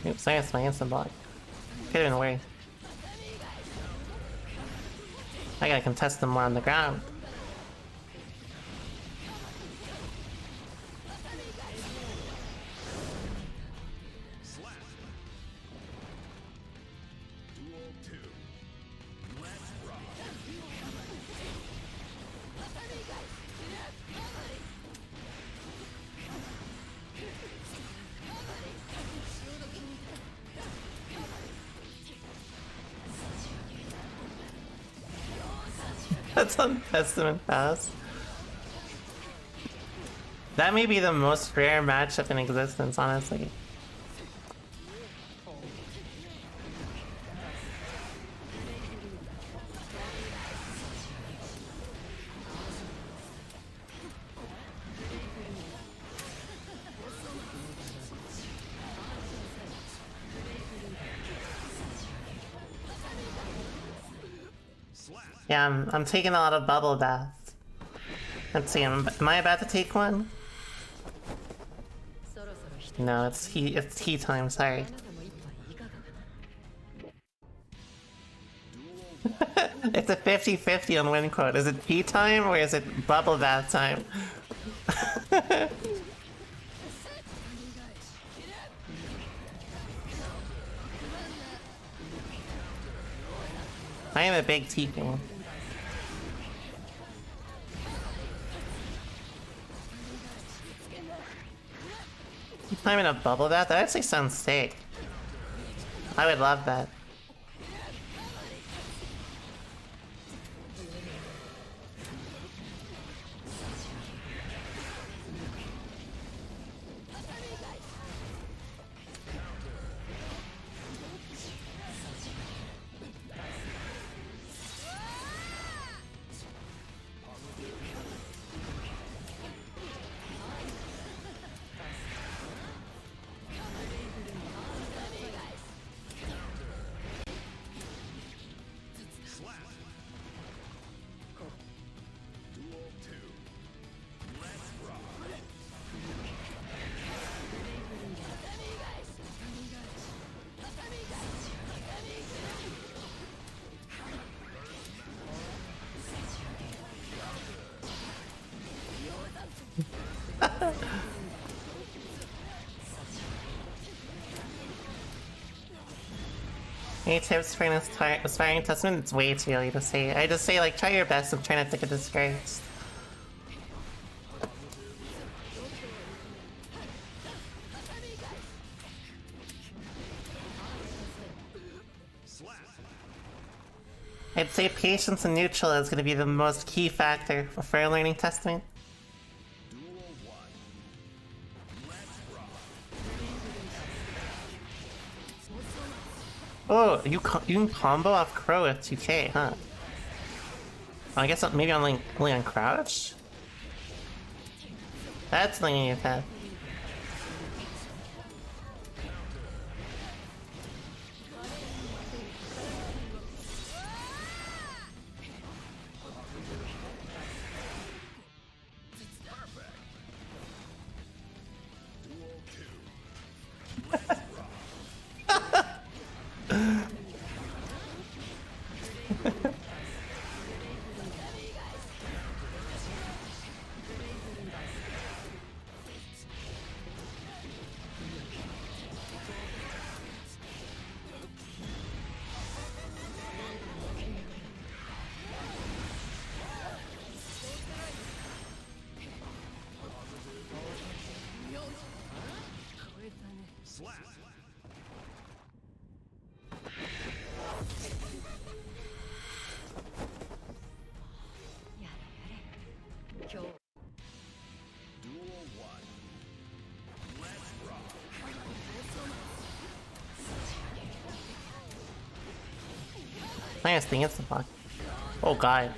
Oops, I missed my instant block. Could've been worse. I gotta contest them more on the ground. That's on Testament Pass. That may be the most rare matchup in existence, honestly. Yeah, I'm taking a lot of bubble baths. Let's see, am I about to take one? No, it's tea time, sorry. It's a 50-50 on win quote. Is it tea time or is it bubble bath time? I am a big tea fan. I'm in a bubble bath? That actually sounds sick. I would love that. Any tips for an aspiring testament? It's way too early to say. I just say, like, try your best of trying to think of discourse. I'd say patience and neutral is going to be the most key factor for learning testament. Oh, you can combo off Crow with 2k, huh? I guess maybe only on crouch? That's something you need to have. Nice thing, it's the block. Oh god.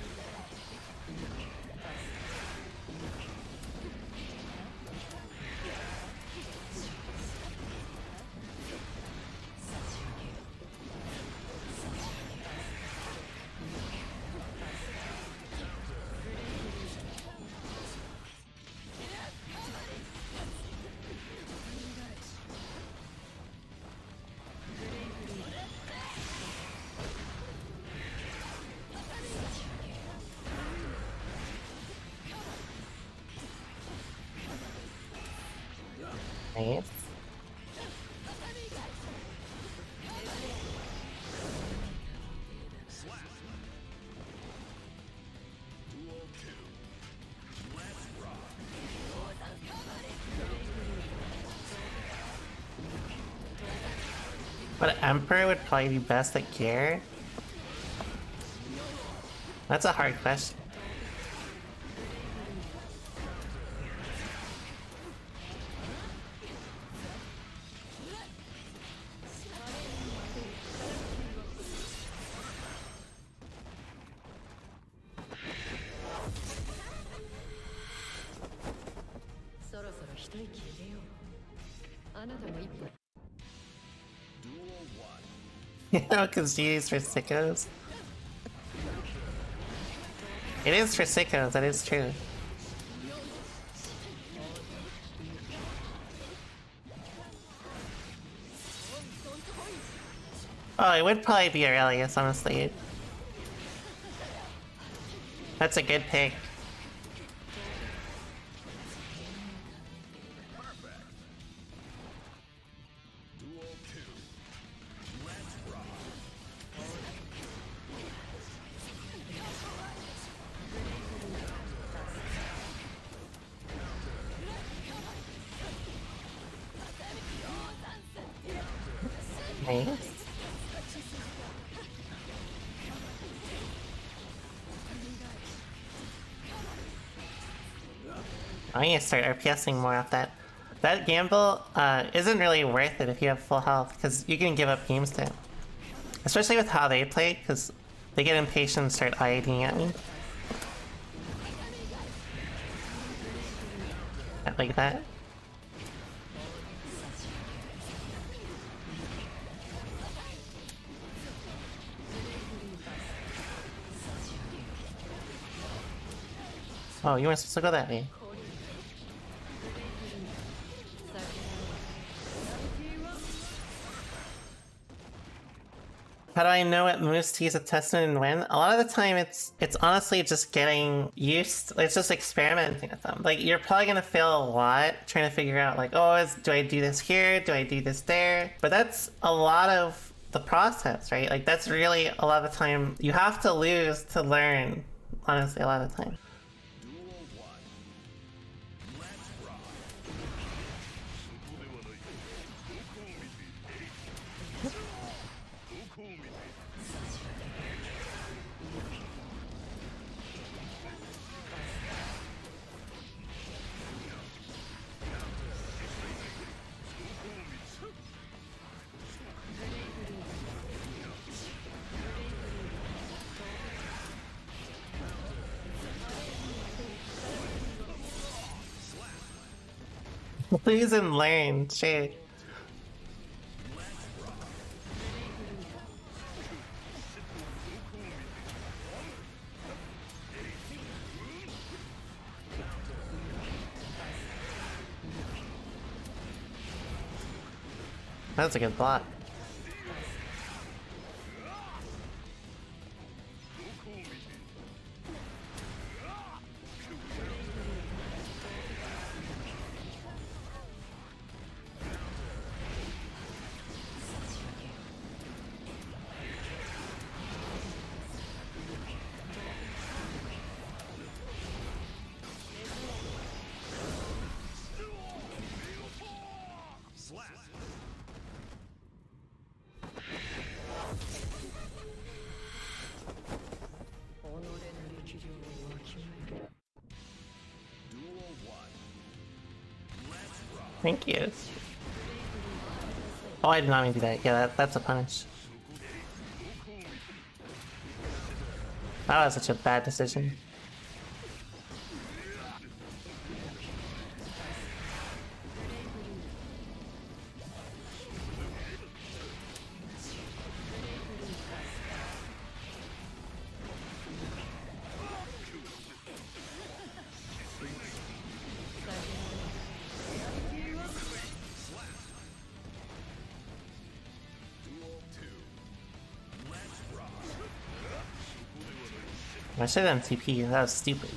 Nice. But Emperor would probably be best at gear? That's a hard question. You know, because G's for sickos. It is for sickos, that is true. Oh, it would probably be Aurelius, honestly. That's a good pick. Nice. I need to start RPSing more off that. That gamble isn't really worth it if you have full health, because you can give up games to him. Especially with how they play, because they get impatient and start IADing at me. Like that. Oh, you weren't supposed to go that way. How do I know what moves to use a testament and when? A lot of the time it's honestly just getting used, it's just experimenting with them. Like, you're probably gonna fail a lot trying to figure out like, oh, do I do this here? Do I do this there? But that's a lot of the process, right? Like that's really a lot of time you have to lose to learn, honestly, a lot of time. Please and learn, shit. That's a good block. Thank you. Oh, I did not mean to do that. Yeah, that's a punish. That was such a bad decision. I should have done TP, that was stupid.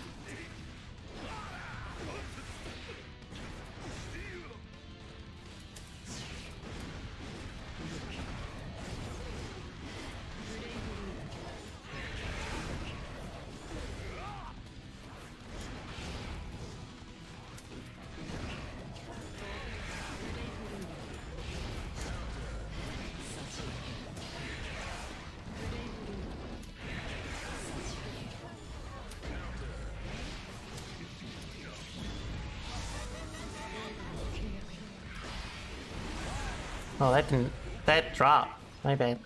Oh, that dropped. My bad.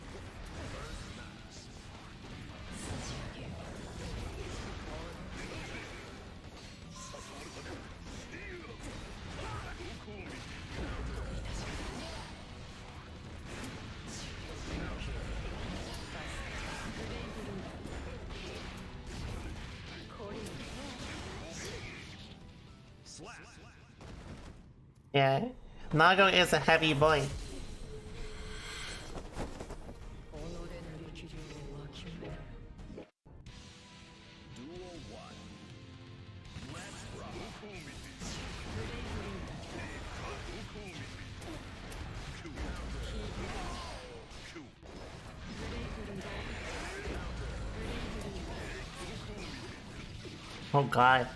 Yeah, Nago is a heavy boy. Oh god.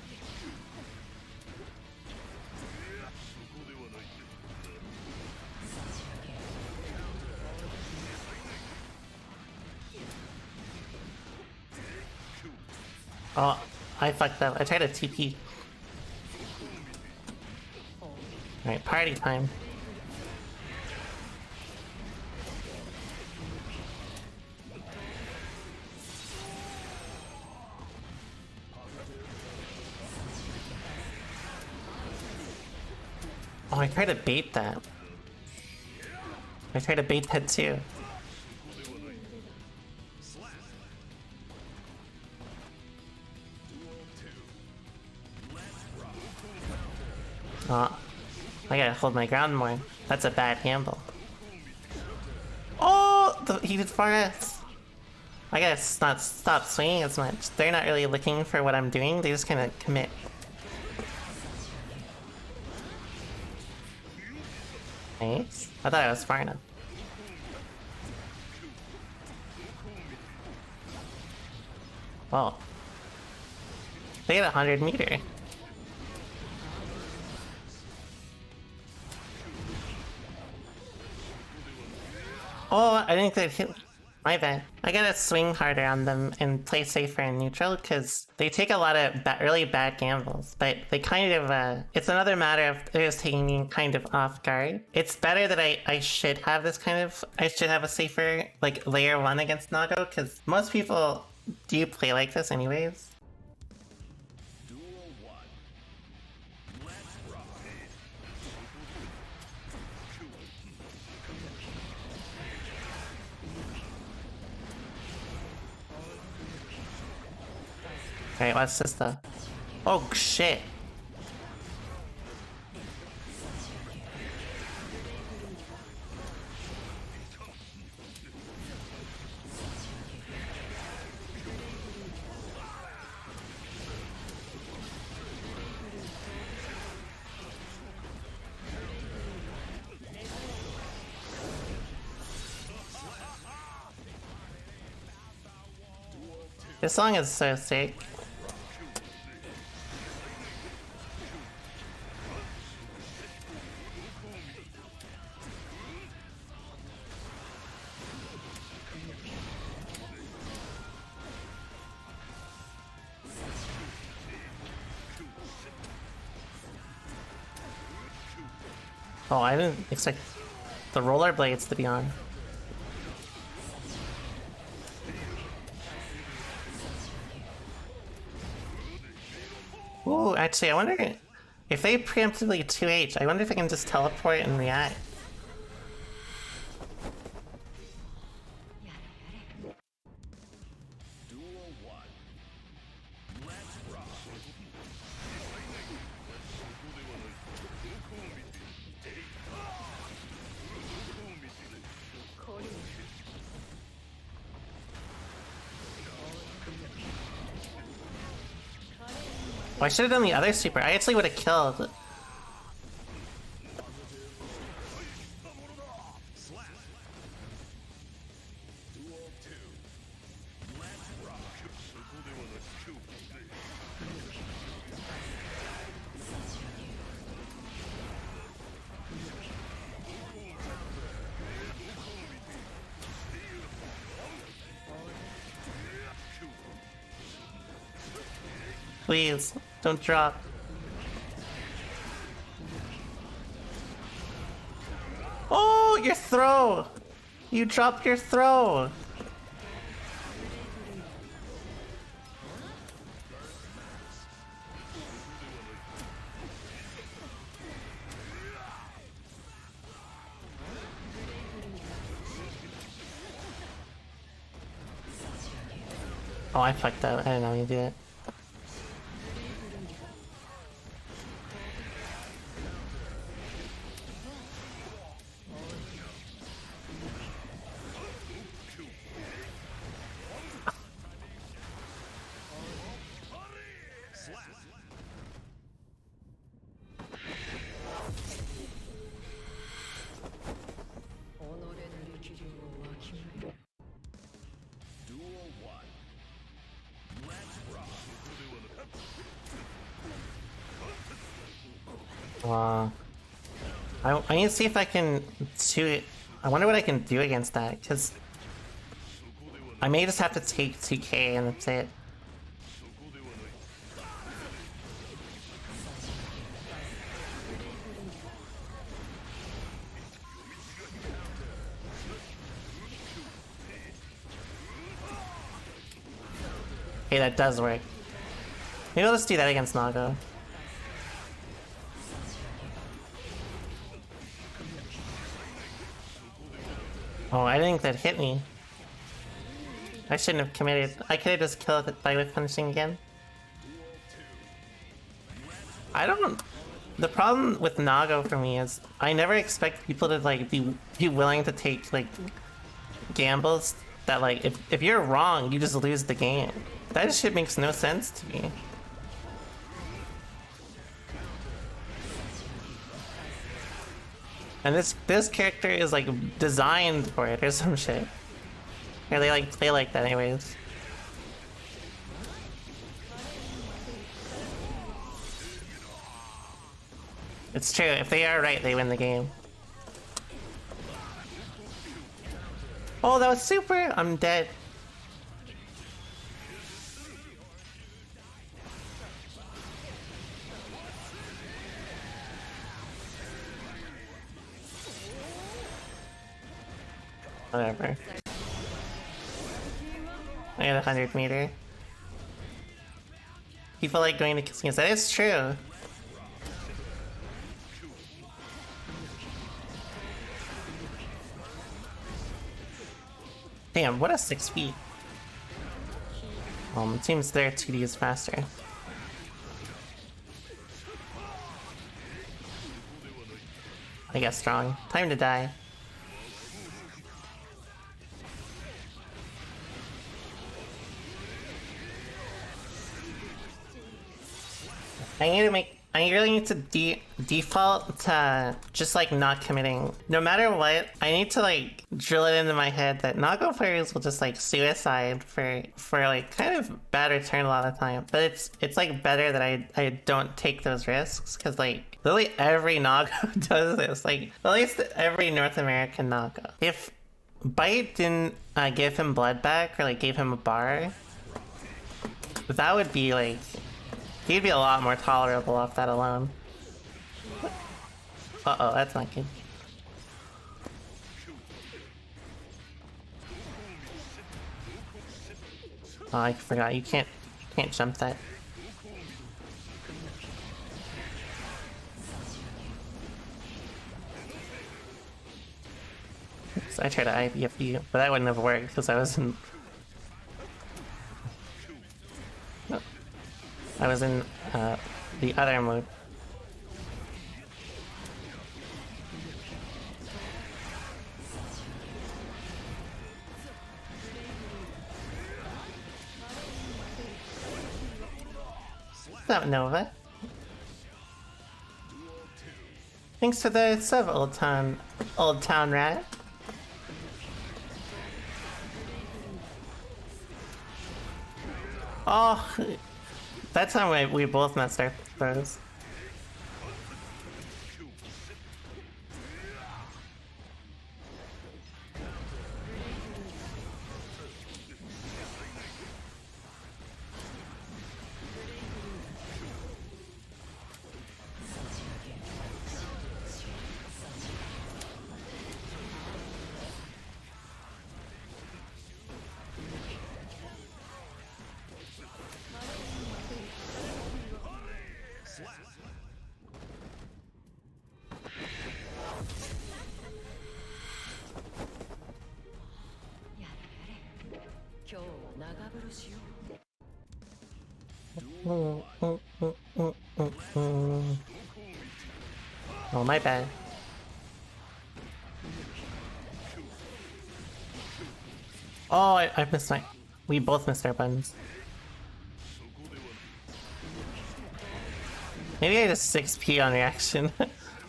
Oh, I fucked up. I tried to TP. Alright, party time. Oh, I tried to bait that. I tried to bait that too. Oh, I gotta hold my ground more. That's a bad gamble. Oh, he did far S. I gotta not stop swinging as much. They're not really looking for what I'm doing. They just kind of commit. Nice. I thought I was far enough. Well, they had 100 meter. Oh, I think they'd hit. My bad. I gotta swing harder on them and play safer in neutral because they take a lot of really bad gambles. But they kind of, it's another matter of it is taking me kind of off guard. It's better that I should have this kind of, I should have a safer, like, layer 1 against Nago because most people do play like this anyways. Alright, what's this though? Oh shit! This song is so sick. Oh, I didn't expect the rollerblades to be on. Ooh, actually, I wonder if they preemptively 2H, I wonder if I can just teleport and react. Oh, I should have done the other super. I actually would have killed. Please, don't drop. Oh, your throw! You dropped your throw! Oh, I fucked up. I didn't know you did it. I need to see if I can do it. I wonder what I can do against that, because I may just have to take 2k and that's it. Hey, that does work. Maybe I'll just do that against Nago. Oh, I think that hit me. I shouldn't have committed. I could have just killed it by whiff punishing again. I don't... The problem with Nago for me is I never expect people to like be willing to take like gambles that like if you're wrong, you just lose the game. That shit makes no sense to me. And this character is like designed for it or some shit. Or they like play like that anyways. It's true. If they are right, they win the game. Oh, that was super! I'm dead. Whatever. I got 100 meter. People like going to casinos. That is true. Damn, what a 6 feet. It seems their 2D is faster. I guess strong. Time to die. I really need to default to just like not committing. No matter what, I need to like drill it into my head that Nago players will just like suicide for like kind of bad return a lot of time. But it's like better that I don't take those risks because like literally every Nago does this. Like at least every North American Nago. If Bite didn't give him blood back or like gave him a bar, that would be like. He'd be a lot more tolerable off that alone. Uh-oh, that's not good. Oh, I forgot. You can't jump that. So I tried to IVF you, but that wouldn't have worked because I was in. I was in the other mode. What's up, Nova? Thanks for the sub, old town rat. Oh. That time we both messed our throws. Oh, my bad. Oh, I missed my... We both missed our buttons. Maybe I had a 6p on reaction.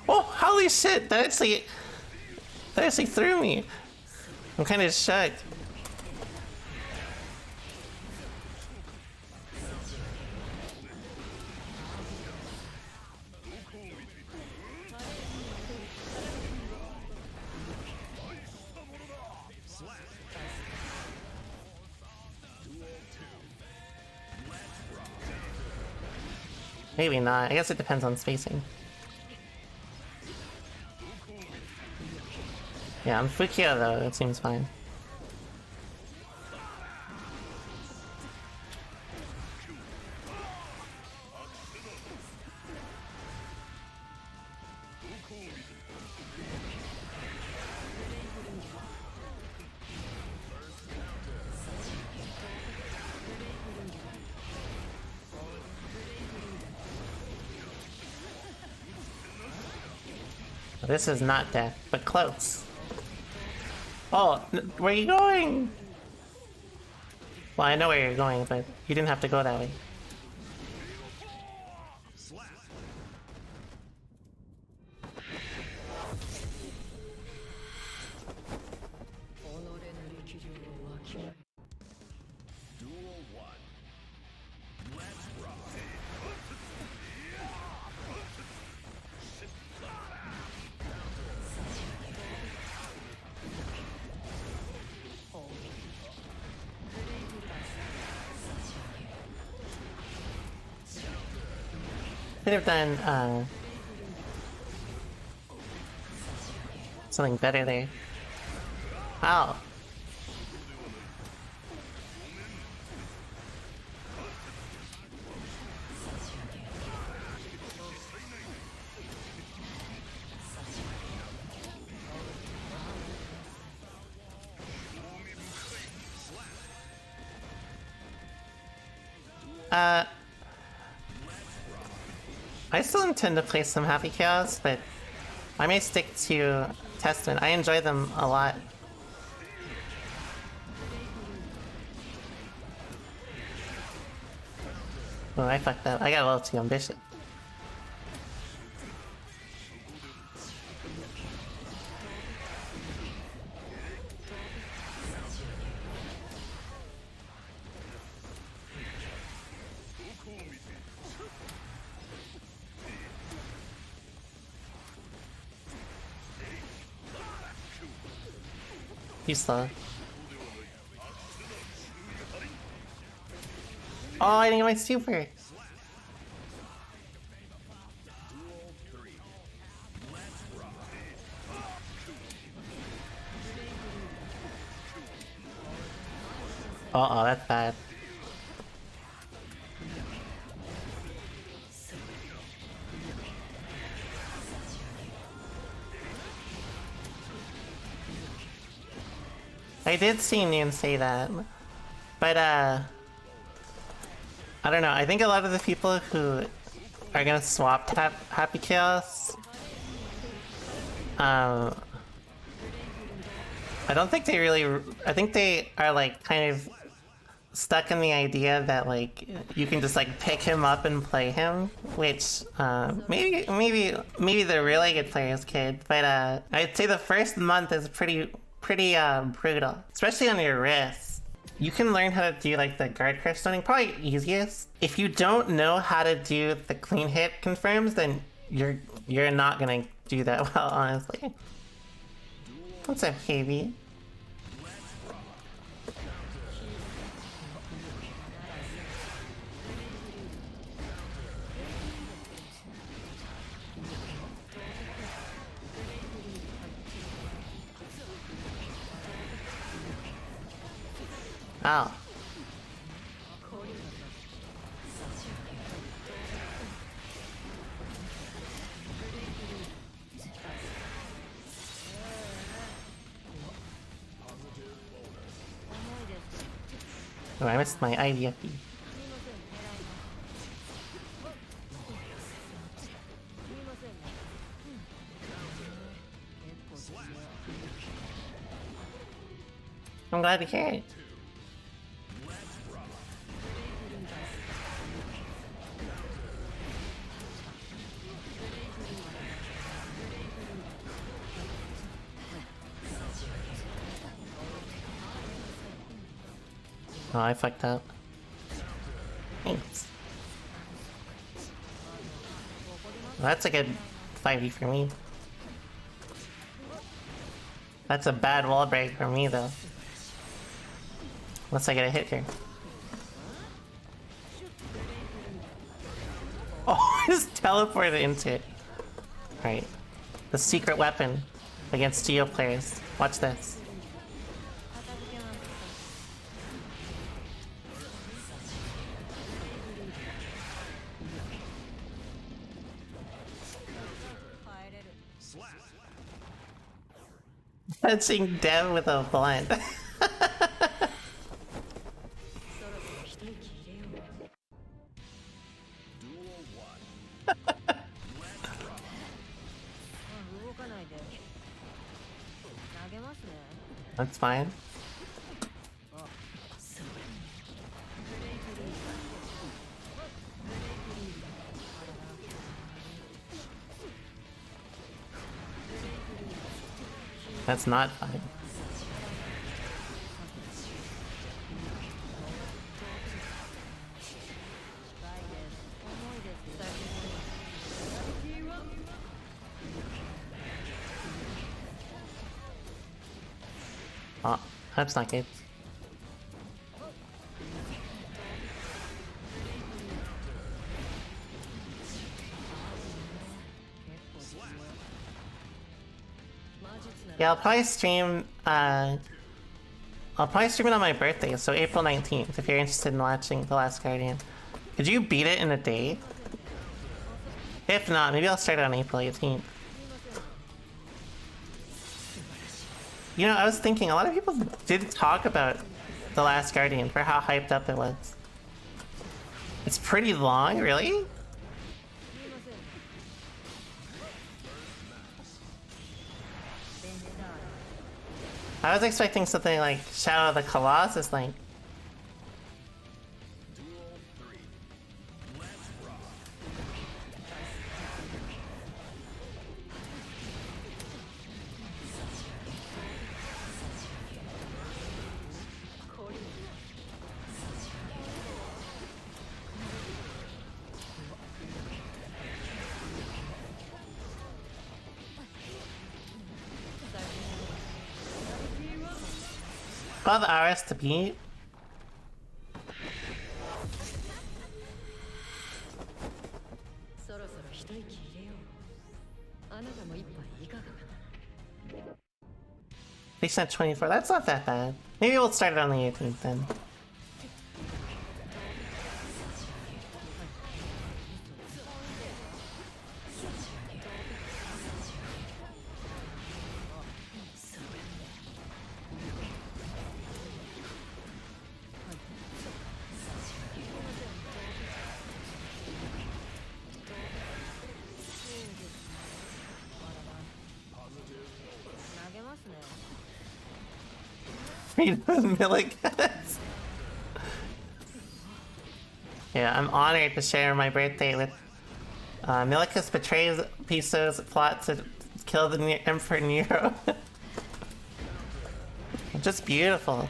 Oh, holy shit! That actually threw me! I'm kind of shocked. Maybe not. I guess it depends on spacing. Yeah, I'm Fukia though, it seems fine. This is not death, but close. Oh, where are you going? Well, I know where you're going, but you didn't have to go that way. Could have done something better there. Ow. I still intend to play some Happy Chaos, but I may stick to Testament. I enjoy them a lot. Oh, I fucked up. I got a little too ambitious. You slow. Oh, I didn't get my super. Uh-oh, that's bad. I did see Noon say that, but I don't know. I think a lot of the people who are gonna swap Happy Chaos, I don't think they really. I think they are like kind of stuck in the idea that like you can just like pick him up and play him, which maybe the really good players could, but I'd say the first month is pretty brutal, especially on your wrist. You can learn how to do like the guard crush stoning, probably easiest. If you don't know how to do the clean hit confirms, then you're not gonna do that well, honestly. What's up, Heavy? Oh. Oh, I missed my IDFE. I'm glad to hear it. Oh, I fucked up. Thanks. Well, that's a good 5e for me. That's a bad wall break for me, though. Unless I get a hit here. Oh, I just teleported into it. Alright. The secret weapon against Geo players. Watch this. Touching Dev with a blunt. That's fine. That's not fine. Oh, that's not good. Yeah, I'll probably stream it on my birthday, so April 19th, if you're interested in watching The Last Guardian. Could you beat it in a day? If not, maybe I'll start it on April 18th. You know, I was thinking, a lot of people did talk about The Last Guardian for how hyped up it was. It's pretty long, really? I was expecting something like Shadow of the Colossus, like. About the hours to beat. They sent 24. That's not that bad. Maybe we'll start it on the 18th then. Yeah, I'm honored to share my birthday with Milicus betrays Piso's plot to kill the Emperor Nero. Just beautiful.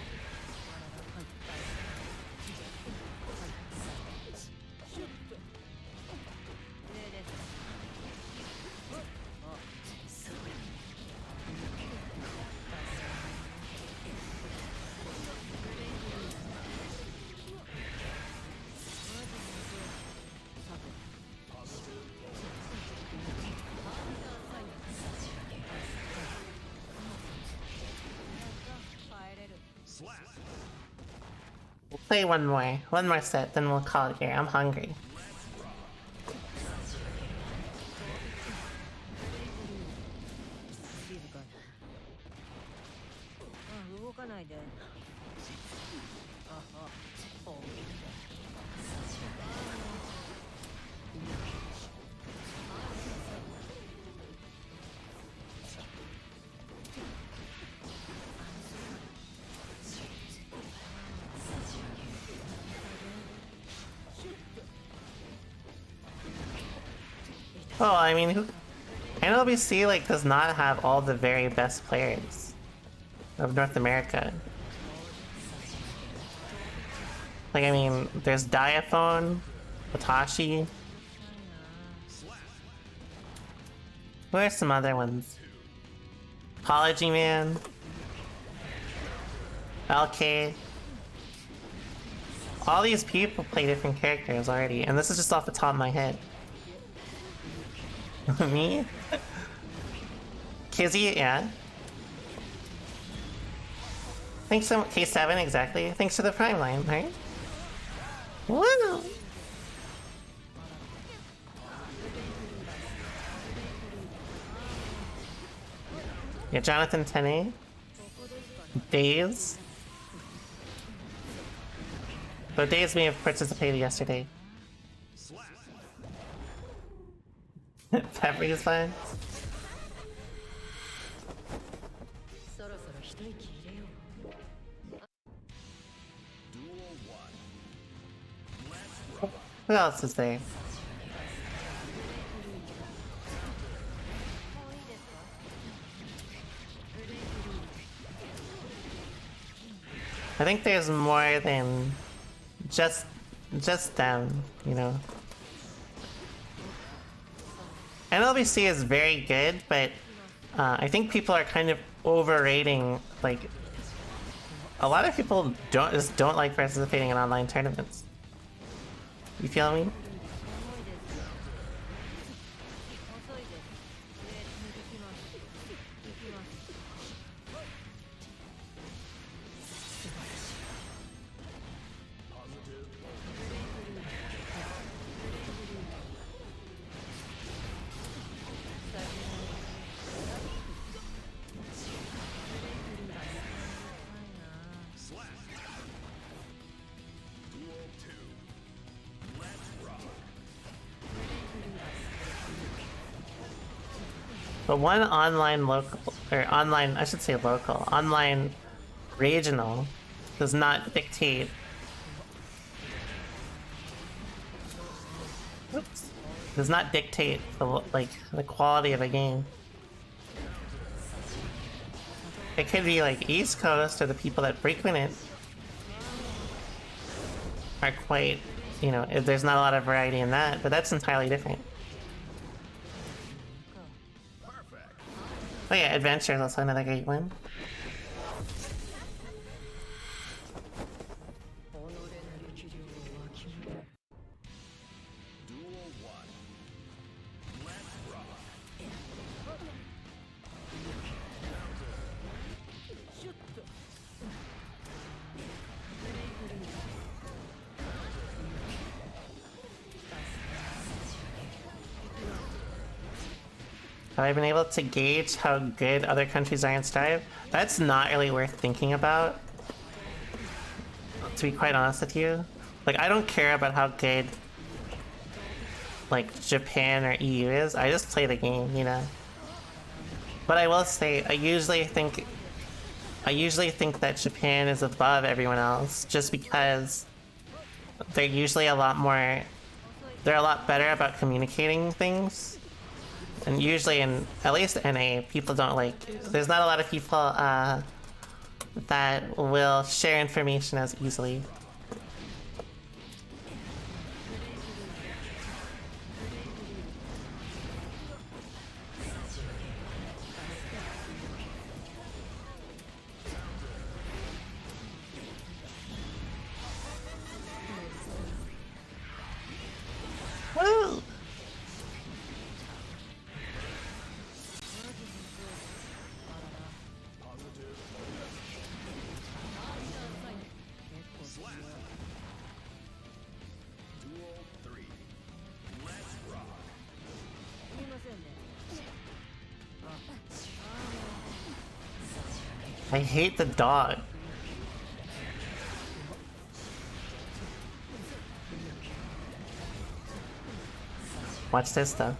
Play one more set, then we'll call it here. I'm hungry. Oh, I mean, NLBC like does not have all the very best players of North America. Like, I mean, there's Diaphone, Watashi. Who are some other ones? Apology Man, LK. All these people play different characters already, and this is just off the top of my head. Me? Kizzy, yeah. Thanks so much. K7, exactly. Thanks for the prime line, right? Woo! Yeah, Jonathan Tenney. Days. But Days may have participated yesterday. Pepper is fine. Who else is there? I think there's more than just them, you know. NLBC is very good, but I think people are kind of overrating, like, a lot of people don't like participating in online tournaments. You feel me? But one online local, or online, I should say local, online regional does not dictate. Oops. Does not dictate the quality of a game. It could be like East Coast, or the people that frequent it are quite, you know, there's not a lot of variety in that, but that's entirely different. Oh yeah, Adventure is also another great one. Have I been able to gauge how good other countries are in Strive? That's not really worth thinking about, to be quite honest with you. Like, I don't care about how good, like, Japan or EU is. I just play the game, you know? But I will say, I usually think that Japan is above everyone else, just because they're usually a lot better about communicating things. And usually at least NA, people don't there's not a lot of people that will share information as easily. Woo! I hate the dog. Watch this though.